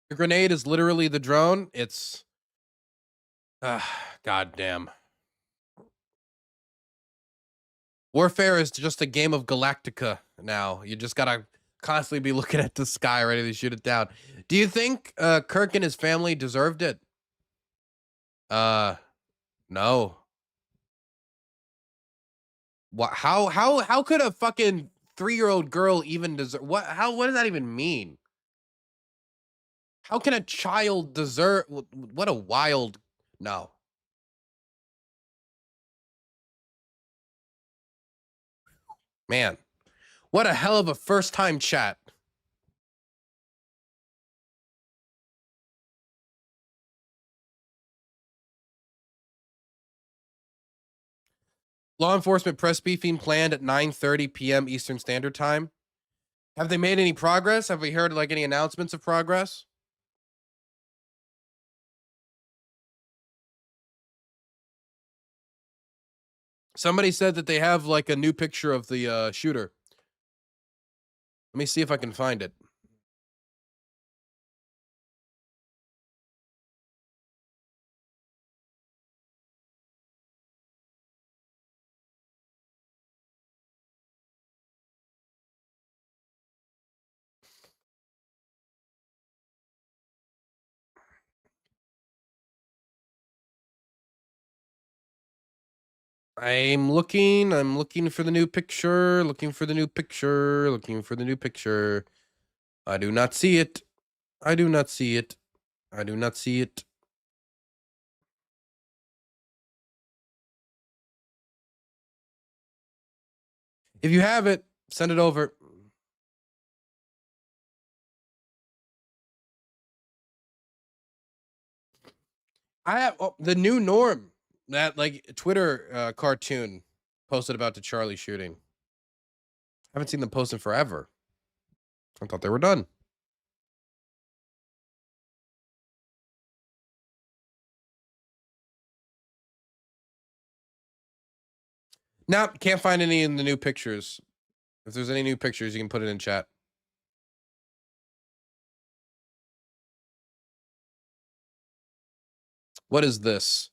The grenade is literally the drone. It's goddamn. Warfare is just a game of Galactica now. You just gotta constantly be looking at the sky, ready to shoot it down. Do you think Kirk and his family deserved it? No. What? How could a fucking 3-year-old girl even deserve? What does that even mean? How can a child deserve? What a wild no. Man, what a hell of a first time chat. Law enforcement press briefing planned at 9:30 p.m. Eastern Standard Time. Have they made any progress? Have we heard like any announcements of progress? Somebody said that they have like a new picture of the shooter. Let me see if I can find it. I'm looking for the new picture, looking for the new picture, looking for the new picture. I do not see it. I do not see it. I do not see it. If you have it, send it over. I have the new norm, that like Twitter cartoon posted about the Charlie shooting. I haven't seen them post in forever. I thought they were done. Now, can't find any in the new pictures. If there's any new pictures, you can put it in chat. What is this?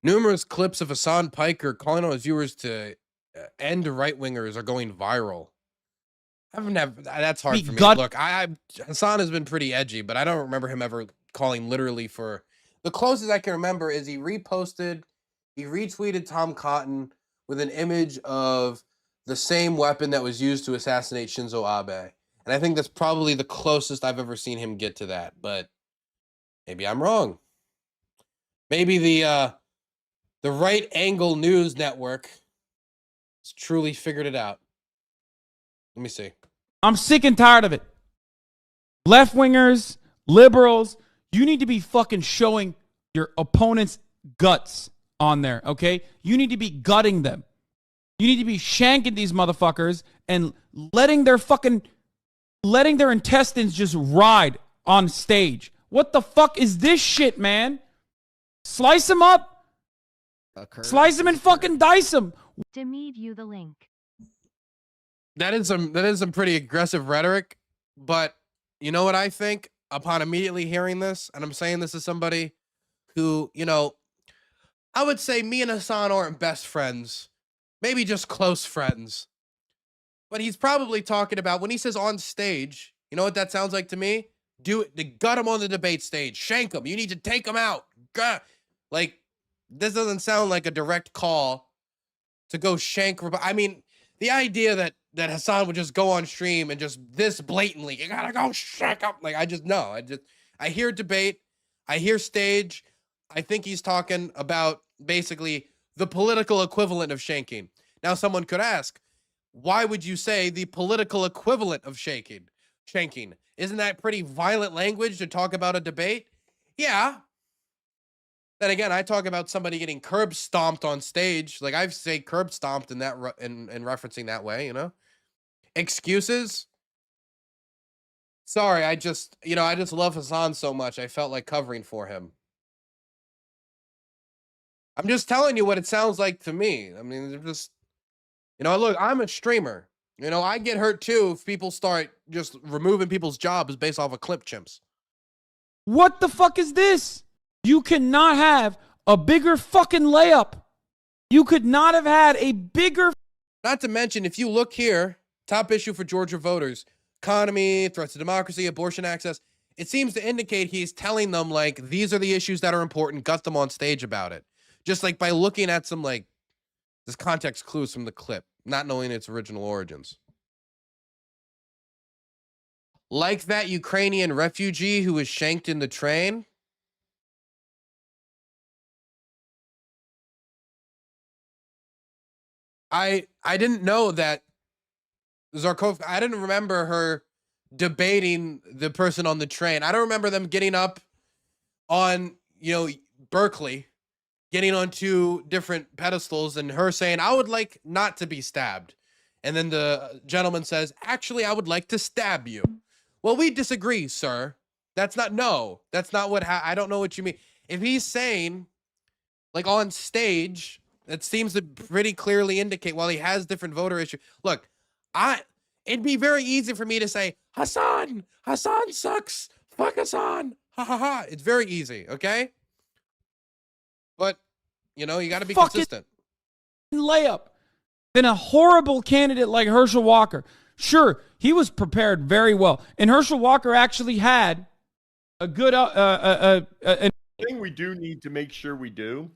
Numerous clips of Hassan Piker calling on his viewers to end right-wingers are going viral. That's hard for me. Look, Hassan has been pretty edgy, but I don't remember him ever calling literally for... The closest I can remember is he retweeted Tom Cotton with an image of the same weapon that was used to assassinate Shinzo Abe. And I think that's probably the closest I've ever seen him get to that, but maybe I'm wrong. Maybe the Right Angle News Network has truly figured it out. Let me see. I'm sick and tired of it. Left-wingers, liberals, you need to be fucking showing your opponent's guts on there, okay? You need to be gutting them. You need to be shanking these motherfuckers and letting their intestines just ride on stage. What the fuck is this shit, man? Slice them up. Slice them and fucking dice them. Demead you the link. That is some pretty aggressive rhetoric, but you know what I think upon immediately hearing this, and I'm saying this as somebody who, you know, I would say me and Hassan aren't best friends, maybe just close friends. But he's probably talking about when he says on stage, you know what that sounds like to me? Do it, gut him on the debate stage, shank him. You need to take him out. Like, this doesn't sound like a direct call to go shank. I mean, the idea that Hassan would just go on stream and just this blatantly, you gotta go shank him. Like, I hear debate, I hear stage. I think he's talking about basically the political equivalent of shanking. Now, someone could ask, why would you say the political equivalent of shanking? Isn't that pretty violent language to talk about a debate? Yeah. Then again, I talk about somebody getting curb stomped on stage. Like, I say curb stomped in that in referencing that way, you know? Excuses? Sorry, I just love Hassan so much. I felt like covering for him. I'm just telling you what it sounds like to me. I mean, just, you know, look, I'm a streamer. You know, I get hurt too if people start just removing people's jobs based off of clip chimps. What the fuck is this? You cannot have a bigger fucking layup. You could not have had a bigger... Not to mention, if you look here, top issue for Georgia voters, economy, threats to democracy, abortion access, it seems to indicate he's telling them, like, these are the issues that are important, gut them on stage about it. Just like by looking at some, like, this context clues from the clip, not knowing its original origins. Like that Ukrainian refugee who was shanked in the train. I didn't know that Zarkov, I didn't remember her debating the person on the train. I don't remember them getting up on, Berkeley, getting on two different pedestals and her saying, I would like not to be stabbed. And then the gentleman says, actually, I would like to stab you. Well, we disagree, sir. That's not what, I don't know what you mean. If he's saying, like on stage, that seems to pretty clearly indicate, while he has different voter issue. Look, it'd be very easy for me to say, Hassan sucks. Fuck Hassan. Ha ha ha. It's very easy, okay? But, you got to be consistent. Layup than a horrible candidate like Herschel Walker. Sure, he was prepared very well. And Herschel Walker actually had a good thing we do need to make sure we do.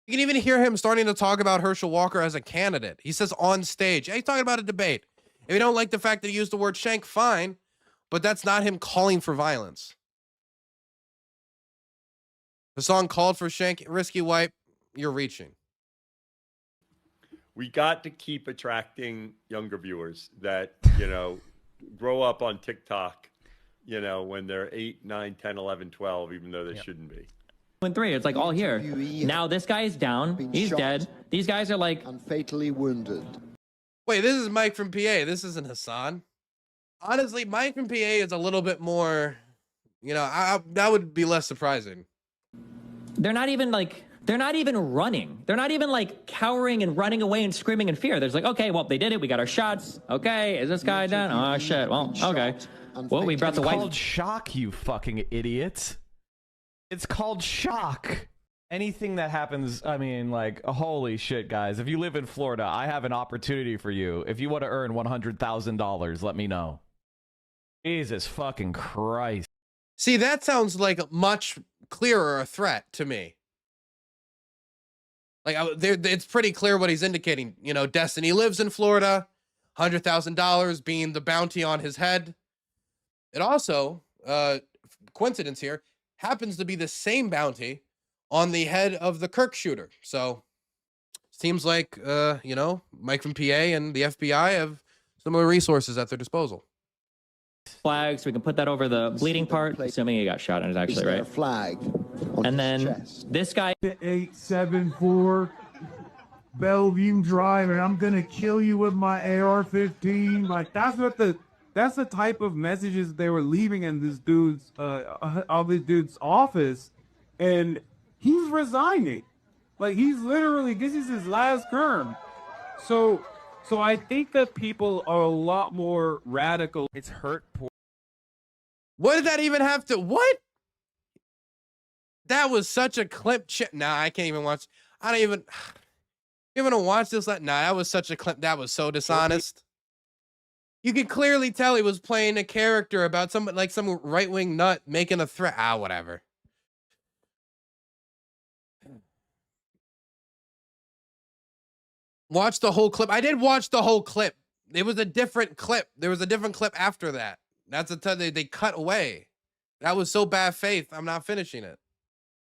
You can even hear him starting to talk about Herschel Walker as a candidate. He says on stage. He's talking about a debate. If you don't like the fact that he used the word shank, fine. But that's not him calling for violence. The song called for shank, risky wipe. You're reaching. We got to keep attracting younger viewers that, grow up on TikTok, when they're 8, 9, 10, 11, 12, even though they shouldn't be. 3, it's like all here. Now this guy is down. He's dead. These guys are like... and fatally wounded. Wait, this is Mike from PA. This isn't Hassan. Honestly, Mike from PA is a little bit more, that would be less surprising. They're not even running. They're not even like cowering and running away and screaming in fear. There's like, okay, well, they did it. We got our shots. Okay, is this guy done? Oh, shit. Well, okay. Well, we brought the white... It's called shock, you fucking idiots. It's called shock. Anything that happens, holy shit, guys. If you live in Florida, I have an opportunity for you. If you want to earn $100,000, let me know. Jesus fucking Christ. See, that sounds like a much clearer a threat to me. Like, it's pretty clear what he's indicating. Destiny lives in Florida, $100,000 being the bounty on his head. It also, coincidence here, happens to be the same bounty on the head of the Kirk shooter. So, seems like, Mike from PA and the FBI have similar resources at their disposal. Flags, we can put that over the bleeding part, assuming he got shot and is actually right. A flag and then this guy 874 Bellevue Drive, and I'm gonna kill you with my AR-15. Like that's the type of messages they were leaving in this dude's office, and he's resigning. Like he's literally, this is his last term. So I think that people are a lot more radical. It's hurt poor. What did that even have to... What? That was such a clip. Nah, I can't even watch. I don't even... You want to watch this? Nah, that was such a clip. That was so dishonest. You could clearly tell he was playing a character about some right-wing nut making a threat. Whatever. Watch the whole clip. I did watch the whole clip. It was a different clip. There was a different clip after that. That's they cut away. That was so bad faith. I'm not finishing it.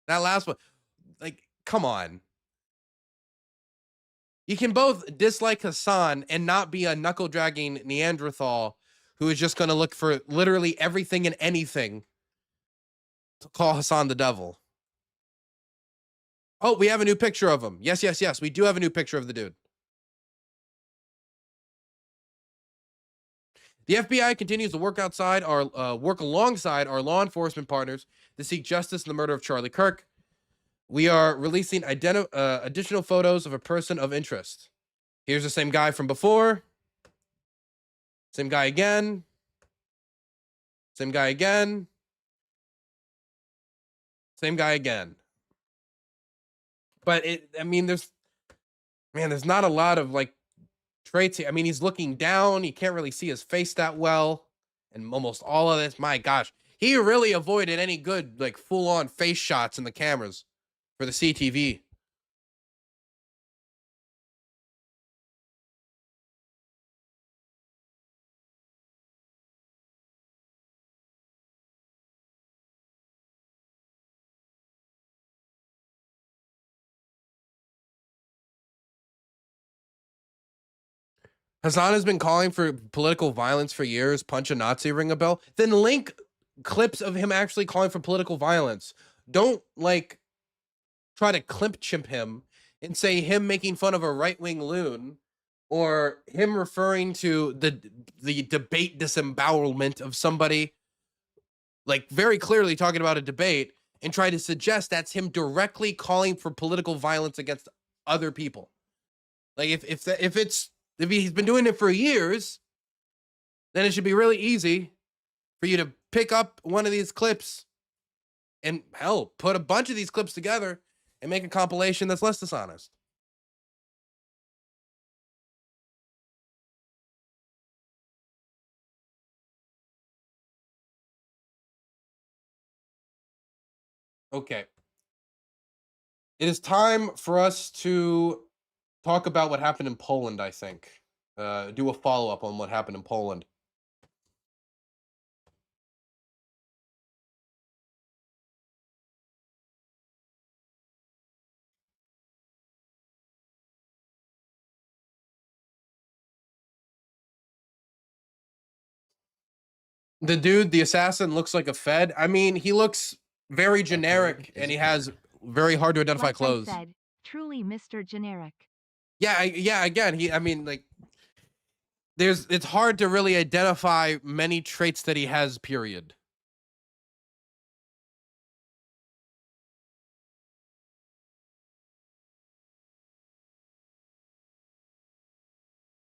That last one, come on. You can both dislike Hassan and not be a knuckle-dragging Neanderthal who is just going to look for literally everything and anything to call Hassan the devil. Oh, we have a new picture of him. Yes. We do have a new picture of the dude. The FBI continues to work alongside our law enforcement partners to seek justice in the murder of Charlie Kirk. We are releasing additional photos of a person of interest. Here's the same guy from before. Same guy again. Same guy again. Same guy again. But there's not a lot of traits here. He's looking down. You can't really see his face that well. And almost all of this, my gosh, he really avoided any good full-on face shots in the cameras for the CTV. Hassan has been calling for political violence for years. Punch a Nazi, ring a bell. Then link clips of him actually calling for political violence. Don't like try to clip chimp him and say him making fun of a right-wing loon or him referring to the debate disembowelment of somebody, like very clearly talking about a debate, and try to suggest that's him directly calling for political violence against other people. Like if he's been doing it for years, then it should be really easy for you to pick up one of these clips and hell, put a bunch of these clips together and make a compilation that's less dishonest. Okay. It is time for us to talk about what happened in Poland, I think. Do a follow-up on what happened in Poland. The dude, the assassin, looks like a Fed. I mean, he looks very generic, and he has very hard to identify Like I clothes. said, truly Mr. Generic. Yeah, again, it's hard to really identify many traits that he has, period.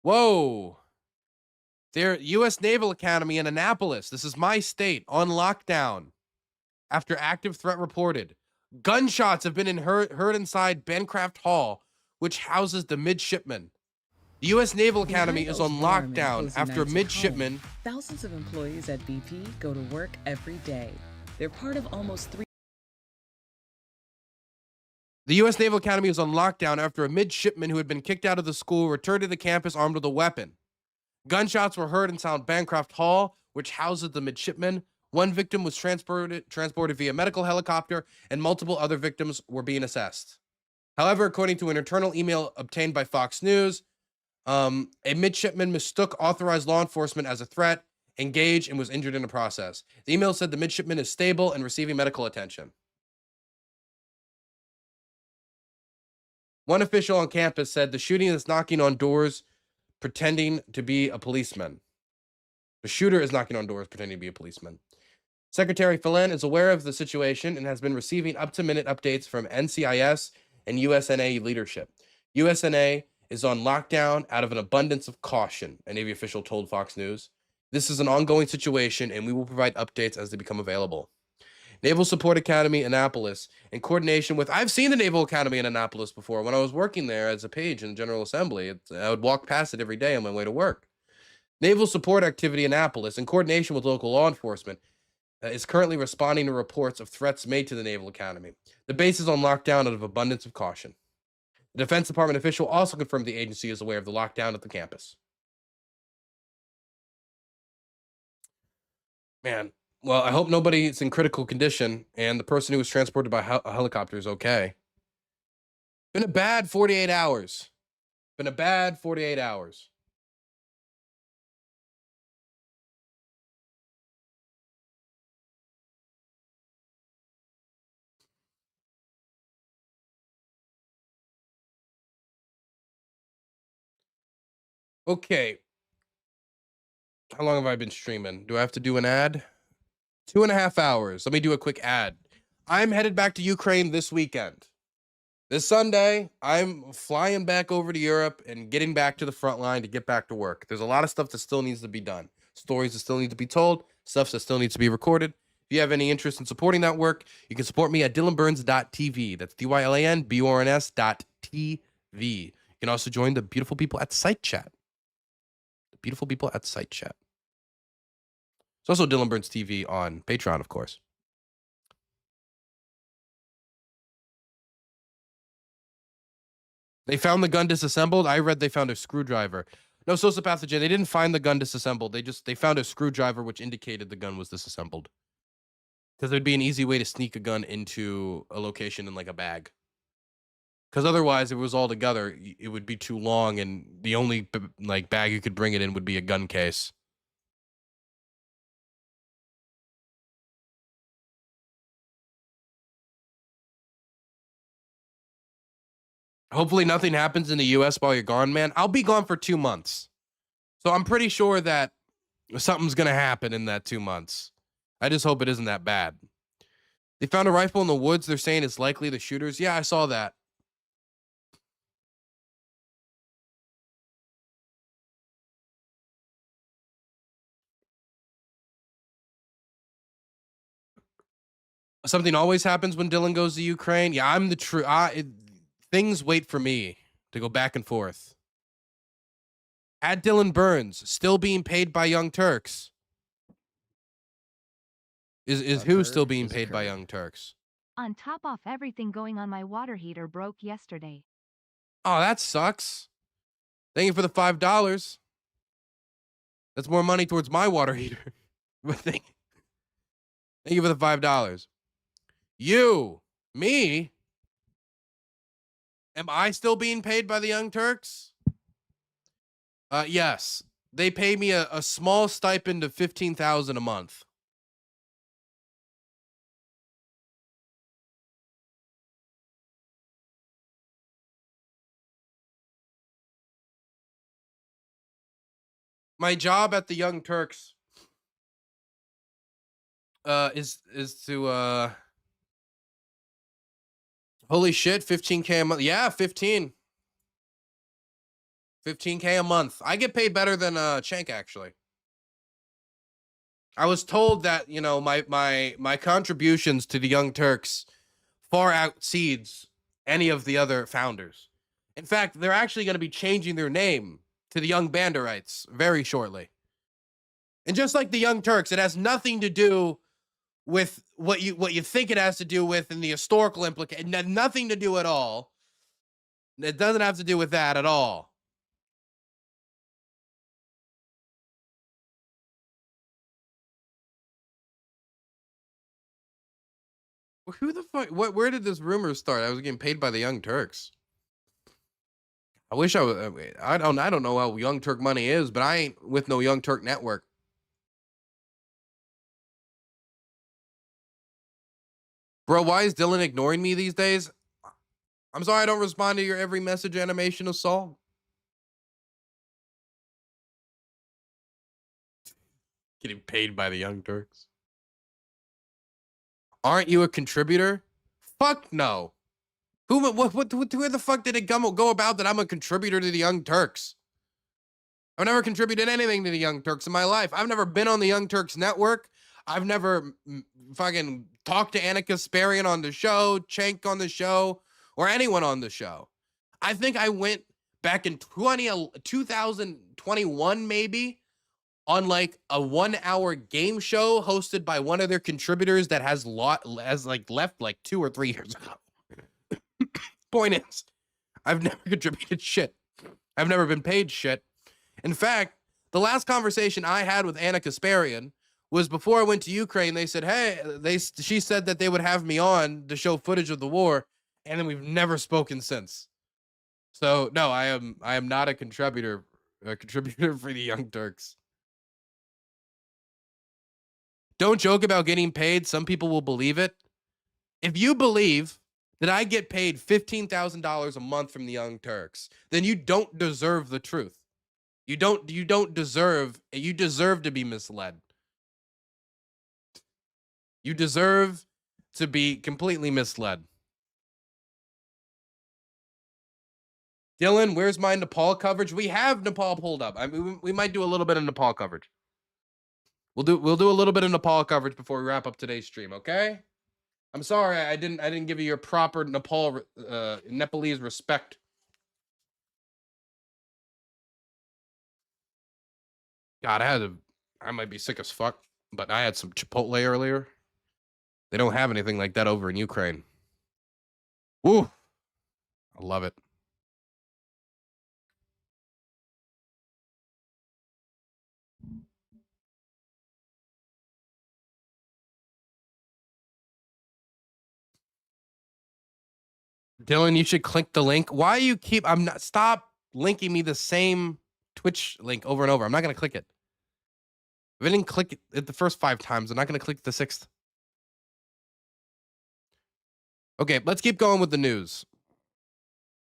Whoa. Their U.S. Naval Academy in Annapolis. This is my state, on lockdown. After active threat reported. Gunshots have been heard inside Bancroft Hall, which houses the midshipmen. The U.S. Naval Academy is on lockdown after a midshipman. Thousands of employees at BP go to work every day. They're part of almost 3. The U.S. Naval Academy is on lockdown after a midshipman who had been kicked out of the school returned to the campus armed with a weapon. Gunshots were heard inside Bancroft Hall, which houses the midshipmen. One victim was transported via medical helicopter, and multiple other victims were being assessed. However, according to an internal email obtained by Fox News, a midshipman mistook authorized law enforcement as a threat, engaged, and was injured in the process. The email said the midshipman is stable and receiving medical attention. One official on campus said the shooting is knocking on doors pretending to be a policeman. The shooter is knocking on doors pretending to be a policeman. Secretary Phelan is aware of the situation and has been receiving up-to-minute updates from NCIS and USNA leadership. USNA is on lockdown out of an abundance of caution, a Navy official told Fox News. This is an ongoing situation, and we will provide updates as they become available. Naval Support Academy, Annapolis, in coordination with... I've seen the Naval Academy in Annapolis before. When I was working there as a page in the General Assembly, I would walk past it every day on my way to work. Naval Support Activity, Annapolis, in coordination with local law enforcement, is currently responding to reports of threats made to the Naval Academy. The base is on lockdown out of abundance of caution. The Defense Department official also confirmed the agency is aware of the lockdown at the campus. Man, well, I hope nobody is in critical condition and the person who was transported by a helicopter is okay. Been a bad 48 hours. Been a bad 48 hours. Okay. How long have I been streaming? Do I have to do an ad? 2.5 hours. Let me do a quick ad. I'm headed back to Ukraine this weekend. This Sunday, I'm flying back over to Europe and getting back to the front line to get back to work. There's a lot of stuff that still needs to be done. Stories that still need to be told. Stuff that still needs to be recorded. If you have any interest in supporting that work, you can support me at DylanBurns.tv. That's DylanBurns.tv. You can also join the beautiful people at Site Chat. Beautiful people at Site Chat. It's also Dylan Burns TV on Patreon, of course. They found the gun disassembled. I read they found a screwdriver. No, sociopathogen. They didn't find the gun disassembled. They found a screwdriver which indicated the gun was disassembled. Because there'd be an easy way to sneak a gun into a location in like a bag. Because otherwise, if it was all together, it would be too long, and the only like bag you could bring it in would be a gun case. Hopefully nothing happens in the US while you're gone, man. I'll be gone for 2 months. So I'm pretty sure that something's going to happen in that 2 months. I just hope it isn't that bad. They found a rifle in the woods. They're saying it's likely the shooters. Yeah, I saw that. Something always happens when Dylan goes to Ukraine. Yeah, I'm the true. Things wait for me to go back and forth. At Dylan Burns, still being paid by Young Turks. Is who still being paid by Young Turks? On top of everything going on, my water heater broke yesterday. Oh, that sucks. Thank you for the $5. That's more money towards my water heater. But thank you for the $5. You, me, am I still being paid by the Young Turks? Yes. They pay me a small stipend of $15,000 a month. My job at the Young Turks is to holy shit, 15K a month. Yeah, 15K a month. I get paid better than Cenk, actually. I was told that, you know, my contributions to the Young Turks far exceeds any of the other founders. In fact, they're actually going to be changing their name to the Young Banderites very shortly. And just like the Young Turks, it has nothing to do with what you think it has to do with in the historical implication. Nothing to do at all. It doesn't have to do with that at all. Who the fuck? Where did this rumor start? I was getting paid by the Young Turks. I wish I was. I don't know how Young Turk money is, but I ain't with no Young Turk network. Bro, why is Dylan ignoring me these days? I'm sorry I don't respond to your every message animation assault. Getting paid by the Young Turks. Aren't you a contributor? Fuck no. Where the fuck did it go about that I'm a contributor to the Young Turks? I've never contributed anything to the Young Turks in my life. I've never been on the Young Turks network. I've never fucking talked to Anna Kasparian on the show, Cenk on the show, or anyone on the show. I think I went back in 2021 maybe on like a 1-hour game show hosted by one of their contributors that has left like 2 or 3 years ago. Point is, I've never contributed shit. I've never been paid shit. In fact, the last conversation I had with Anna Kasparian was before I went to Ukraine. They said, hey, she said that they would have me on to show footage of the war, and then we've never spoken since. So no, I am not a contributor for the Young Turks. Don't joke about getting paid. Some people will believe it. If you believe that I get paid $15,000 a month from the Young Turks, then you don't deserve the truth. You deserve to be misled. You deserve to be completely misled. Dylan, where's my Nepal coverage? We have Nepal pulled up. I mean, we might do a little bit of Nepal coverage. We'll do a little bit of Nepal coverage before we wrap up today's stream, okay? I'm sorry I didn't give you your proper Nepalese respect. God, I might be sick as fuck, but I had some Chipotle earlier. They don't have anything like that over in Ukraine. Woo! I love it. Dylan, you should click the link. Why you keep? Stop linking me the same Twitch link over and over. I'm not gonna click it. If I didn't click it the first 5 times, I'm not gonna click the 6th. Okay, let's keep going with the news.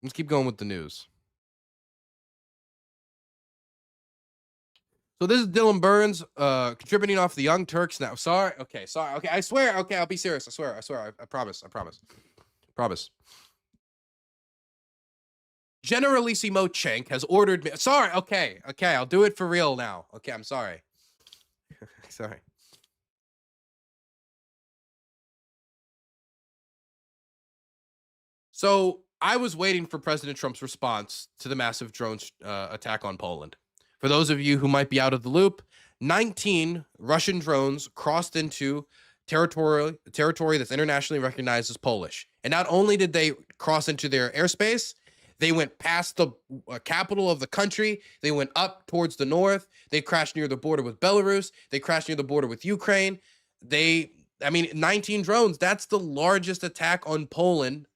Let's keep going with the news. So this is Dylan Burns, contributing off the Young Turks now. Sorry. Okay, I swear. Okay, I'll be serious. I swear. I promise. Promise. Generalissimo Cenk has ordered me. Sorry. Okay, I'll do it for real now. Okay, I'm sorry. Sorry. So I was waiting for President Trump's response to the massive drone attack on Poland. For those of you who might be out of the loop, 19 Russian drones crossed into territory that's internationally recognized as Polish. And not only did they cross into their airspace, they went past the capital of the country. They went up towards the north. They crashed near the border with Belarus. They crashed near the border with Ukraine. 19 drones. That's the largest attack on Poland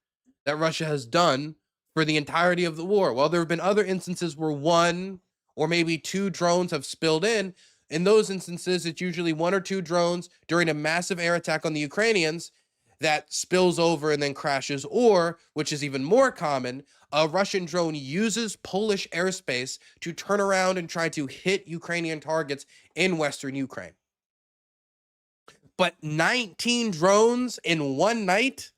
that Russia has done for the entirety of the war. While there have been other instances where 1 or maybe 2 drones have spilled in those instances, it's usually 1 or 2 drones during a massive air attack on the Ukrainians that spills over and then crashes, or, which is even more common, a Russian drone uses Polish airspace to turn around and try to hit Ukrainian targets in Western Ukraine. But 19 drones in one night?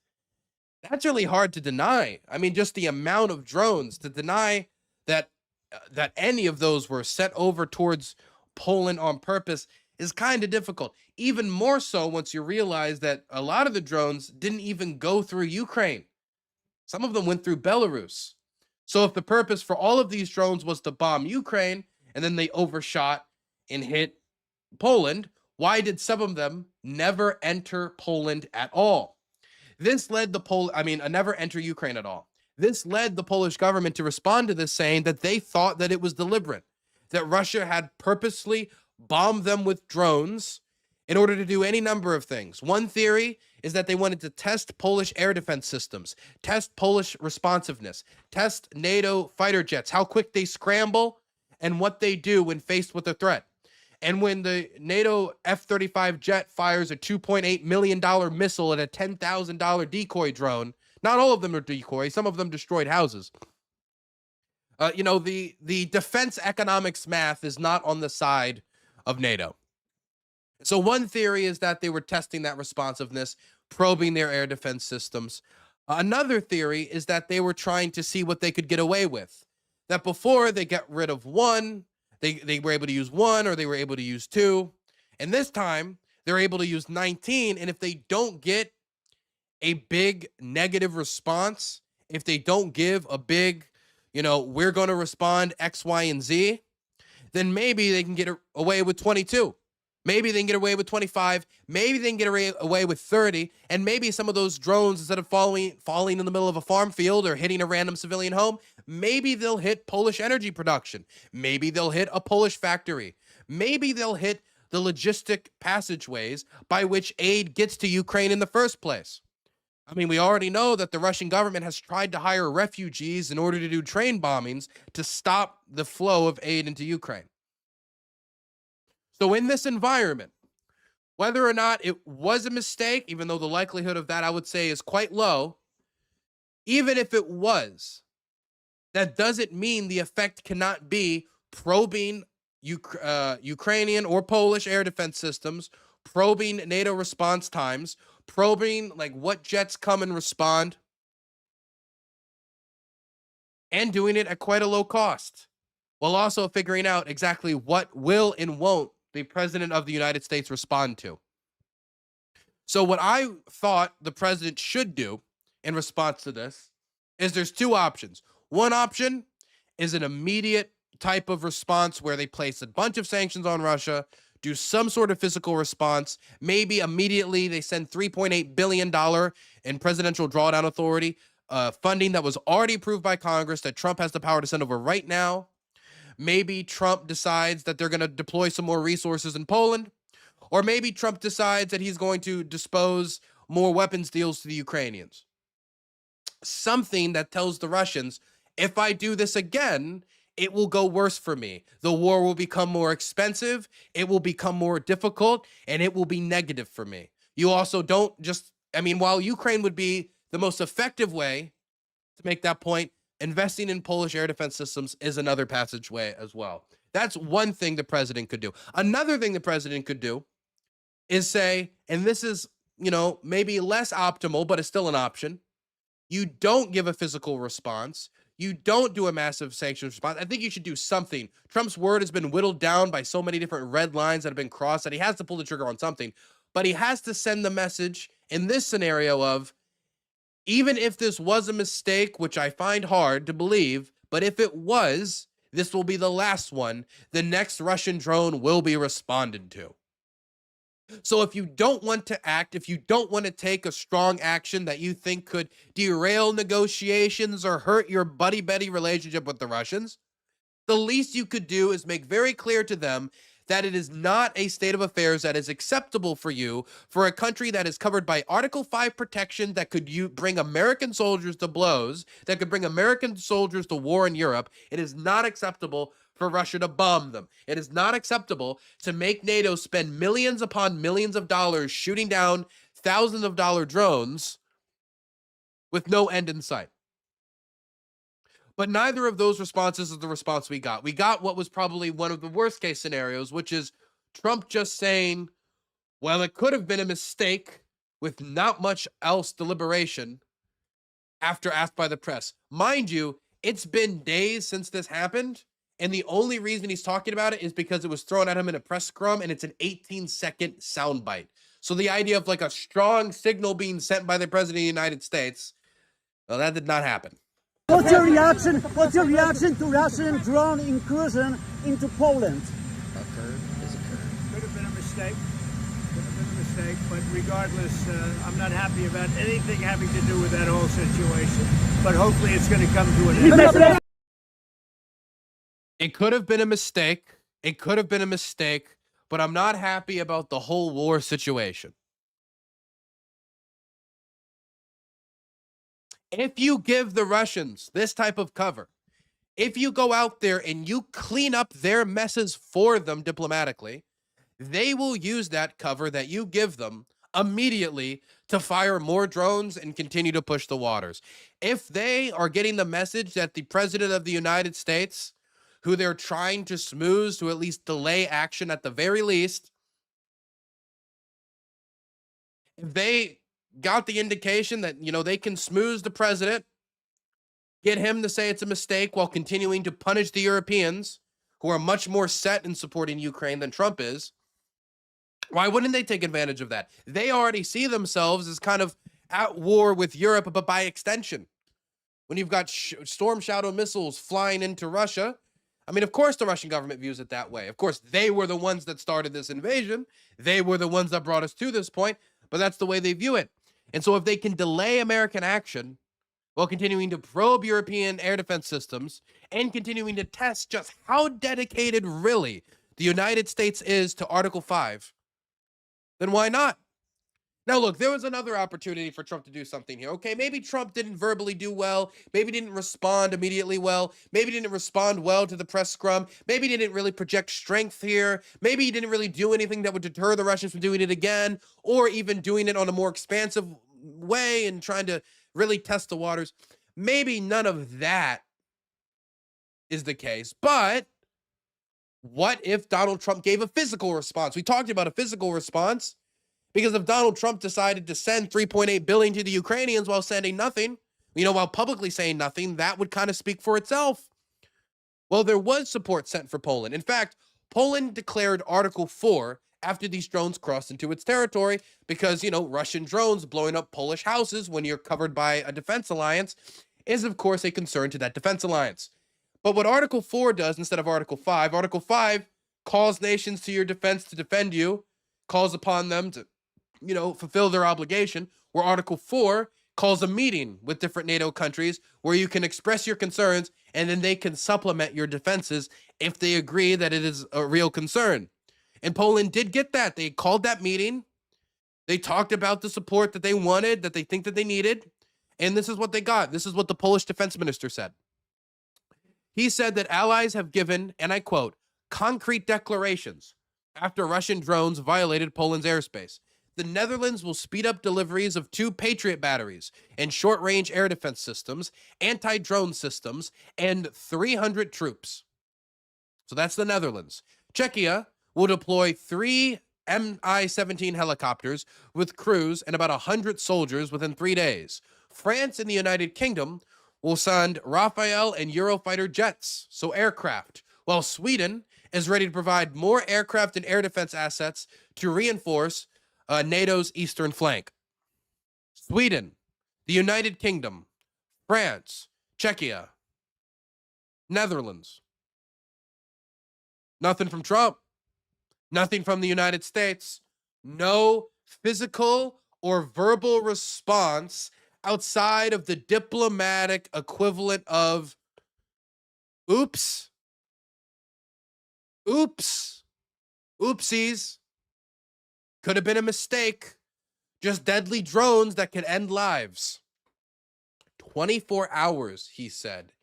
That's really hard to deny. I mean, just the amount of drones, to deny that any of those were sent over towards Poland on purpose is kind of difficult. Even more so once you realize that a lot of the drones didn't even go through Ukraine. Some of them went through Belarus. So if the purpose for all of these drones was to bomb Ukraine and then they overshot and hit Poland, why did some of them never enter Poland at all? This led never enter Ukraine at all. This led the Polish government to respond to this, saying that they thought that it was deliberate, that Russia had purposely bombed them with drones in order to do any number of things. One theory is that they wanted to test Polish air defense systems, test Polish responsiveness, test NATO fighter jets, how quick they scramble, and what they do when faced with a threat. And when the NATO F-35 jet fires a $2.8 million missile at a $10,000 decoy drone, not all of them are decoys, some of them destroyed houses. The defense economics math is not on the side of NATO. So one theory is that they were testing that responsiveness, probing their air defense systems. Another theory is that they were trying to see what they could get away with. That before they get rid of one, they were able to use 1 or they were able to use 2. And this time they're able to use 19. And if they don't get a big negative response, if they don't give a big, we're going to respond X, Y, and Z, then maybe they can get away with 22. Maybe they can get away with 25. Maybe they can get away with 30. And maybe some of those drones, instead of falling in the middle of a farm field or hitting a random civilian home, maybe they'll hit Polish energy production. Maybe they'll hit a Polish factory. Maybe they'll hit the logistic passageways by which aid gets to Ukraine in the first place. I mean, we already know that the Russian government has tried to hire refugees in order to do train bombings to stop the flow of aid into Ukraine. So in this environment, whether or not it was a mistake, even though the likelihood of that I would say is quite low, even if it was, that doesn't mean the effect cannot be probing Ukrainian or Polish air defense systems, probing NATO response times, probing what jets come and respond, and doing it at quite a low cost, while also figuring out exactly what will and won't the President of the United States respond to. So what I thought the president should do in response to this is there's 2 options. One option is an immediate type of response where they place a bunch of sanctions on Russia, do some sort of physical response. Maybe immediately they send $3.8 billion in presidential drawdown authority, funding that was already approved by Congress that Trump has the power to send over right now. Maybe Trump decides that they're going to deploy some more resources in Poland. Or maybe Trump decides that he's going to dispose more weapons deals to the Ukrainians. something that tells the Russians, if I do this again, it will go worse for me. The war will become more expensive, it will become more difficult, and it will be negative for me. You also don't just, I mean, while Ukraine would be the most effective way to make that point, investing in Polish air defense systems is another passageway as well. That's one thing the president could do. Another thing the president could do is say, and this is, you know, maybe less optimal, but it's still an option. You don't give a physical response. You don't do a massive sanctions response. I think you should do something. Trump's word has been whittled down by so many different red lines that have been crossed that he has to pull the trigger on something. But he has to send the message in this scenario of, even if this was a mistake, which I find hard to believe, but if it was, this will be the last one. The next Russian drone will be responded to. So if you don't want to act, if you don't want to take a strong action that you think could derail negotiations or hurt your buddy-buddy relationship with the Russians, the least you could do is make very clear to them that it is not a state of affairs that is acceptable for you, for a country that is covered by Article 5 protection that could bring American soldiers to blows, that could bring American soldiers to war in Europe. It is not acceptable for Russia to bomb them. It is not acceptable to make NATO spend millions upon millions of dollars shooting down thousands of dollar drones with no end in sight. But neither of those responses is the response we got. We got what was probably one of the worst case scenarios, which is Trump just saying, well, it could have been a mistake with not much else deliberation after asked by the press. Mind you, it's been days since this happened. And the only reason he's talking about it is because it was thrown at him in a press scrum and it's an 18-second soundbite. So the idea of like a strong signal being sent by the president of the United States, well, that did not happen. What's your reaction to Russian drone incursion into Poland? Occurred is occurred. Could have been a mistake. But regardless, I'm not happy about anything having to do with that whole situation. But hopefully it's going to come to an end. It could have been a mistake. It could have been a mistake, but I'm not happy about the whole war situation. If you give the Russians this type of cover, if you go out there and you clean up their messes for them diplomatically, they will use that cover that you give them immediately to fire more drones and continue to push the waters. If they are getting the message that the president of the United States, who they're trying to smooth to at least delay action at the very least, if they got the indication that, you know, they can smooth the president, get him to say it's a mistake while continuing to punish the Europeans, who are much more set in supporting Ukraine than Trump is, why wouldn't they take advantage of that? They already see themselves as kind of at war with Europe, but by extension. When you've got Storm Shadow missiles flying into Russia, I mean, of course the Russian government views it that way. Of course, they were the ones that started this invasion. They were the ones that brought us to this point, but that's the way they view it. And so if they can delay American action while continuing to probe European air defense systems and continuing to test just how dedicated really the United States is to Article 5, then why not? Now, look, there was another opportunity for Trump to do something here. Okay, maybe Trump didn't verbally do well. Maybe didn't respond immediately well. Maybe didn't respond well to the press scrum. Maybe didn't really project strength here. Maybe he didn't really do anything that would deter the Russians from doing it again, or even doing it on a more expansive way and trying to really test the waters. Maybe none of that is the case. But what if Donald Trump gave a physical response? We talked about a physical response. Because if Donald Trump decided to send $3.8 billion to the Ukrainians while sending nothing, you know, while publicly saying nothing, that would kind of speak for itself. Well, there was support sent for Poland. In fact, Poland declared Article 4 after these drones crossed into its territory because, you know, Russian drones blowing up Polish houses when you're covered by a defense alliance is, of course, a concern to that defense alliance. But what Article 4 does instead of Article 5, Article 5 calls nations to your defense to defend you, calls upon them to, you know, fulfill their obligation, where Article 4 calls a meeting with different NATO countries where you can express your concerns and then they can supplement your defenses if they agree that it is a real concern. And Poland did get that. They called that meeting. They talked about the support that they wanted, that they think that they needed. And this is what they got. This is what the Polish defense minister said. He said that allies have given, and I quote, concrete declarations after Russian drones violated Poland's airspace. The Netherlands will speed up deliveries of 2 Patriot batteries and short-range air defense systems, anti-drone systems, and 300 troops. So that's the Netherlands. Czechia will deploy 3 Mi-17 helicopters with crews and about 100 soldiers within 3 days. France and the United Kingdom will send Rafale and Eurofighter jets, so aircraft, while Sweden is ready to provide more aircraft and air defense assets to reinforce NATO's eastern flank. Sweden, the United Kingdom, France, Czechia, Netherlands. Nothing from Trump. Nothing from the United States. No physical or verbal response outside of the diplomatic equivalent of oops, oops, oopsies, could have been a mistake, just deadly drones that could end lives. 24 hours, he said.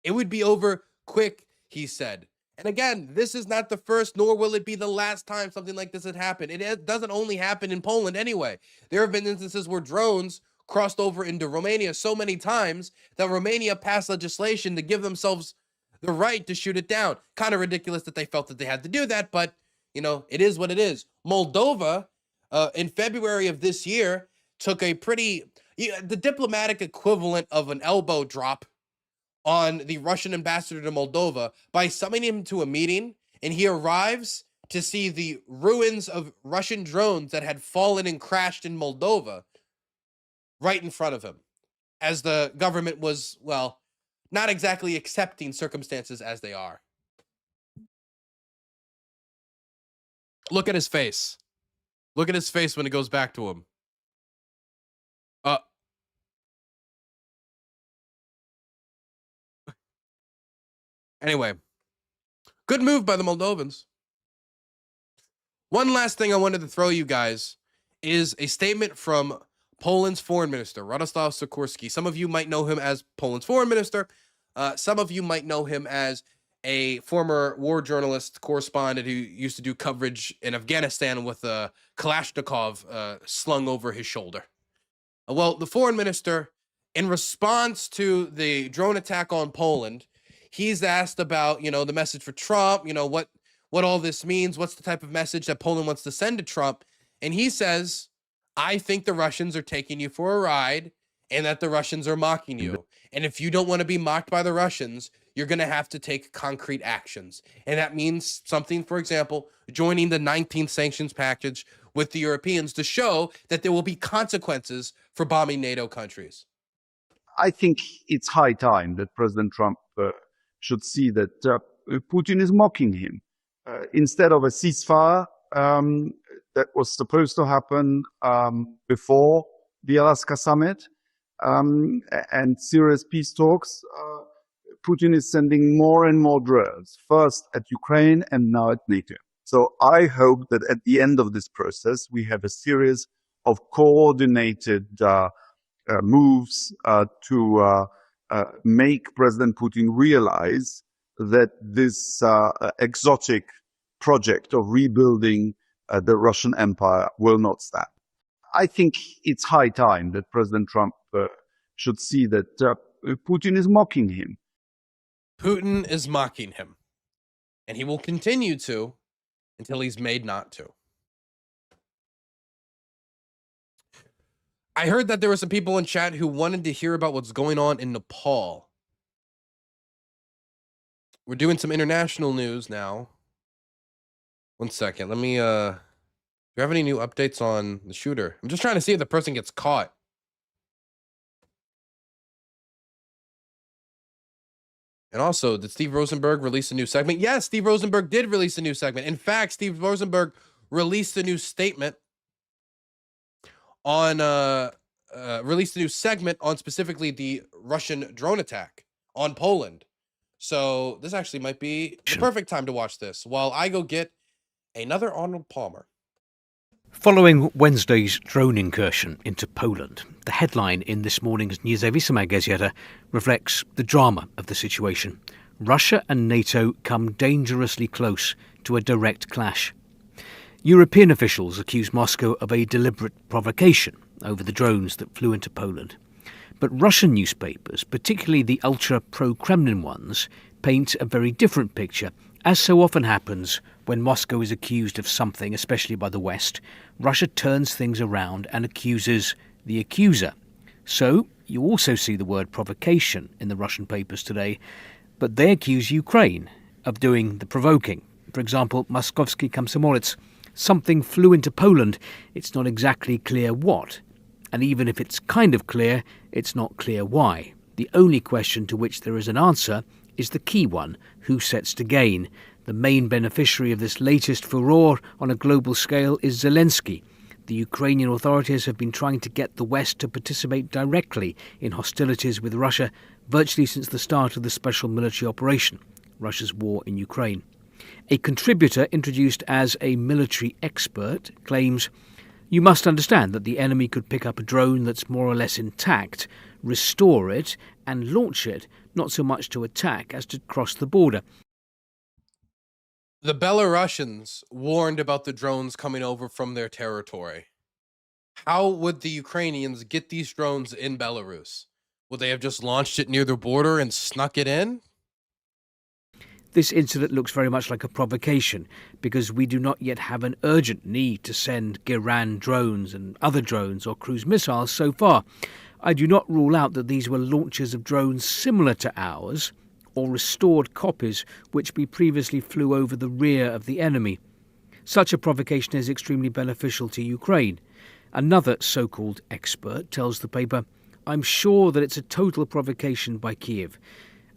It would be over quick, he said. And again, this is not the first, nor will it be the last time something like this had happened. It doesn't only happen in Poland anyway. There have been instances where drones crossed over into Romania so many times that Romania passed legislation to give themselves the right to shoot it down. Kind of ridiculous that they felt that they had to do that, but, you know, it is what it is. Moldova, in February of this year, took a the diplomatic equivalent of an elbow drop on the Russian ambassador to Moldova by summoning him to a meeting, and he arrives to see the ruins of Russian drones that had fallen and crashed in Moldova right in front of him, as the government was, well, not exactly accepting circumstances as they are. Look at his face. Look at his face when it goes back to him. Anyway, good move by the Moldovans. One last thing I wanted to throw you guys is a statement from Poland's foreign minister, Radoslaw Sikorski. Some of you might know him as Poland's foreign minister. Some of you might know him as a former war journalist correspondent who used to do coverage in Afghanistan with a Kalashnikov slung over his shoulder. Well, the foreign minister, in response to the drone attack on Poland, he's asked about, you know, the message for Trump, you know, what all this means, what's the type of message that Poland wants to send to Trump. And he says, I think the Russians are taking you for a ride and that the Russians are mocking you. And if you don't want to be mocked by the Russians, you're going to have to take concrete actions. And that means something, for example, joining the 19th sanctions package with the Europeans to show that there will be consequences for bombing NATO countries. I think it's high time that President Trump should see that Putin is mocking him. Instead of a ceasefire that was supposed to happen before the Alaska summit and serious peace talks, Putin is sending more and more drones, first at Ukraine and now at NATO. So I hope that at the end of this process, we have a series of coordinated moves to make President Putin realize that this exotic project of rebuilding the Russian Empire will not stand. I think it's high time that President Trump should see that Putin is mocking him. Putin is mocking him, and he will continue to until he's made not to. I heard that there were some people in chat who wanted to hear about what's going on in Nepal. We're doing some international news now. One second. Let me, do you have any new updates on the shooter? I'm just trying to see if the person gets caught. And also, did Steve Rosenberg release a new segment? Yes, Steve Rosenberg did release a new segment. In fact, Steve Rosenberg released a new statement on, released a new segment on specifically the Russian drone attack on Poland. So this actually might be the perfect time to watch this while I go get another Arnold Palmer. Following Wednesday's drone incursion into Poland, the headline in this morning's Niezawisła Gazeta reflects the drama of the situation. Russia and NATO come dangerously close to a direct clash. European officials accuse Moscow of a deliberate provocation over the drones that flew into Poland. But Russian newspapers, particularly the ultra-pro-Kremlin ones, paint a very different picture. As so often happens when Moscow is accused of something, especially by the West, Russia turns things around and accuses the accuser. So you also see the word provocation in the Russian papers today, but they accuse Ukraine of doing the provoking. For example, Moskovsky Komsomolets. Something flew into Poland. It's not exactly clear what. And even if it's kind of clear, it's not clear why. The only question to which there is an answer is the key one: who sets to gain? The main beneficiary of this latest furore on a global scale is Zelensky. The Ukrainian authorities have been trying to get the West to participate directly in hostilities with Russia virtually since the start of the special military operation, Russia's war in Ukraine. A contributor introduced as a military expert claims, "You must understand that the enemy could pick up a drone that's more or less intact, restore it and launch it, not so much to attack as to cross the border." The Belarusians warned about the drones coming over from their territory. How would the Ukrainians get these drones in Belarus? Would they have just launched it near the border and snuck it in? This incident looks very much like a provocation because we do not yet have an urgent need to send Giran drones and other drones or cruise missiles so far. I do not rule out that these were launches of drones similar to ours or restored copies which we previously flew over the rear of the enemy. Such a provocation is extremely beneficial to Ukraine. Another so-called expert tells the paper, "I'm sure that it's a total provocation by Kiev."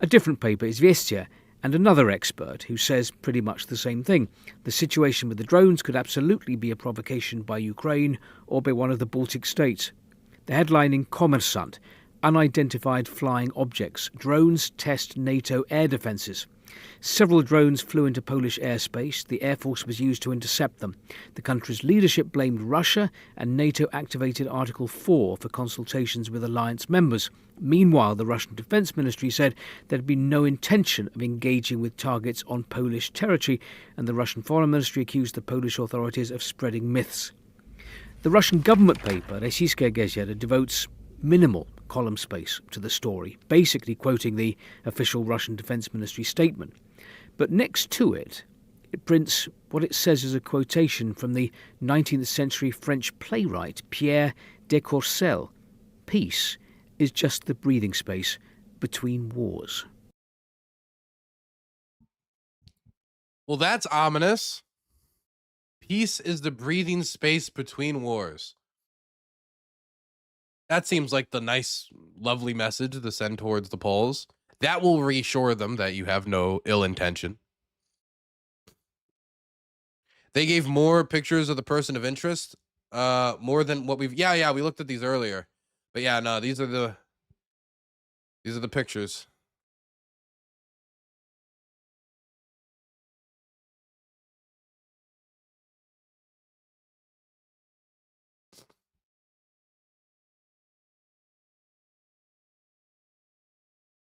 A different paper, Izvestia, and another expert who says pretty much the same thing. The situation with the drones could absolutely be a provocation by Ukraine or by one of the Baltic states. The headline in Kommersant: Unidentified flying objects. Drones test NATO air defences. Several drones flew into Polish airspace. The Air Force was used to intercept them. The country's leadership blamed Russia, and NATO activated Article 4 for consultations with alliance members. Meanwhile, the Russian Defence Ministry said there had been no intention of engaging with targets on Polish territory, and the Russian Foreign Ministry accused the Polish authorities of spreading myths. The Russian government paper, Rossiyska Gazeta, devotes minimal column space to the story, basically quoting the official Russian Defence Ministry statement. But next to it, it prints what it says is a quotation from the 19th century French playwright Pierre de Courcelles: "Peace is just the breathing space between wars." Well, that's ominous. Peace is the breathing space between wars. That seems like the nice, lovely message to send towards the Poles. That will reassure them that you have no ill intention. They gave more pictures of the person of interest, more than what we've. Yeah, we looked at these earlier, but yeah, no, these are the pictures.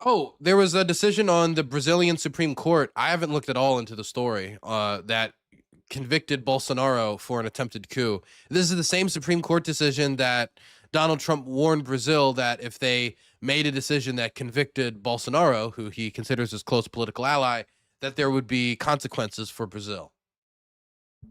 Oh, there was a decision on the Brazilian Supreme Court. I haven't looked at all into the story that convicted Bolsonaro for an attempted coup. This is the same Supreme Court decision that Donald Trump warned Brazil that if they made a decision that convicted Bolsonaro, who he considers his close political ally, that there would be consequences for Brazil.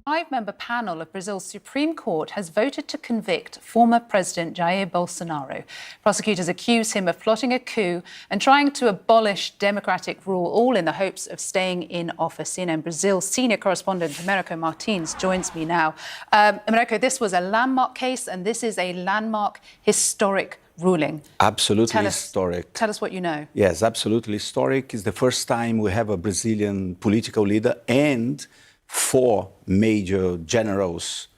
A 5-member panel of Brazil's Supreme Court has voted to convict former President Jair Bolsonaro. Prosecutors accuse him of plotting a coup and trying to abolish democratic rule, all in the hopes of staying in office. CNN Brazil senior correspondent Americo Martins joins me now. Americo, this was a landmark case, and this is a landmark historic ruling. Absolutely historic. Tell us what you know. Yes, absolutely historic. It's the first time we have a Brazilian political leader and 4 major generals,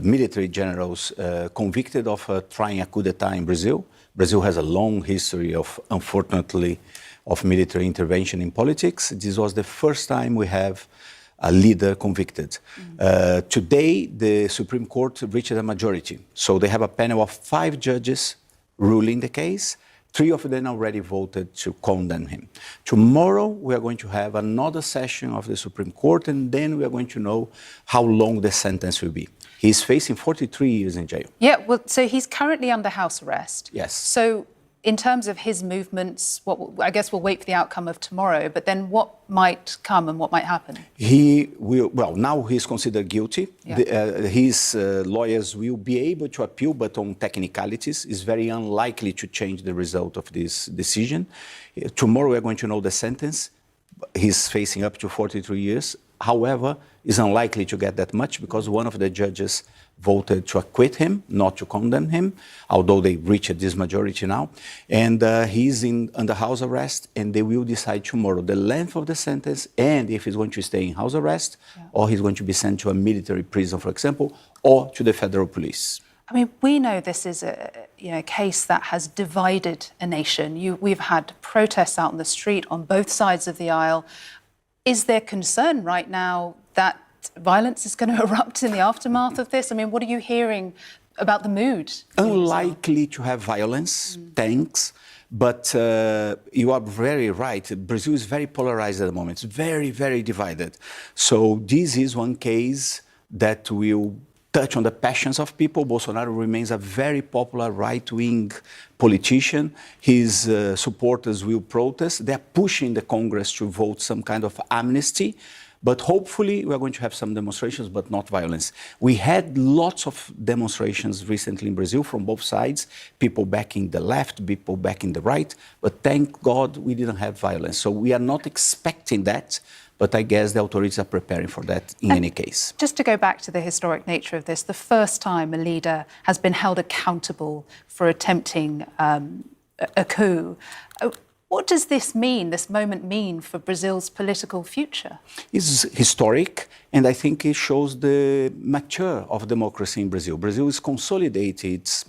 military generals, convicted of trying a coup d'etat in Brazil. Brazil has a long history of, unfortunately, of military intervention in politics. This was the first time we have a leader convicted. Today, the Supreme Court reached a majority. So they have a panel of 5 judges ruling the case. 3 of them already voted to condemn him. Tomorrow, we are going to have another session of the Supreme Court, and then we are going to know how long the sentence will be. He's facing 43 years in jail. Yeah, well, so he's currently under house arrest. Yes. So in terms of his movements, I guess we'll wait for the outcome of tomorrow, but then what might come and what might happen? He will, well, now he's considered guilty. Yeah. His lawyers will be able to appeal, but on technicalities. It's very unlikely to change the result of this decision. Tomorrow we're going to know the sentence. He's facing up to 43 years. However, it's unlikely to get that much because one of the judges voted to acquit him, not to condemn him, although they reached this majority now. And he's under house arrest, and they will decide tomorrow the length of the sentence and if he's going to stay in house arrest or he's going to be sent to a military prison, for example, or to the federal police. I mean, we know this is a case that has divided a nation. We've had protests out in the street on both sides of the aisle. Is there concern right now that violence is going to erupt in the aftermath of this? I mean, what are you hearing about the mood? Unlikely to have violence, thanks. But you are very right. Brazil is very polarized at the moment. It's very, very divided. So this is one case that will touch on the passions of people. Bolsonaro remains a very popular right-wing politician. His supporters will protest. They're pushing the Congress to vote some kind of amnesty. But hopefully we're going to have some demonstrations, but not violence. We had lots of demonstrations recently in Brazil from both sides, people backing the left, people backing the right. But thank God we didn't have violence. So we are not expecting that. But I guess the authorities are preparing for that in any case. Just to go back to the historic nature of this, the first time a leader has been held accountable for attempting a coup. What does this mean, this moment mean for Brazil's political future? It's historic, and I think it shows the mature of democracy in Brazil. Brazil is consolidated, it's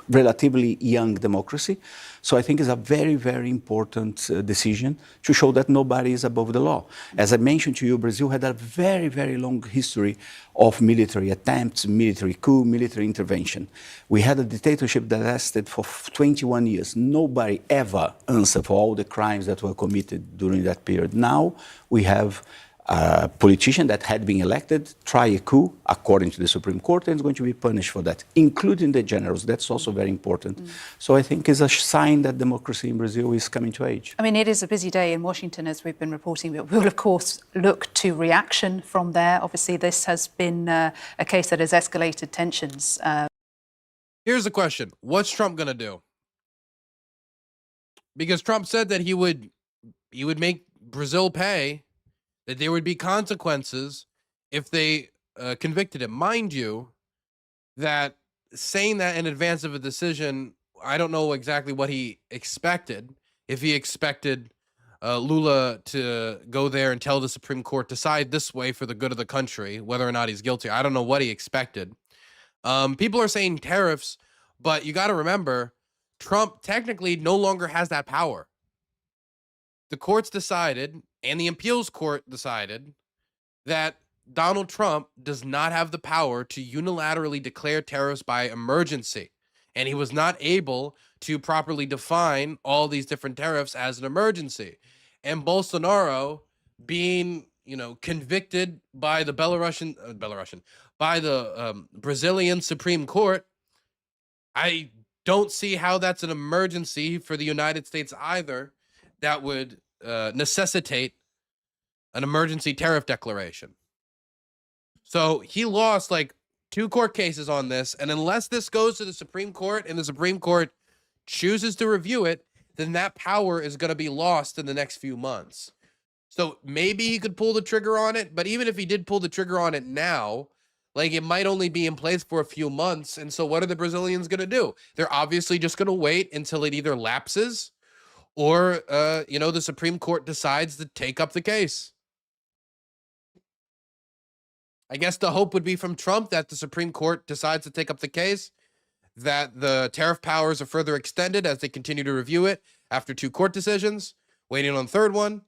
relatively young democracy. So I think it's a very, very important decision to show that nobody is above the law. As I mentioned to you, Brazil had a very, very long history of military attempts, military coup, military intervention. We had a dictatorship that lasted for 21 years. Nobody ever answered for all the crimes that were committed during that period. Now we have a politician that had been elected, try a coup, according to the Supreme Court, and is going to be punished for that, including the generals. That's also very important. So I think it's a sign that democracy in Brazil is coming to age. I mean, it is a busy day in Washington, as we've been reporting, but we'll, of course, look to reaction from there. Obviously, this has been a case that has escalated tensions. Here's the question. What's Trump going to do? Because Trump said that he would make Brazil pay, that there would be consequences if they convicted him. Mind you, that saying that in advance of a decision, I don't know exactly what he expected. If he expected Lula to go there and tell the Supreme Court, decide this way for the good of the country, whether or not he's guilty. I don't know what he expected. People are saying tariffs, but you got to remember, Trump technically no longer has that power. The courts decided, and the appeals court decided, that Donald Trump does not have the power to unilaterally declare tariffs by emergency. And he was not able to properly define all these different tariffs as an emergency. And Bolsonaro being, convicted by the by the Brazilian Supreme Court, I don't see how that's an emergency for the United States either that would necessitate an emergency tariff declaration. So he lost like 2 court cases on this, and unless this goes to the Supreme Court and the Supreme Court chooses to review it, then that power is going to be lost in the next few months. So maybe he could pull the trigger on it, but even if he did pull the trigger on it now, like it might only be in place for a few months. And so what are the Brazilians going to do? They're obviously just going to wait until it either lapses or, the Supreme Court decides to take up the case. I guess the hope would be from Trump that the Supreme Court decides to take up the case, that the tariff powers are further extended as they continue to review it after 2 court decisions, waiting on the 3rd one,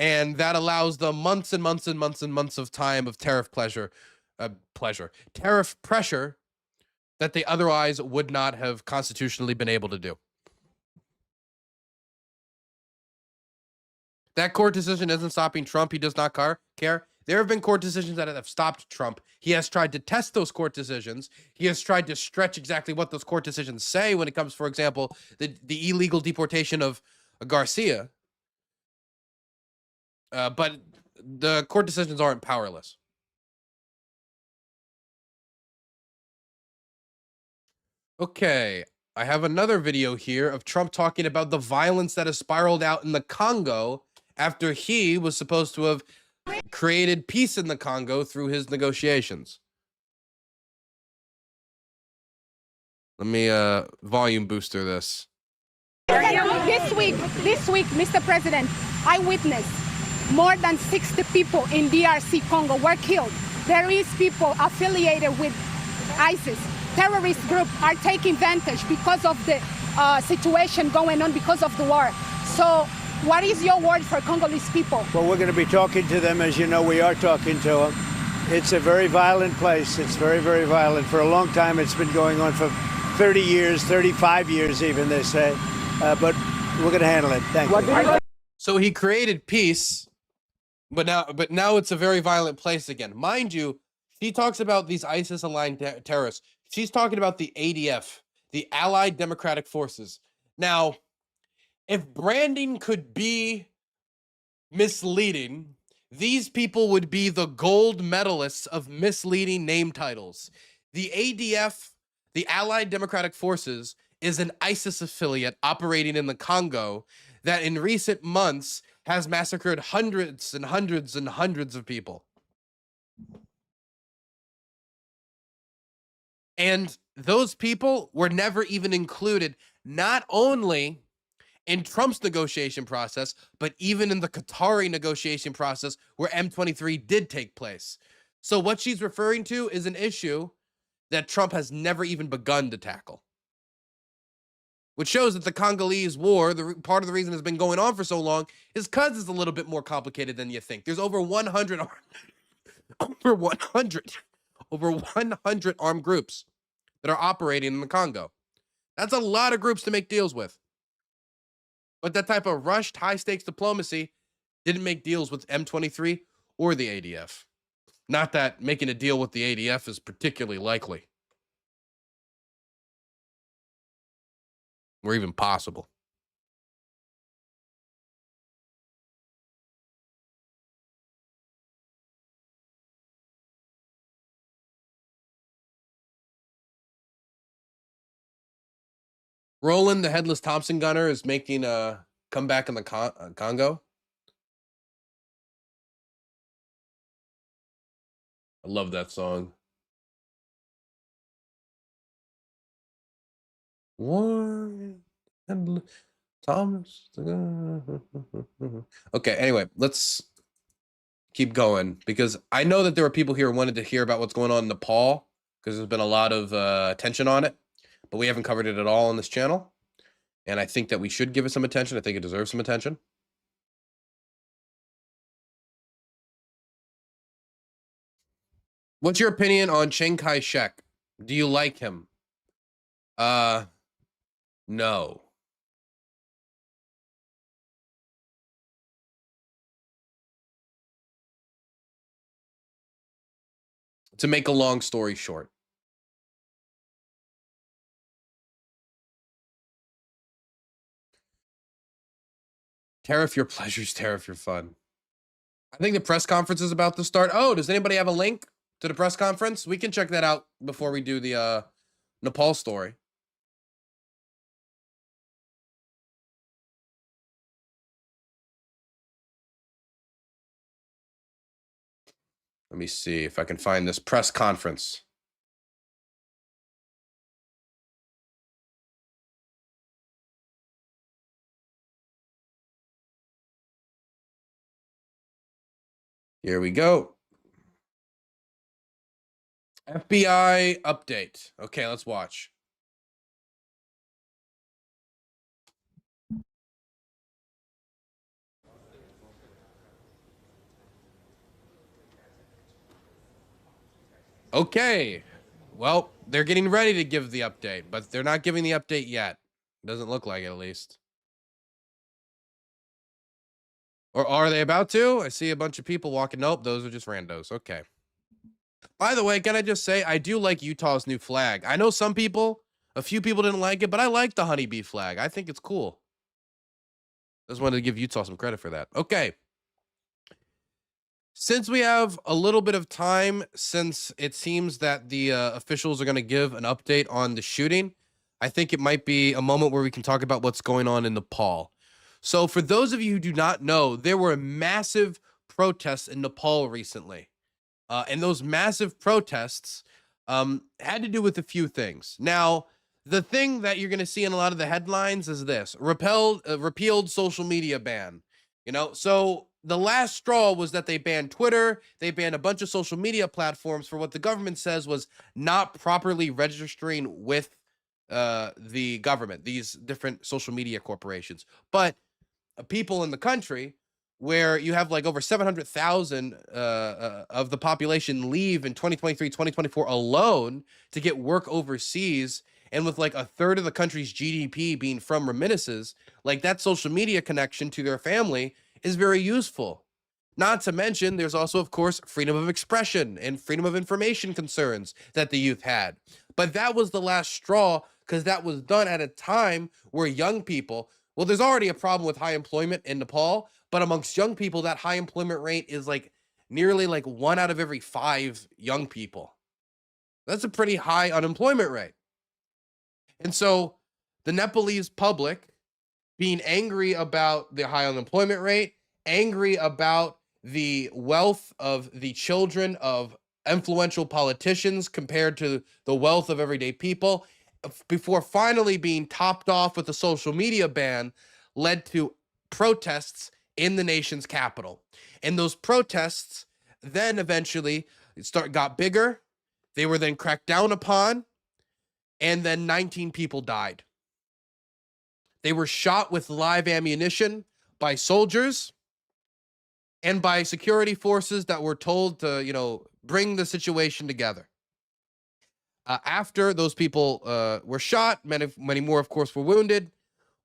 And that allows them months and months and months and months of time of tariff pressure that they otherwise would not have constitutionally been able to do. That court decision isn't stopping Trump. He does not care. There have been court decisions that have stopped Trump. He has tried to test those court decisions. He has tried to stretch exactly what those court decisions say when it comes, for example, the illegal deportation of Garcia. But the court decisions aren't powerless. Okay, I have another video here of Trump talking about the violence that has spiraled out in the Congo after he was supposed to have created peace in the Congo through his negotiations. Let me volume booster this. This week, Mr. President, I witnessed more than 60 people in DRC Congo were killed. There is people affiliated with ISIS. Terrorist groups are taking advantage because of the situation going on because of the war. So what is your word for Congolese people? Well, we're going to be talking to them. As you know, we are talking to them. It's a very violent place. It's very, very violent. For a long time, it's been going on for 30 years, 35 years even, they say. But we're going to handle it. Thank you. So he created peace, but now it's a very violent place again. Mind you, he talks about these ISIS-aligned terrorists. She's talking about the ADF, the Allied Democratic Forces. Now, if branding could be misleading, these people would be the gold medalists of misleading name titles. The ADF, the Allied Democratic Forces, is an ISIS affiliate operating in the Congo that in recent months has massacred hundreds and hundreds and hundreds of people. And those people were never even included, not only in Trump's negotiation process, but even in the Qatari negotiation process where M23 did take place. So what she's referring to is an issue that Trump has never even begun to tackle. Which shows that the Congolese war, part of the reason it's been going on for so long, is because it's a little bit more complicated than you think. There's over 100 armed groups that are operating in the Congo. That's a lot of groups to make deals with. But that type of rushed, high-stakes diplomacy didn't make deals with M23 or the ADF. Not that making a deal with the ADF is particularly likely. Or even possible. Roland, the headless Thompson gunner, is making a comeback in the Congo. I love that song. One Thomas. Okay, anyway, let's keep going because I know that there were people here who wanted to hear about what's going on in Nepal because there's been a lot of attention on it, but we haven't covered it at all on this channel. And I think that we should give it some attention. I think it deserves some attention. What's your opinion on Chiang Kai-shek? Do you like him? No. To make a long story short. Tariff your pleasures, tariff your fun. I think the press conference is about to start. Oh, does anybody have a link to the press conference? We can check that out before we do the Nepal story. Let me see if I can find this press conference. Here we go. FBI update. Okay, let's watch. Okay. Well, they're getting ready to give the update, but they're not giving the update yet. Doesn't look like it, at least. Or are they about to? I see a bunch of people walking. Nope, those are just randos. Okay. By the way, can I just say, I do like Utah's new flag. I know some people, a few people didn't like it, but I like the honeybee flag. I think it's cool. Just wanted to give Utah some credit for that. Okay. Since we have a little bit of time, since it seems that the officials are going to give an update on the shooting, I think it might be a moment where we can talk about what's going on in Nepal. So for those of you who do not know, there were massive protests in Nepal recently. And those massive protests had to do with a few things. Now, the thing that you're going to see in a lot of the headlines is this: repealed social media ban. You know, so the last straw was that they banned Twitter. They banned a bunch of social media platforms for what the government says was not properly registering with the government, these different social media corporations. But people in the country where you have like over 700,000 of the population leave in 2023, 2024 alone to get work overseas, and with like a third of the country's GDP being from remittances, like that social media connection to their family is very useful. Not to mention, there's also, of course, freedom of expression and freedom of information concerns that the youth had. But that was the last straw, because that was done at a time where young people, well, there's already a problem with high employment in Nepal, but amongst young people, that high employment rate is like nearly like 1 out of every 5 young people. That's a pretty high unemployment rate. And so the Nepalese public, being angry about the high unemployment rate, angry about the wealth of the children of influential politicians compared to the wealth of everyday people, before finally being topped off with a social media ban, led to protests in the nation's capital. And those protests then eventually got bigger. They were then cracked down upon, and then 19 people died. They were shot with live ammunition by soldiers and by security forces that were told to, you know, bring the situation together. After those people were shot, many more, of course, were wounded,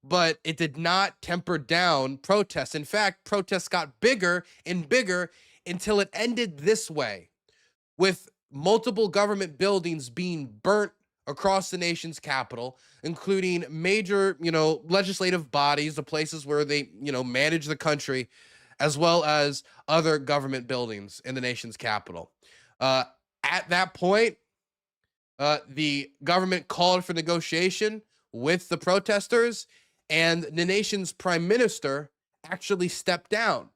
but it did not temper down protests. In fact, protests got bigger and bigger until it ended this way, with multiple government buildings being burnt across the nation's capital, including major, you know, legislative bodies, the places where they, you know, manage the country, as well as other government buildings in the nation's capital. At that point, the government called for negotiation with the protesters, and the nation's prime minister actually stepped down,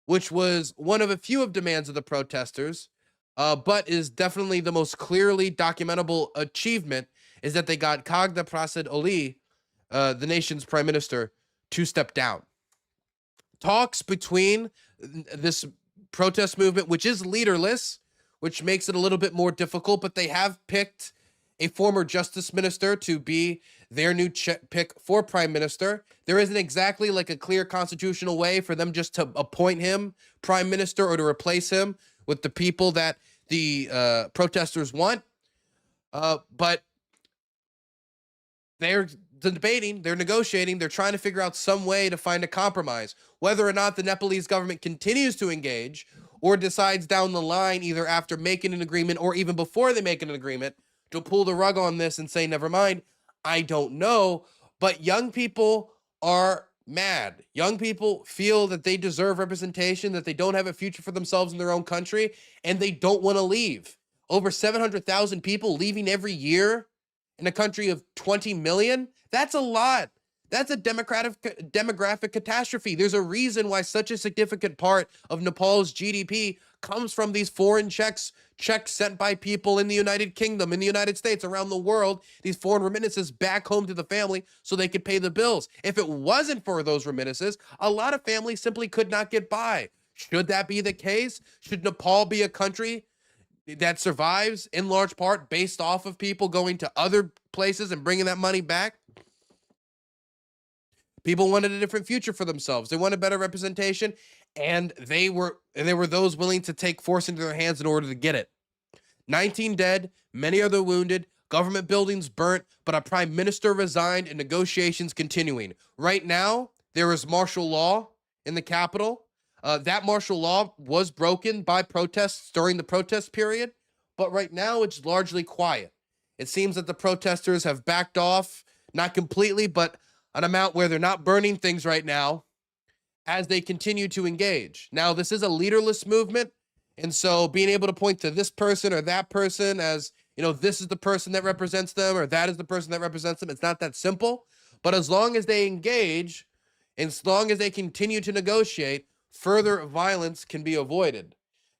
which was one of a few of demands of the protesters, but is definitely the most clearly documentable achievement, is that they got Kagda Prasad Oli, the nation's prime minister, to step down. Talks between this protest movement, which is leaderless, which makes it a little bit more difficult, but they have picked a former justice minister to be their new pick for prime minister. There isn't exactly like a clear constitutional way for them just to appoint him prime minister or to replace him with the people that the protesters want. But they're debating, they're negotiating, they're trying to figure out some way to find a compromise. Whether or not the Nepalese government continues to engage or decides down the line, either after making an agreement or even before they make an agreement, to pull the rug on this and say, never mind, I don't know. But young people are mad. Young people feel that they deserve representation, that they don't have a future for themselves in their own country, and they don't want to leave. Over 700,000 people leaving every year in a country of 20 million? That's a lot. That's a demographic catastrophe. There's a reason why such a significant part of Nepal's GDP comes from these foreign checks sent by people in the United Kingdom, in the United States, around the world, these foreign remittances back home to the family so they could pay the bills. If it wasn't for those remittances, a lot of families simply could not get by. Should that be the case? Should Nepal be a country that survives in large part based off of people going to other places and bringing that money back? People wanted a different future for themselves. They wanted better representation, and there were those willing to take force into their hands in order to get it. 19 dead, many other wounded, government buildings burnt, but a prime minister resigned and negotiations continuing. Right now, there is martial law in the capital. That martial law was broken by protests during the protest period, but right now it's largely quiet. It seems that the protesters have backed off, not completely, but an amount where they're not burning things right now as they continue to engage. Now, this is a leaderless movement, and so being able to point to this person or that person as, you know, this is the person that represents them or that is the person that represents them, it's not that simple. But as long as they engage, and as long as they continue to negotiate, further violence can be avoided,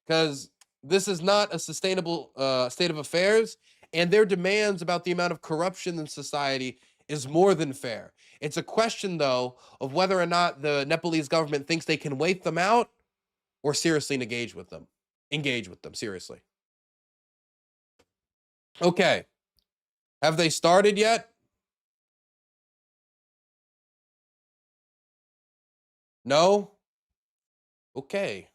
because this is not a sustainable state of affairs, and their demands about the amount of corruption in society is more than fair. It's a question, though, of whether or not the Nepalese government thinks they can wait them out or seriously engage with them. Seriously. Okay. Have they started yet? No? Okay.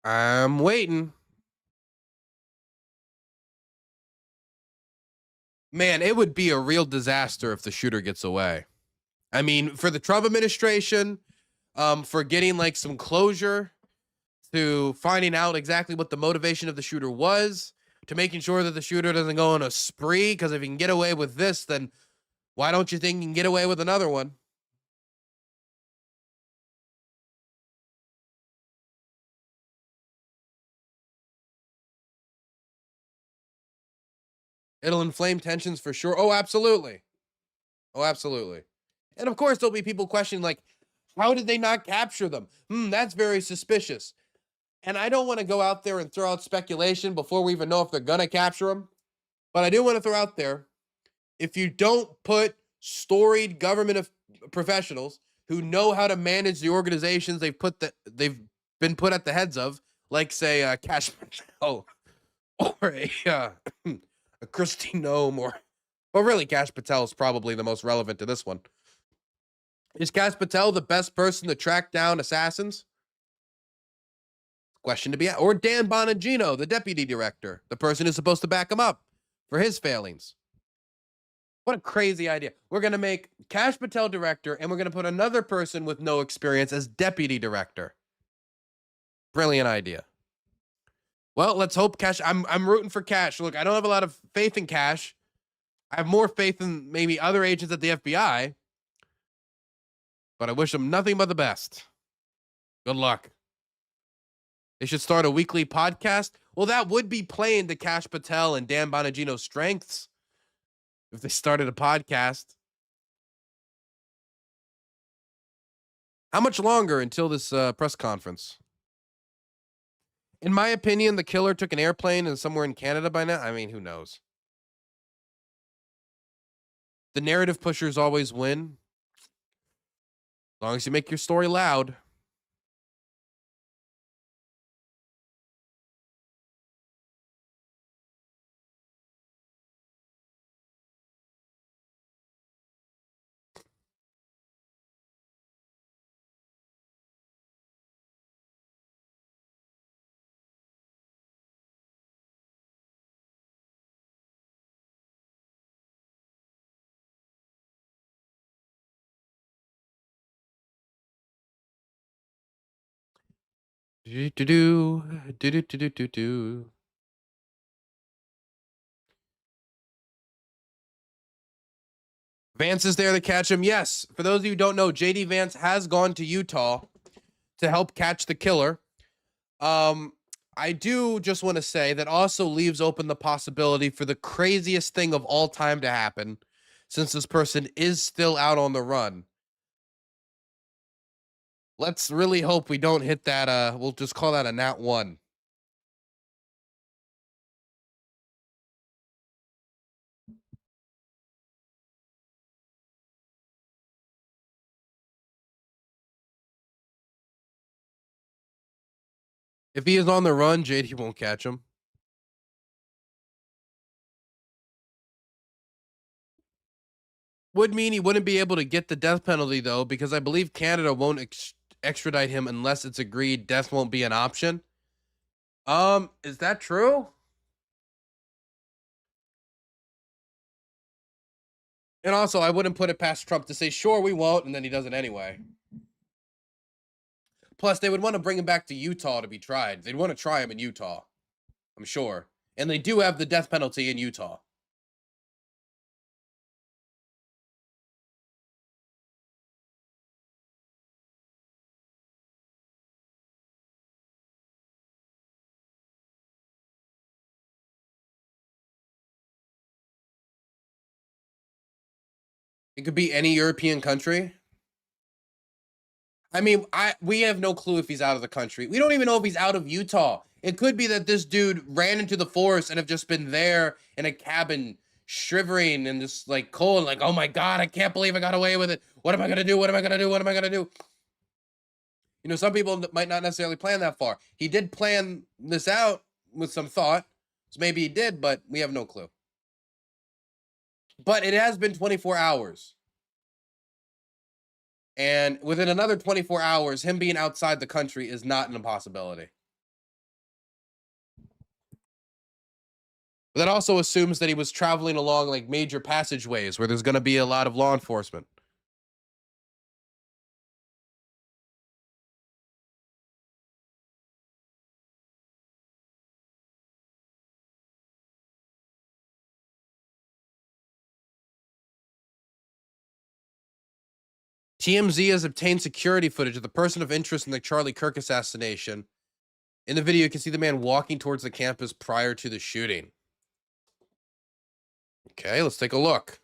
I'm waiting. Man, it would be a real disaster if the shooter gets away. I mean, for the Trump administration, for getting like some closure to finding out exactly what the motivation of the shooter was, to making sure that the shooter doesn't go on a spree, because if he can get away with this, then why don't you think he can get away with another one? It'll inflame tensions for sure. Oh, absolutely. Oh, absolutely. And of course, there'll be people questioning, like, how did they not capture them? That's very suspicious. And I don't want to go out there and throw out speculation before we even know if they're going to capture them. But I do want to throw out there, if you don't put storied government professionals who know how to manage the organizations they've been put at the heads of, like, say, Cash Patel or a Christy Nome, or well, really, Cash Patel is probably the most relevant to this one. Is Cash Patel the best person to track down assassins? Question to be asked. Or Dan Bonagino, the deputy director, the person who's supposed to back him up for his failings. What a crazy idea. We're going to make Cash Patel director, and we're going to put another person with no experience as deputy director. Brilliant idea. Well, let's hope Cash. I'm rooting for Cash. Look, I don't have a lot of faith in Cash. I have more faith in maybe other agents at the FBI. But I wish them nothing but the best. Good luck. They should start a weekly podcast. Well, that would be playing to Cash Patel and Dan Bonagino's strengths if they started a podcast. How much longer until this press conference? In my opinion, the killer took an airplane and somewhere in Canada by now. I mean, who knows? The narrative pushers always win. As long as you make your story loud. Do. Vance is there to catch him. Yes. For those of you who don't know, JD Vance has gone to Utah to help catch the killer. I do just want to say that also leaves open the possibility for the craziest thing of all time to happen, since this person is still out on the run. Let's really hope we don't hit that. We'll just call that a nat 1. If he is on the run, JD won't catch him. Would mean he wouldn't be able to get the death penalty, though, because I believe Canada won't extradite him unless it's agreed death won't be an option. Is that true? And also, I wouldn't put it past Trump to say, sure, we won't, and then he does it anyway. Plus, they would want to bring him back to Utah to be tried. They'd want to try him in Utah, I'm sure. And they do have the death penalty in Utah. It could be any European country. I mean, we have no clue if he's out of the country. We don't even know if he's out of Utah. It could be that this dude ran into the forest and have just been there in a cabin, shivering and just like cold, like, oh my God, I can't believe I got away with it. What am I gonna do? What am I gonna do? What am I gonna do? You know, some people might not necessarily plan that far. He did plan this out with some thought, so maybe he did, but we have no clue. But it has been 24 hours. And within another 24 hours, him being outside the country is not an impossibility. But that also assumes that he was traveling along like major passageways where there's going to be a lot of law enforcement. TMZ has obtained security footage of the person of interest in the Charlie Kirk assassination. In the video, you can see the man walking towards the campus prior to the shooting. Okay, let's take a look.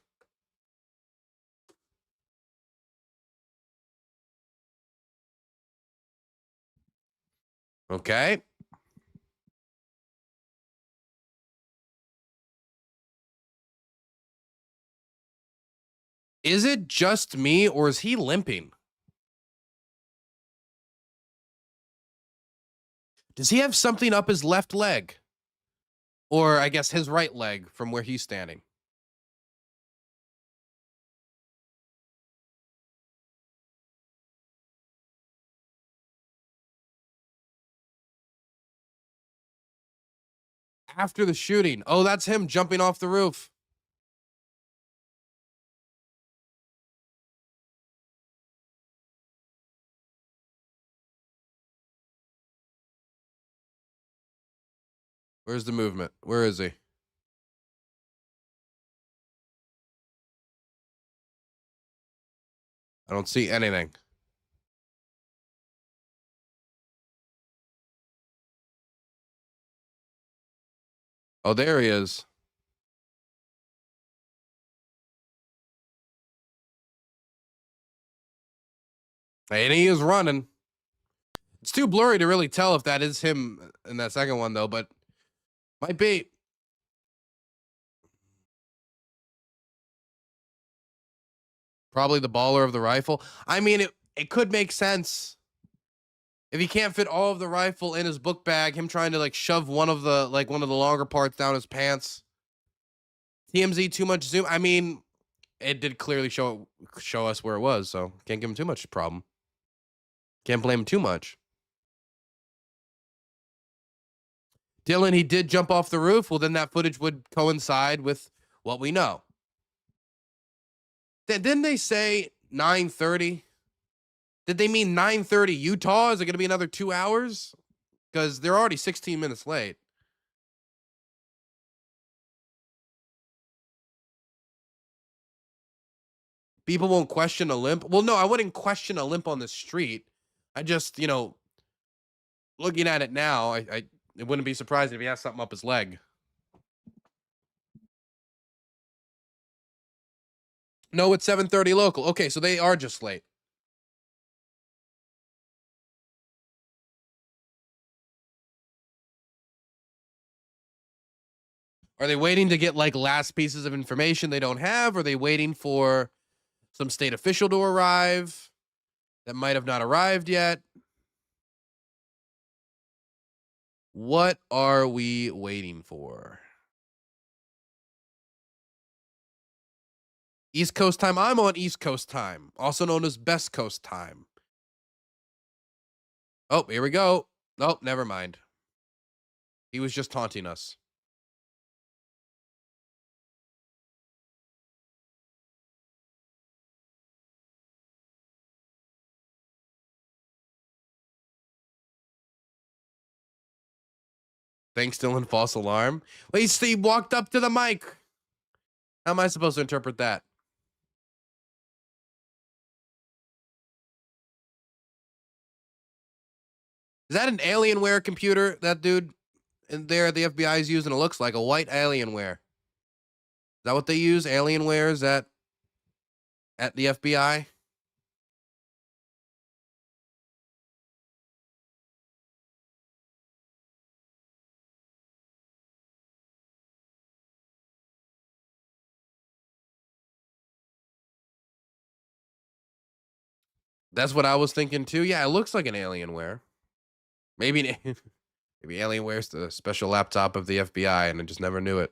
Okay. Is it just me, or is he limping? Does he have something up his left leg? Or I guess his right leg from where he's standing. After the shooting. Oh, that's him jumping off the roof. Where's the movement? Where is he? I don't see anything. Oh, there he is. And he is running. It's too blurry to really tell if that is him in that second one, though, but might be. Probably the baller of the rifle. I mean, it could make sense. If he can't fit all of the rifle in his book bag, him trying to like shove one of the longer parts down his pants. TMZ too much zoom. I mean, it did clearly show us where it was, so can't give him too much problem. Can't blame him too much. Dylan, he did jump off the roof. Well, then that footage would coincide with what we know. Didn't they say 9:30? Did they mean 9:30 Utah? Is it going to be another 2 hours? Because they're already 16 minutes late. People won't question a limp. Well, no, I wouldn't question a limp on the street. I just, looking at it now, it wouldn't be surprising if he has something up his leg. No, it's 7:30 local. Okay, so they are just late. Are they waiting to get like last pieces of information they don't have? Are they waiting for some state official to arrive that might have not arrived yet? What are we waiting for? East Coast time. I'm on East Coast time, also known as Best Coast time. Oh, here we go. Oh, never mind. He was just taunting us. Thanks, Dylan. False alarm. Wait, Steve walked up to the mic. How am I supposed to interpret that? Is that an Alienware computer that dude in there the FBI is using? It looks like a white Alienware. Is that what they use? Alienware is that at the FBI? That's what I was thinking too. Yeah, it looks like an Alienware. Maybe maybe Alienware's the special laptop of the FBI and I just never knew it.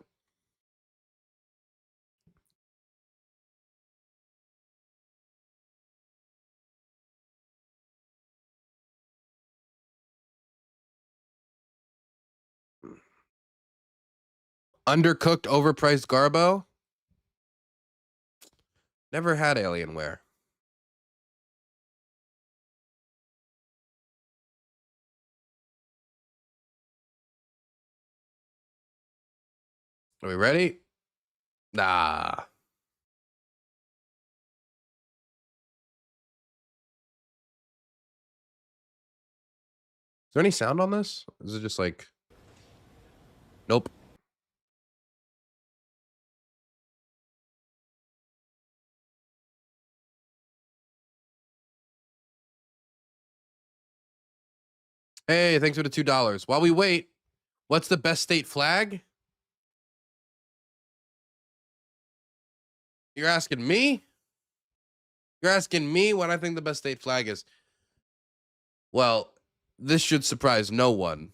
Undercooked, overpriced Garbo? Never had Alienware. Are we ready? Nah. Is there any sound on this? Is it just like... Nope. Hey, thanks for the $2. While we wait, what's the best state flag? You're asking me? You're asking me what I think the best state flag is? Well, this should surprise no one.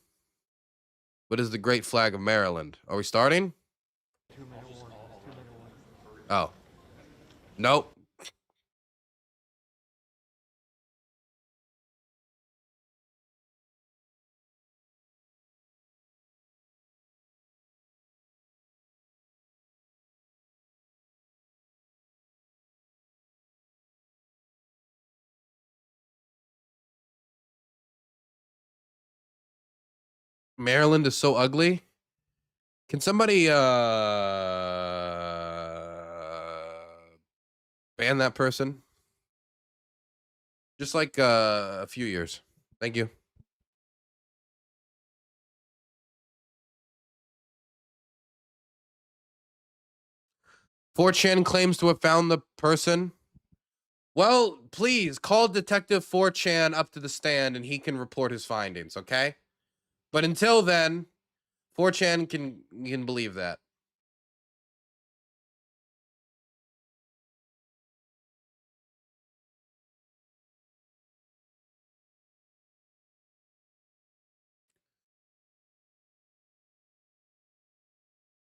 What is the great flag of Maryland? Are we starting? Oh. Nope. Maryland is so ugly. Can somebody ban that person? Just like a few years. Thank you. .4chan claims to have found the person. Well, please call Detective 4chan up to the stand and he can report his findings, okay? But until then, 4chan can believe that.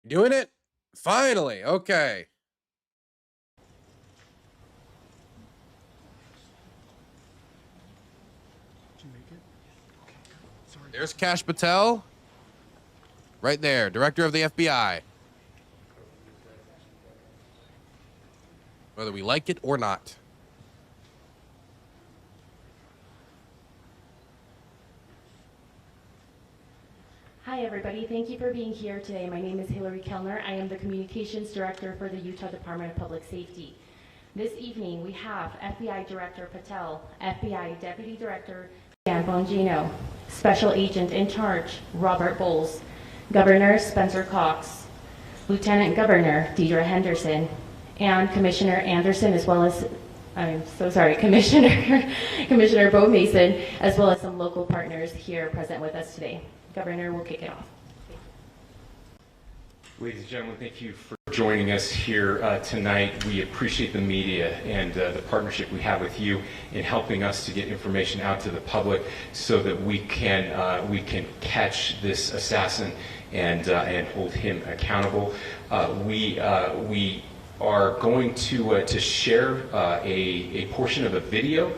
Doing it? Finally. Okay. There's Kash Patel. Right there, director of the FBI. Whether we like it or not. Hi, everybody. Thank you for being here today. My name is Hillary Kellner. I am the Communications Director for the Utah Department of Public Safety. This evening, we have FBI Director Patel, FBI Deputy Director Dan Bongino, Special Agent in Charge Robert Bowles, Governor Spencer Cox, Lieutenant Governor Deidre Henderson, and Commissioner Anderson, as well as, I'm so sorry, Commissioner Bo Mason, as well as some local partners here present with us today. Governor, we'll kick it off. Ladies and gentlemen, thank you for joining us here tonight. We appreciate the media and the partnership we have with you in helping us to get information out to the public so that we can catch this assassin and hold him accountable. We are going to share a portion of a video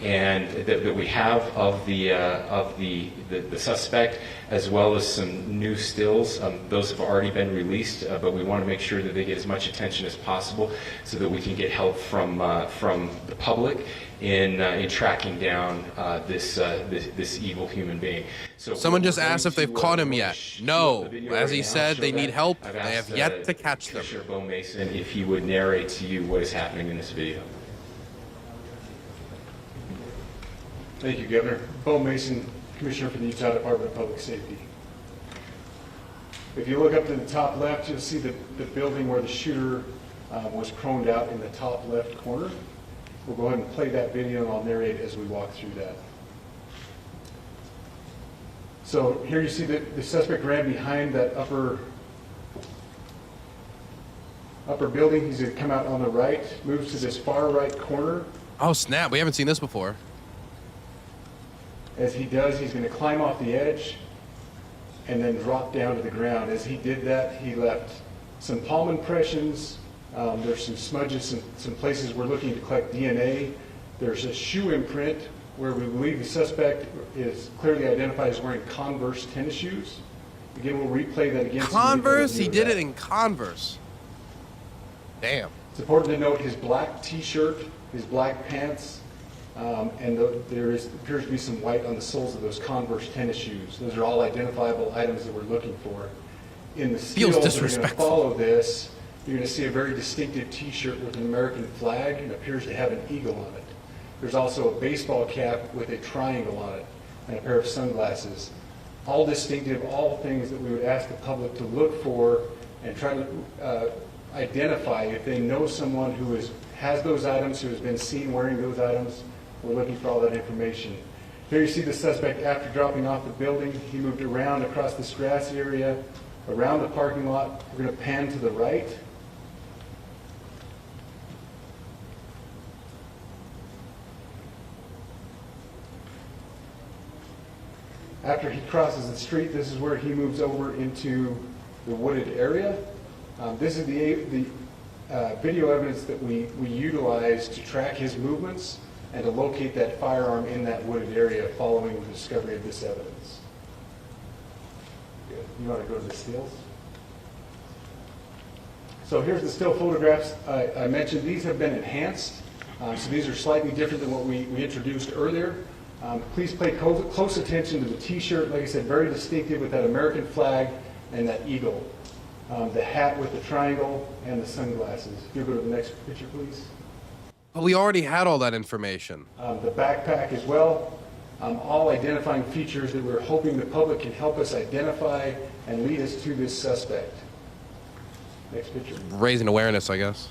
and that we have of the suspect, as well as some new stills. Those have already been released, but we want to make sure that they get as much attention as possible so that we can get help from the public in tracking down this evil human being. So someone just asked if they've caught him yet. No, as he said, they need help. They have yet to catch them. Commissioner Bo Mason, if he would narrate to you what is happening in this video. Thank you, Governor. Bo Mason, Commissioner for the Utah Department of Public Safety. If you look up to the top left, you'll see the building where the shooter was chromed out in the top left corner. We'll go ahead and play that video and I'll narrate as we walk through that. So here you see the suspect ran behind that upper building. He's going to come out on the right, moves to this far right corner. Oh snap, we haven't seen this before. As he does, he's going to climb off the edge and then drop down to the ground. As he did that, he left some palm impressions. There's some smudges, some places we're looking to collect DNA. There's a shoe imprint where we believe the suspect is clearly identified as wearing Converse tennis shoes. Again, we'll replay that again. Converse? He did it in Converse. Damn. It's important to note his black t-shirt, his black pants, and there appears to be some white on the soles of those Converse tennis shoes. Those are all identifiable items that we're looking for. In the stills that are going to follow this, you're going to see a very distinctive t-shirt with an American flag and appears to have an eagle on it. There's also a baseball cap with a triangle on it and a pair of sunglasses. All distinctive, all things that we would ask the public to look for and try to identify if they know someone who has those items, who has been seen wearing those items. We're looking for all that information. Here you see the suspect after dropping off the building. He moved around across this grassy area, around the parking lot. We're going to pan to the right. After he crosses the street, this is where he moves over into the wooded area. This is the video evidence that we utilize to track his movements and to locate that firearm in that wooded area following the discovery of this evidence. Good. You want to go to the stills? So here's the still photographs. I mentioned these have been enhanced. So these are slightly different than what we introduced earlier. Please pay close attention to the t-shirt. Like I said, very distinctive with that American flag and that eagle. The hat with the triangle and the sunglasses. If you go to the next picture, please. But we already had all that information. The backpack as well. All identifying features that we're hoping the public can help us identify and lead us to this suspect. Next picture. Raising awareness, I guess.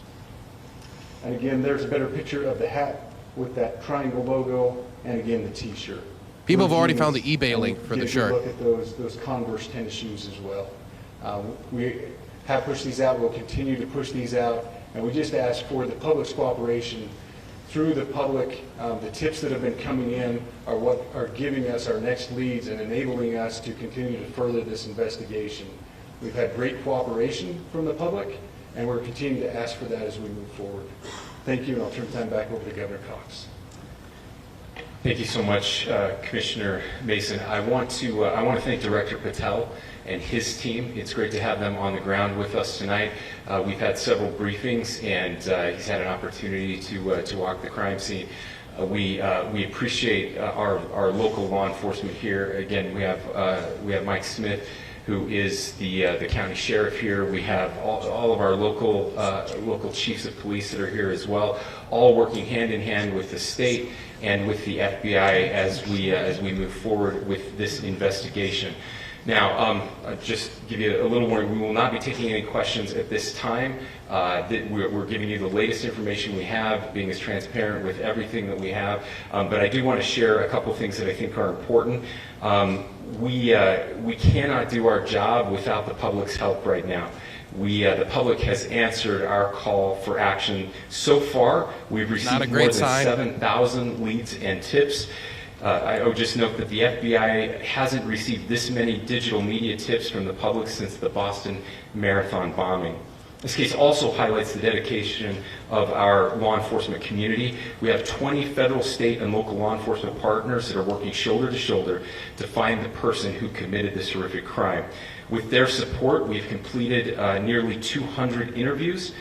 And again, there's a better picture of the hat with that triangle logo and again the t-shirt. People have already found the eBay link for the shirt. Look at those Converse tennis shoes as well. We have pushed these out. We'll continue to push these out. And we just ask for the public's cooperation through the public. The tips that have been coming in are what are giving us our next leads and enabling us to continue to further this investigation. We've had great cooperation from the public, and we're continuing to ask for that as we move forward. Thank you, and I'll turn the time back over to Governor Cox. Thank you so much, Commissioner Mason. I want to thank Director Patel and his team. It's great to have them on the ground with us tonight. We've had several briefings, and he's had an opportunity to walk the crime scene. We appreciate our local law enforcement here. Again, we have Mike Smith, who is the county sheriff here. We have all of our local chiefs of police that are here as well, all working hand in hand with the state and with the FBI as we move forward with this investigation. Now, just give you a little warning, we will not be taking any questions at this time. We're giving you the latest information we have, being as transparent with everything that we have. But I do want to share a couple things that I think are important. We cannot do our job without the public's help right now. The public has answered our call for action. So far, we've received more than 7,000 leads and tips. I would just note that the FBI hasn't received this many digital media tips from the public since the Boston Marathon bombing. This case also highlights the dedication of our law enforcement community. We have 20 federal, state, and local law enforcement partners that are working shoulder to shoulder to find the person who committed this horrific crime. With their support, we've completed nearly 200 interviews.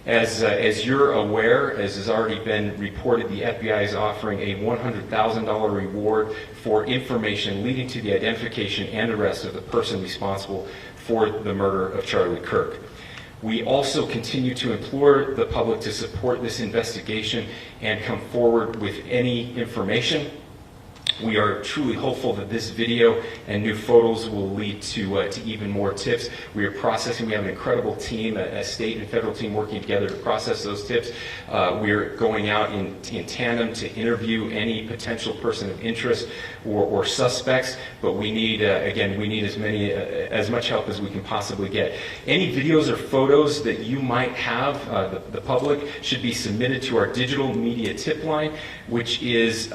As you're aware, as has already been reported, the FBI is offering a $100,000 reward for information leading to the identification and arrest of the person responsible for the murder of Charlie Kirk. We also continue to implore the public to support this investigation and come forward with any information. We are truly hopeful that this video and new photos will lead to even more tips. We are processing. We have an incredible team, a state and federal team working together to process those tips. We are going out in tandem to interview any potential person of interest or suspects. But we need, again, we need as much help as we can possibly get. Any videos or photos that you might have, the public, should be submitted to our digital media tip line, which is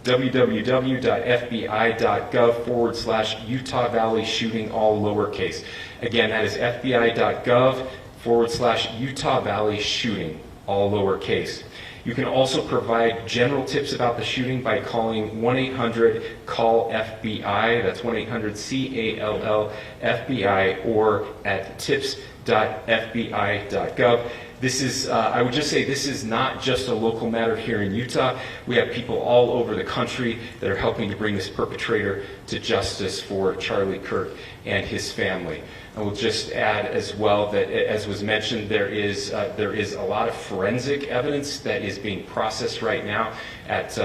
www.fbi.gov/Utah Valley shooting, all lowercase. Again, that is fbi.gov/Utah Valley shooting, all lowercase. You can also provide general tips about the shooting by calling 1-800-CALL-FBI. That's 1-800-CALL-FBI, or at tips.fbi.gov. This is, I would just say, this is not just a local matter here in Utah. We have people all over the country that are helping to bring this perpetrator to justice for Charlie Kirk and his family. I will just add as well that, as was mentioned, there is a lot of forensic evidence that is being processed right now at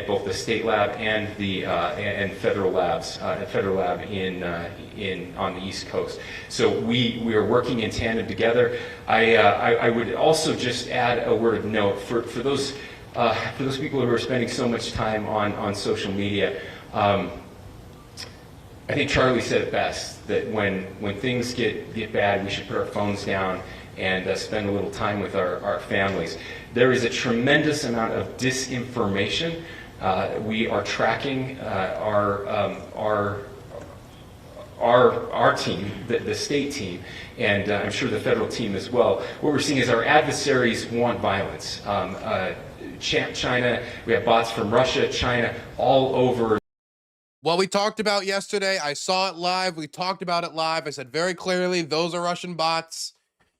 both the state lab and the federal labs, federal lab on the East Coast. So we are working in tandem together. I would also just add a word of note for those people who are spending so much time on social media. I think Charlie said it best, that when things get bad, we should put our phones down and spend a little time with our families. There is a tremendous amount of disinformation. We are tracking our team, the state team, and I'm sure the federal team as well. What we're seeing is our adversaries want violence. China, we have bots from Russia, China, all over. What we talked about yesterday, I saw it live. We talked about it live. I said very clearly, those are Russian bots.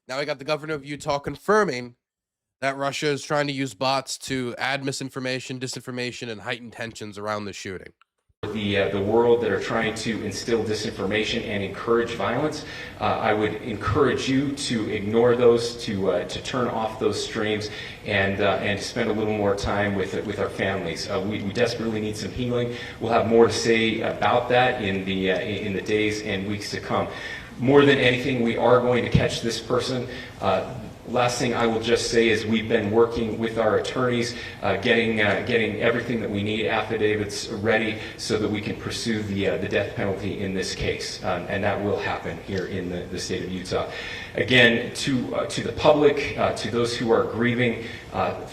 Now we got the governor of Utah confirming that Russia is trying to use bots to add misinformation, disinformation, and heighten tensions around the shooting. The world that are trying to instill disinformation and encourage violence. I would encourage you to ignore those, to turn off those streams, and spend a little more time with our families. We desperately need some healing. We'll have more to say about that in the days and weeks to come. More than anything, we are going to catch this person. Last thing I will just say is we've been working with our attorneys, getting everything that we need, affidavits ready, so that we can pursue the death penalty in this case, and that will happen here in the state of Utah. Again, to the public, to those who are grieving,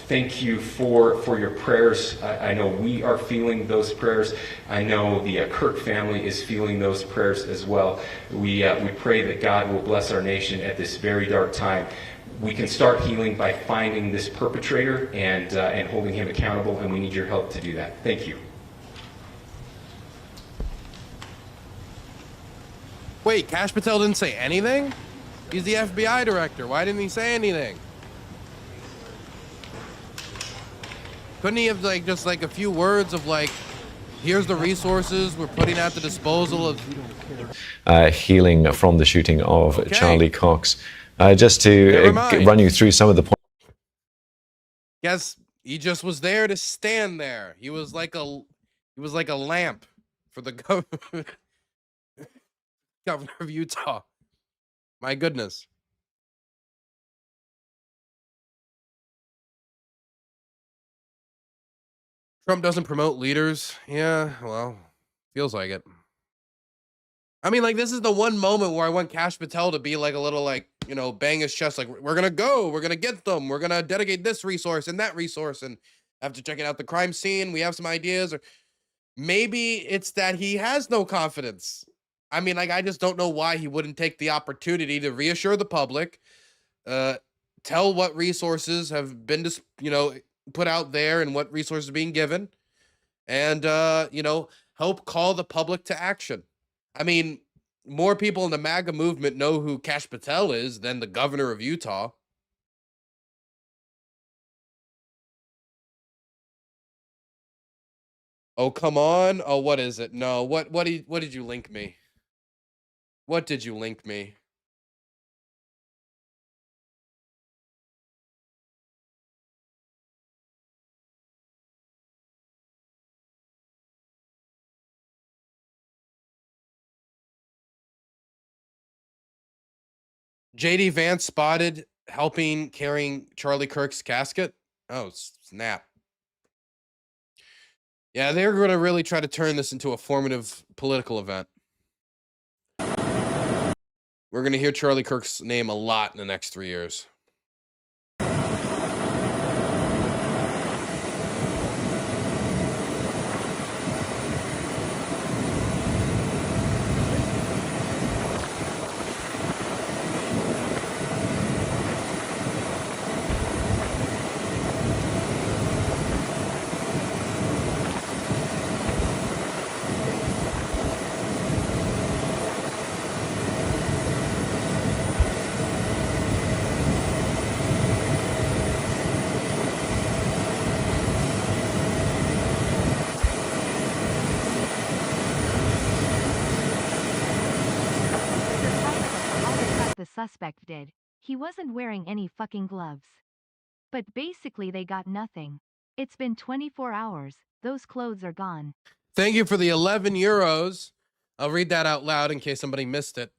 thank you for your prayers. I know we are feeling those prayers. I know the Kirk family is feeling those prayers as well. We pray that God will bless our nation at this very dark time. We can start healing by finding this perpetrator and holding him accountable, and we need your help to do that. Thank you. Wait, Kash Patel didn't say anything? He's the FBI director. Why didn't he say anything? Couldn't he have just a few words of here's the resources we're putting at the disposal of healing from the shooting of Charlie Cox? Just to run you through some of the points. Guess he just was there to stand there. He was like a lamp for the governor of Utah. My goodness. Trump doesn't promote leaders. Yeah, well, feels like it. I mean, this is the one moment where I want Kash Patel to be a little bang his chest like, we're gonna go, we're gonna get them, we're gonna dedicate this resource and that resource, and after checking out the crime scene, we have some ideas. Or maybe it's that he has no confidence. I mean, like, I just don't know why he wouldn't take the opportunity to reassure the public, tell what resources have been, put out there and what resources are being given, and, help call the public to action. I mean, more people in the MAGA movement know who Kash Patel is than the governor of Utah. Oh, come on. Oh, what is it? No, what did you link me? What did you link me? JD Vance spotted helping carrying Charlie Kirk's casket. Oh, snap. Yeah, they're going to really try to turn this into a formative political event. We're going to hear Charlie Kirk's name a lot in the next 3 years. Suspect did. He wasn't wearing any fucking gloves. But basically they got nothing. It's been 24 hours. Those clothes are gone. Thank you for the 11 euros. I'll read that out loud in case somebody missed it.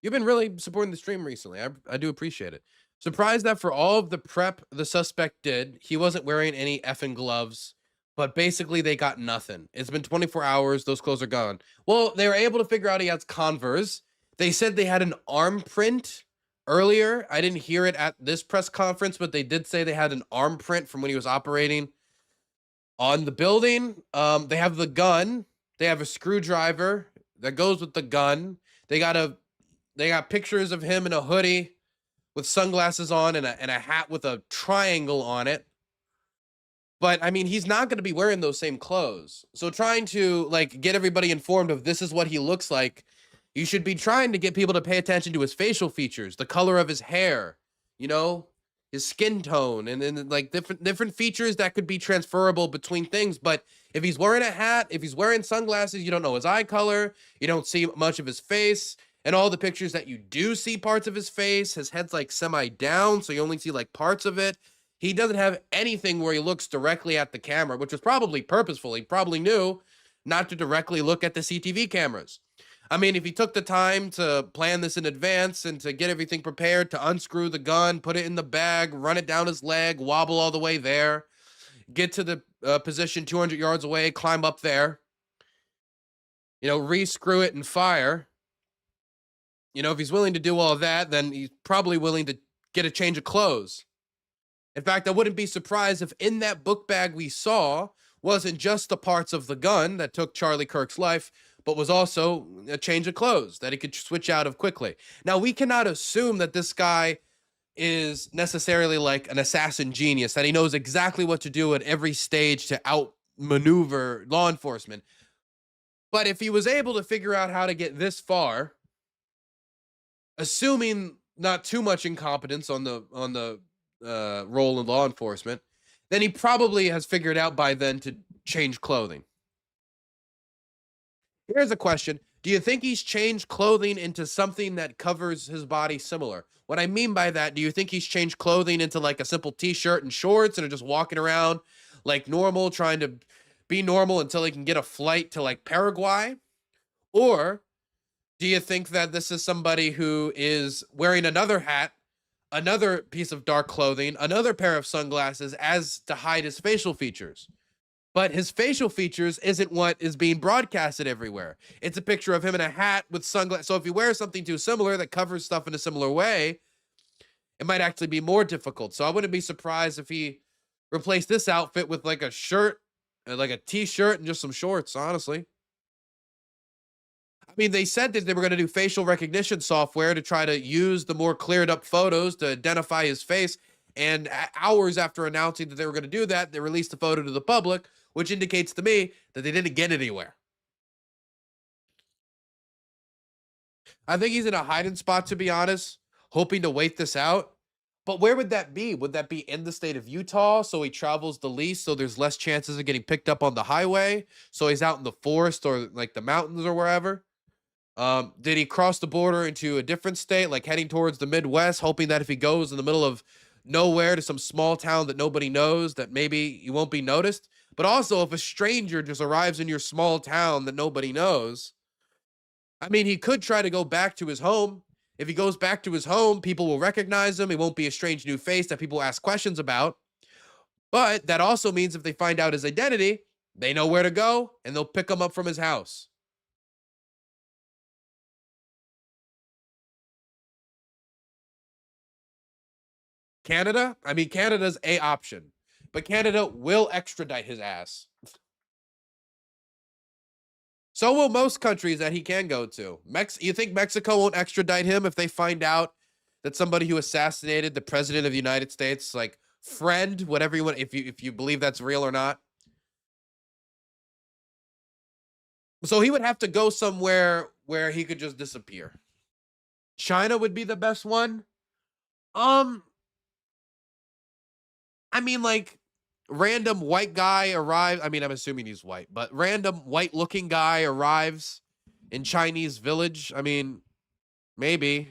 You've been really supporting the stream recently. I do appreciate it. Surprised that for all of the prep the suspect did, he wasn't wearing any effing gloves. But basically they got nothing. It's been 24 hours. Those clothes are gone. Well, they were able to figure out he has Converse. They said they had an arm print earlier. I didn't hear it at this press conference, but they did say they had an arm print from when he was operating on the building. They have the gun. They have a screwdriver that goes with the gun. They got pictures of him in a hoodie with sunglasses on and a hat with a triangle on it. But I mean, he's not going to be wearing those same clothes. So trying to get everybody informed of this is what he looks like, you should be trying to get people to pay attention to his facial features, the color of his hair, his skin tone, and then different features that could be transferable between things. But if he's wearing a hat, if he's wearing sunglasses, you don't know his eye color, you don't see much of his face, and all the pictures that you do see parts of his face, his head's semi down, so you only see parts of it. He doesn't have anything where he looks directly at the camera, which was probably purposeful. He probably knew not to directly look at the CTV cameras. I mean, if he took the time to plan this in advance and to get everything prepared, to unscrew the gun, put it in the bag, run it down his leg, wobble all the way there, get to the position 200 yards away, climb up there, re-screw it and fire. If he's willing to do all of that, then he's probably willing to get a change of clothes. In fact, I wouldn't be surprised if in that book bag we saw wasn't just the parts of the gun that took Charlie Kirk's life, but was also a change of clothes that he could switch out of quickly. Now, we cannot assume that this guy is necessarily an assassin genius, that he knows exactly what to do at every stage to outmaneuver law enforcement. But if he was able to figure out how to get this far, assuming not too much incompetence on the role in law enforcement, then he probably has figured out by then to change clothing. Here's a question. Do you think he's changed clothing into something that covers his body similar? What I mean by that, do you think he's changed clothing into a simple t-shirt and shorts and are just walking around like normal, trying to be normal until he can get a flight to Paraguay? Or do you think that this is somebody who is wearing another hat, another piece of dark clothing, another pair of sunglasses as to hide his facial features? But his facial features isn't what is being broadcasted everywhere. It's a picture of him in a hat with sunglasses. So if he wears something too similar that covers stuff in a similar way, it might actually be more difficult. So I wouldn't be surprised if he replaced this outfit with like a shirt, like a t-shirt and just some shorts, honestly. I mean, they said that they were going to do facial recognition software to try to use the more cleared up photos to identify his face. And hours after announcing that they were going to do that, they released the photo to the public, which indicates to me that they didn't get anywhere. I think he's in a hiding spot, to be honest, hoping to wait this out. But where would that be? Would that be in the state of Utah, so he travels the least, so there's less chances of getting picked up on the highway, so he's out in the forest or like the mountains or wherever? Did he cross the border into a different state, like heading towards the Midwest, hoping that if he goes in the middle of nowhere to some small town that nobody knows, that maybe he won't be noticed? But also, if a stranger just arrives in your small town that nobody knows, I mean, he could try to go back to his home. If he goes back to his home, people will recognize him. It won't be a strange new face that people ask questions about. But that also means if they find out his identity, they know where to go, and they'll pick him up from his house. Canada? I mean, Canada's a option, but Canada will extradite his ass. So will most countries that he can go to. You think Mexico won't extradite him if they find out that somebody who assassinated the president of the United States, like friend, whatever you want, if you believe that's real or not? So he would have to go somewhere where he could just disappear. China would be the best one. I mean, like, random white guy arrives. I mean, I'm assuming he's white, but random white-looking guy arrives in Chinese village. I mean, maybe.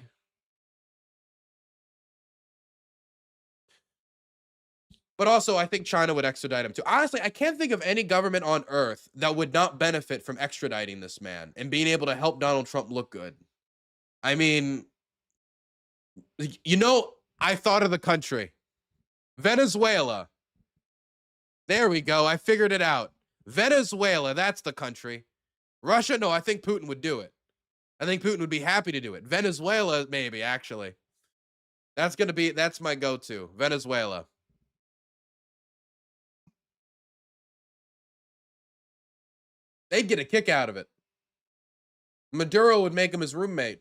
But also, I think China would extradite him too. Honestly, I can't think of any government on earth that would not benefit from extraditing this man and being able to help Donald Trump look good. I mean, you know, I thought of the country. Venezuela. There we go. I figured it out. Venezuela, that's the country. Russia, no, I think Putin would do it. I think Putin would be happy to do it. Venezuela, maybe, actually. That's my go-to. Venezuela. They'd get a kick out of it. Maduro would make him his roommate.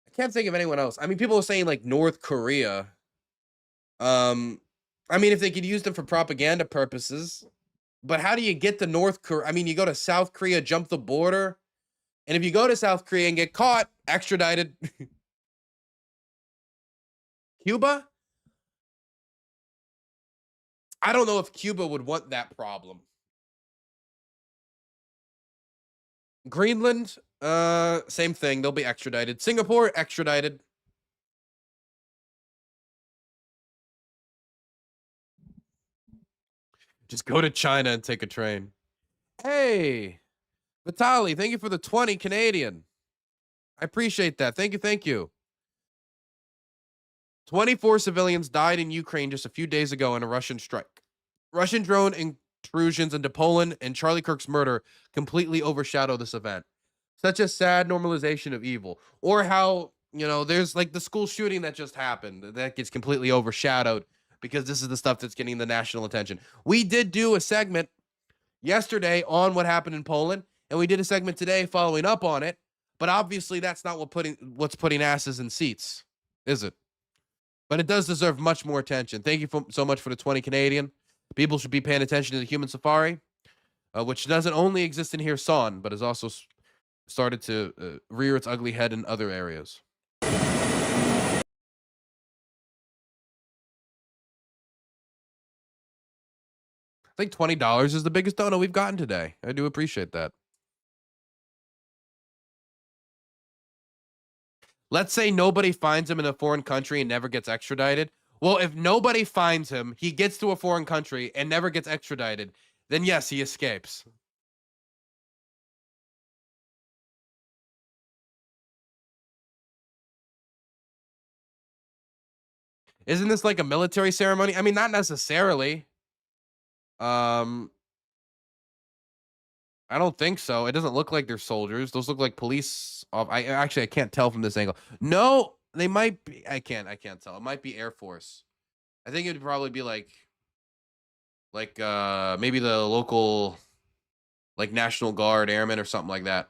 I can't think of anyone else. I mean, people are saying like North Korea. I mean, if they could use them for propaganda purposes, but how do you get to North Korea? I mean, you go to South Korea, jump the border, and if you go to South Korea and get caught, extradited. Cuba? I don't know if Cuba would want that problem. Greenland, same thing. They'll be extradited. Singapore, extradited. Just go to China and take a train. Hey, Vitali, thank you for the 20 Canadian. I appreciate that. Thank you, thank you. 24 civilians died in Ukraine just a few days ago in a Russian strike. Russian drone intrusions into Poland and Charlie Kirk's murder completely overshadow this event. Such a sad normalization of evil. Or how, you know, there's like the school shooting that just happened. That gets completely overshadowed because this is the stuff that's getting the national attention. We did do a segment yesterday on what happened in Poland, and we did a segment today following up on it. But obviously that's not what's putting asses in seats, is it? But it does deserve much more attention. Thank you so much for the 20 Canadian. People should be paying attention to the human safari, which doesn't only exist in Kherson, but has also started to rear its ugly head in other areas. I think $20 is the biggest donut we've gotten today. I do appreciate that. Let's say nobody finds him in a foreign country and never gets extradited. Well, if nobody finds him, he gets to a foreign country and never gets extradited, then yes, he escapes. Isn't this like a military ceremony? I mean, not necessarily. I I don't think so. It doesn't look like they're soldiers. Those look like police. I can't tell from this angle. No, they might be. I can't tell. It might be Air Force. I think it would probably be like maybe the local like National Guard airmen or something like that.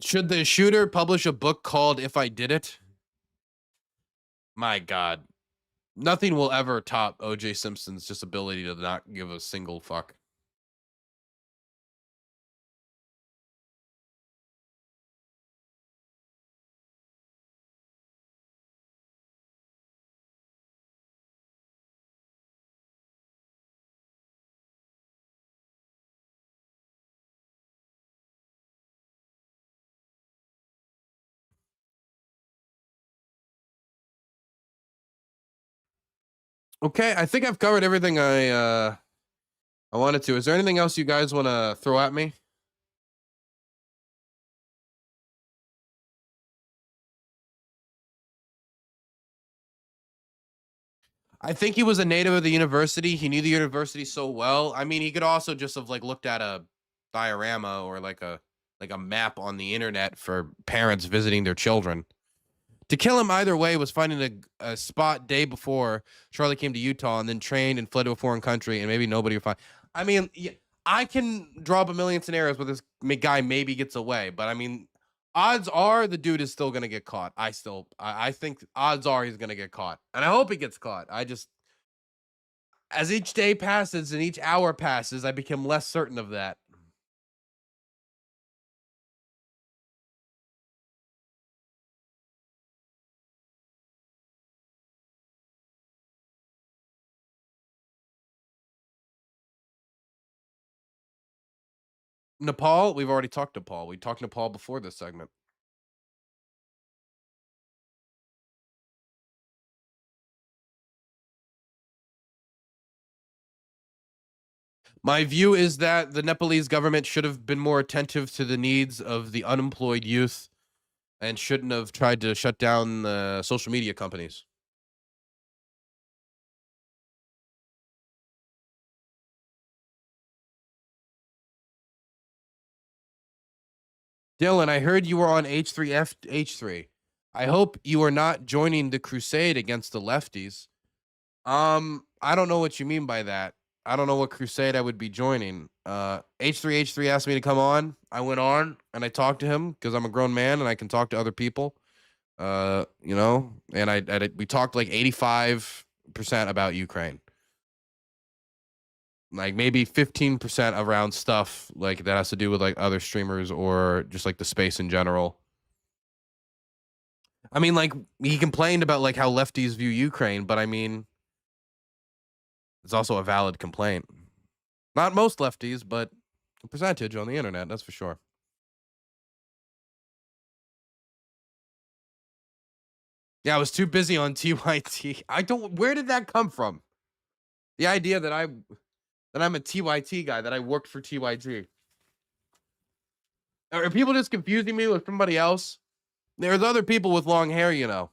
Should the shooter publish a book called If I Did It? My God. Nothing will ever top O.J. Simpson's just ability to not give a single fuck. Okay, I think I've covered everything I wanted to. Is there anything else you guys want to throw at me? I think he was a native of the university. He knew the university so well. I mean, he could also just have like looked at a diorama or like a map on the internet for parents visiting their children. To kill him either way was finding a spot day before Charlie came to Utah and then trained and fled to a foreign country and maybe nobody would find. I mean, yeah, I can draw up a million scenarios where this guy maybe gets away, but I mean, odds are the dude is still gonna get caught. I think odds are he's gonna get caught, and I hope he gets caught. As each day passes and each hour passes, I become less certain of that. Nepal, we've already talked Nepal. We talked Nepal before this segment. My view is that the Nepalese government should have been more attentive to the needs of the unemployed youth and shouldn't have tried to shut down the social media companies. Dylan, I heard you were on H3. I hope you are not joining the crusade against the lefties. I don't know what you mean by that. I don't know what crusade I would be joining. H3 asked me to come on. I went on and I talked to him because I'm a grown man and I can talk to other people. And we talked like 85% about Ukraine. Like maybe 15% around stuff like that has to do with like other streamers or just like the space in general. I mean, like he complained about like how lefties view Ukraine, but I mean, it's also a valid complaint. Not most lefties, but a percentage on the internet, that's for sure. Yeah, I was too busy on TYT. Where did that come from? The idea that I'm a TYT guy, that I worked for TYT. Are people just confusing me with somebody else? There's other people with long hair, you know.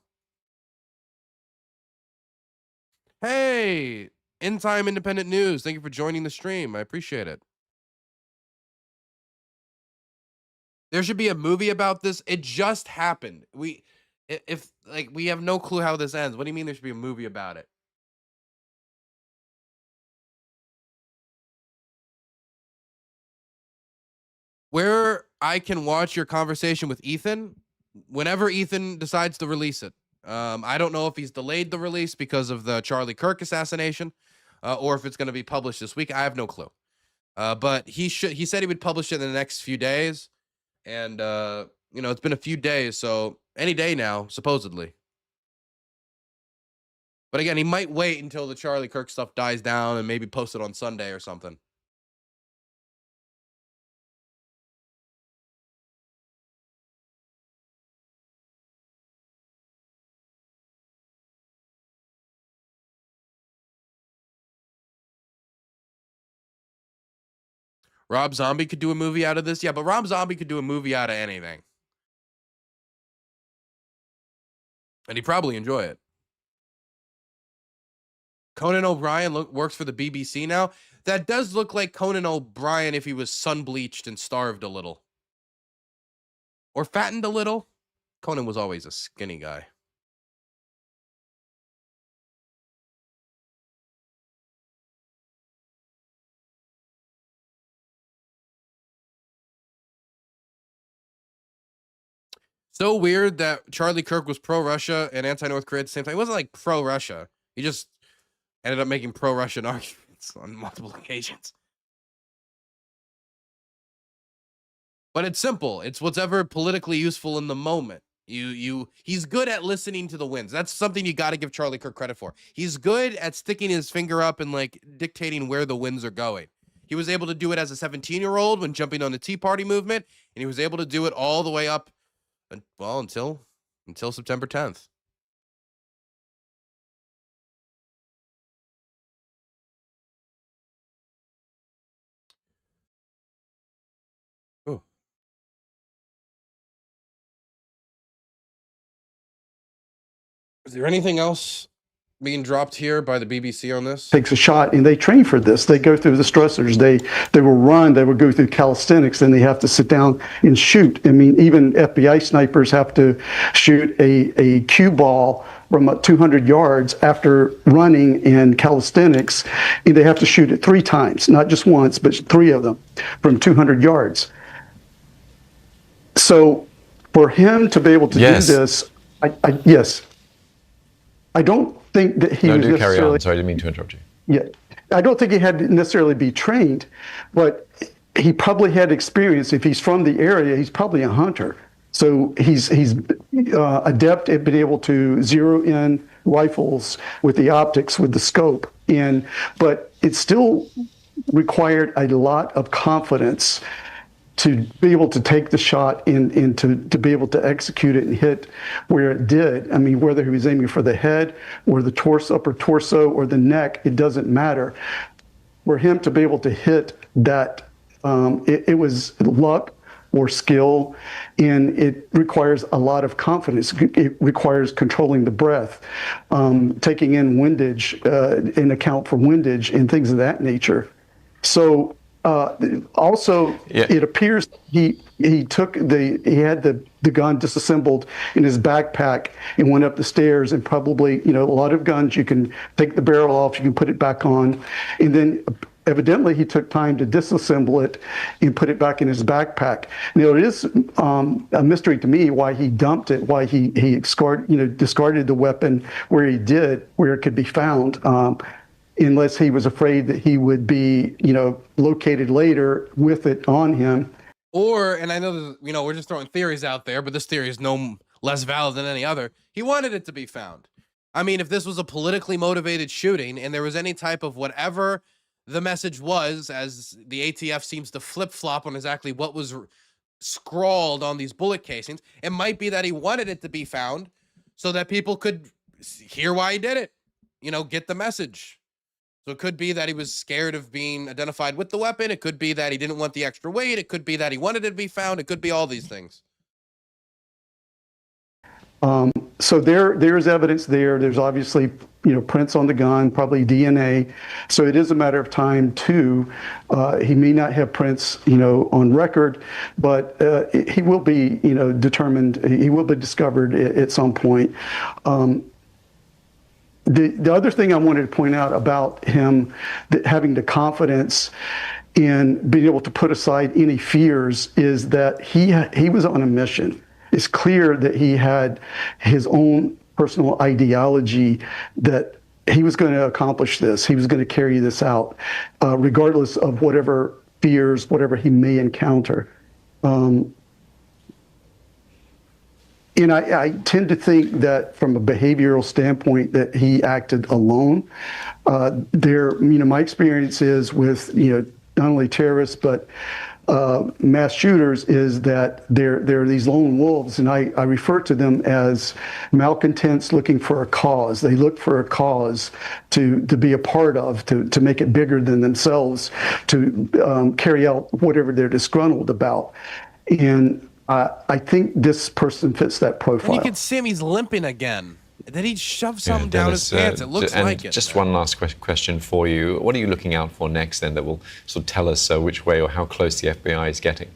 Hey, In Time Independent News. Thank you for joining the stream. I appreciate it. There should be a movie about this. It just happened. We have no clue how this ends. What do you mean there should be a movie about it? Where I can watch your conversation with Ethan whenever Ethan decides to release it. I don't know if he's delayed the release because of the Charlie Kirk assassination, or if it's going to be published this week. I have no clue. But he said he would publish it in the next few days, and it's been a few days, so any day now, supposedly. But again, he might wait until the Charlie Kirk stuff dies down and maybe post it on Sunday or something. Rob Zombie could do a movie out of this. Yeah, but Rob Zombie could do a movie out of anything. And he'd probably enjoy it. Conan O'Brien works for the BBC now. That does look like Conan O'Brien if he was sun-bleached and starved a little. Or fattened a little. Conan was always a skinny guy. So weird that Charlie Kirk was pro-Russia and anti-North Korea at the same time. He wasn't like pro-Russia. He just ended up making pro-Russian arguments on multiple occasions. But it's simple. It's whatever politically useful in the moment. He's good at listening to the winds. That's something you got to give Charlie Kirk credit for. He's good at sticking his finger up and like dictating where the winds are going. He was able to do it as a 17-year-old when jumping on the Tea Party movement, and he was able to do it all the way up, well, until September 10th. Oh. Is there anything else being dropped here by the BBC on this? Takes a shot, and they train for this. They go through the stressors. They will run. They will go through calisthenics. Then they have to sit down and shoot. I mean, even FBI snipers have to shoot a cue ball from 200 yards after running in calisthenics. And they have to shoot it 3 times, not just once, but 3 of them from 200 yards. So for him to be able to do this, yes. I don't think that he was do carry necessarily... on. Sorry, I didn't mean to interrupt you. Yeah. I don't think he had to necessarily be trained, but he probably had experience. If he's from the area, he's probably a hunter. So he's adept at being able to zero in rifles with the optics, with the scope. But it still required a lot of confidence to be able to take the shot and to be able to execute it and hit where it did. I mean, whether he was aiming for the head or the torso, upper torso, or the neck, it doesn't matter. For him to be able to hit that, it was luck or skill, and it requires a lot of confidence. It requires controlling the breath, taking in windage, in account for windage and things of that nature. So also, it appears he had the gun disassembled in his backpack and went up the stairs, and probably, a lot of guns, you can take the barrel off, you can put it back on, and then evidently he took time to disassemble it and put it back in his backpack. Now, it is a mystery to me why he dumped it, why he discarded the weapon where he did, where it could be found. Unless he was afraid that he would be, located later with it on him. Or, and I know, we're just throwing theories out there, but this theory is no less valid than any other. He wanted it to be found. I mean, if this was a politically motivated shooting and there was any type of whatever the message was, as the ATF seems to flip-flop on exactly what was scrawled on these bullet casings, it might be that he wanted it to be found so that people could hear why he did it, get the message. So it could be that he was scared of being identified with the weapon. It could be that he didn't want the extra weight. It could be that he wanted it to be found. It could be all these things. So there's evidence there. There's obviously, prints on the gun, probably DNA. So it is a matter of time too. He may not have prints, on record, but he will be, determined. He will be discovered at some point. The other thing I wanted to point out about him, having the confidence in being able to put aside any fears, is that he was on a mission. It's clear that he had his own personal ideology that he was going to accomplish this. He was going to carry this out, regardless of whatever fears, whatever he may encounter. And I tend to think that from a behavioral standpoint that he acted alone. My experience is with, not only terrorists, but mass shooters is that there are these lone wolves, and I refer to them as malcontents looking for a cause. They look for a cause to be a part of, to make it bigger than themselves, to carry out whatever they're disgruntled about. And I think this person fits that profile. And you can see him, he's limping again. Then he shoved something down his pants. It looks like it. Just one last question for you. What are you looking out for next then that will sort of tell us which way or how close the FBI is getting?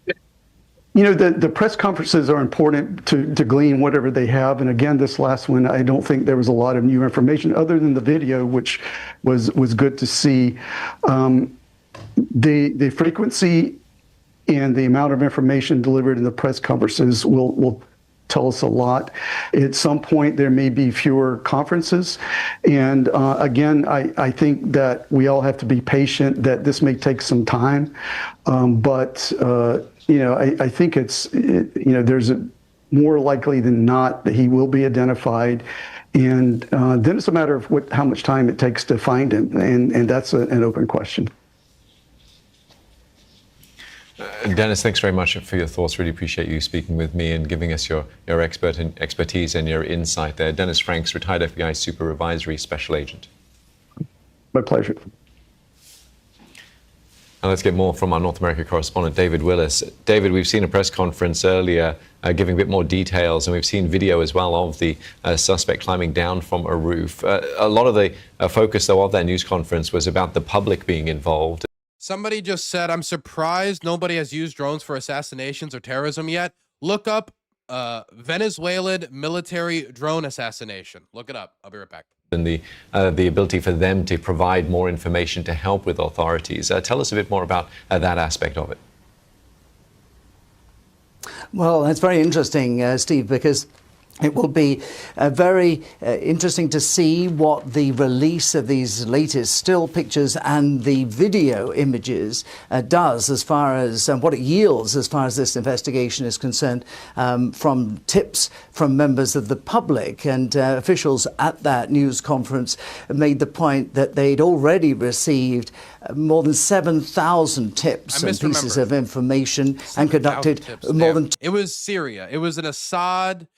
You know, the press conferences are important to glean whatever they have. And again, this last one, I don't think there was a lot of new information other than the video, which was good to see. The frequency and the amount of information delivered in the press conferences will tell us a lot. At some point, there may be fewer conferences. And again, I think that we all have to be patient, that this may take some time. But you know, I think you know, there's more likely than not that he will be identified. And then it's a matter of how much time it takes to find him. And that's an open question. Dennis, thanks very much for your thoughts. Really appreciate you speaking with me and giving us your expertise and your insight there. Dennis Franks, retired FBI Supervisory Special Agent. My pleasure. Now let's get more from our North America correspondent, David Willis. David, we've seen a press conference earlier giving a bit more details, and we've seen video as well of the suspect climbing down from a roof. A lot of the focus, though, of that news conference was about the public being involved. Somebody just said, I'm surprised nobody has used drones for assassinations or terrorism yet. Look up Venezuelan military drone assassination. Look it up. I'll be right back. And the ability for them to provide more information to help with authorities. Tell us a bit more about that aspect of it. Well, that's very interesting, Steve, because it will be very interesting to see what the release of these latest still pictures and the video images does as far as what it yields as far as this investigation is concerned, from tips from members of the public. And officials at that news conference made the point that they'd already received more than 7,000 tips and pieces of information and conducted more than... It was Syria. It was an Assad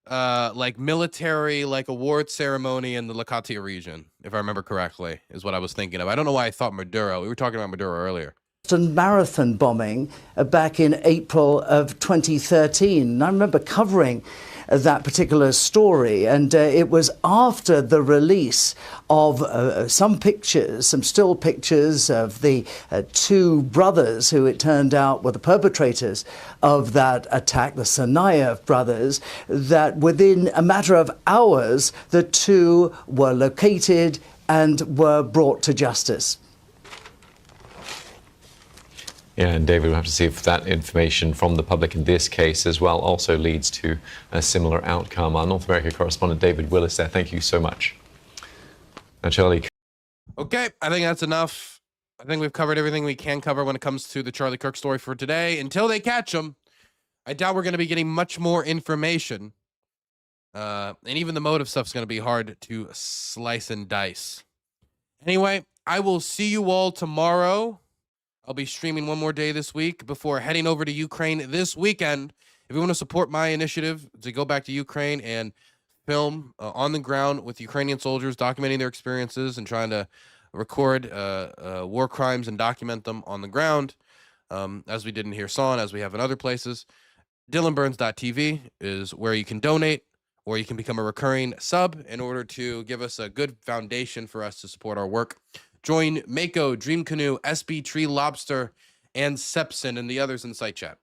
like military, like award ceremony in the Latakia region, if I remember correctly, is what I was thinking of. I don't know why I thought Maduro. We were talking about Maduro earlier. Marathon bombing back in April of 2013. And I remember covering that particular story, and it was after the release of some pictures, some still pictures of the two brothers who it turned out were the perpetrators of that attack, the Tsarnaev brothers, that within a matter of hours, the two were located and were brought to justice. Yeah, and David, we'll have to see if that information from the public in this case as well also leads to a similar outcome. Our North America correspondent, David Willis there. Thank you so much. Now, Charlie. Okay, I think that's enough. I think we've covered everything we can cover when it comes to the Charlie Kirk story for today. Until they catch him, I doubt we're going to be getting much more information. And even the motive stuff's going to be hard to slice and dice. Anyway, I will see you all tomorrow. I'll be streaming one more day this week before heading over to Ukraine this weekend. If you want to support my initiative to go back to Ukraine and film on the ground with Ukrainian soldiers, documenting their experiences and trying to record war crimes and document them on the ground, as we did in Kherson, as we have in other places, DylanBurns.tv is where you can donate, or you can become a recurring sub in order to give us a good foundation for us to support our work. Join Mako, Dream Canoe, SB Tree Lobster, and Sepson and the others in the site chat.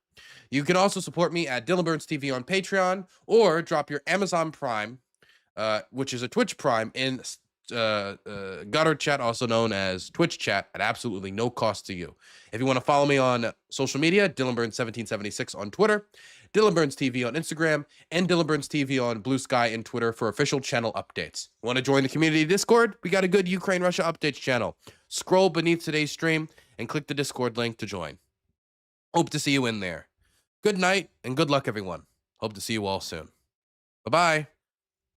You can also support me at Dylan Burns TV on Patreon, or drop your Amazon Prime, which is a Twitch Prime, in Gutter Chat, also known as Twitch Chat, at absolutely no cost to you. If you want to follow me on social media, Dylan Burns 1776 on Twitter, Dylan Burns TV on Instagram, and Dylan Burns TV on Blue Sky and Twitter for official channel updates. Want to join the community Discord? We got a good Ukraine-Russia updates channel. Scroll beneath today's stream and click the Discord link to join. Hope to see you in there. Good night and good luck, everyone. Hope to see you all soon. Bye-bye.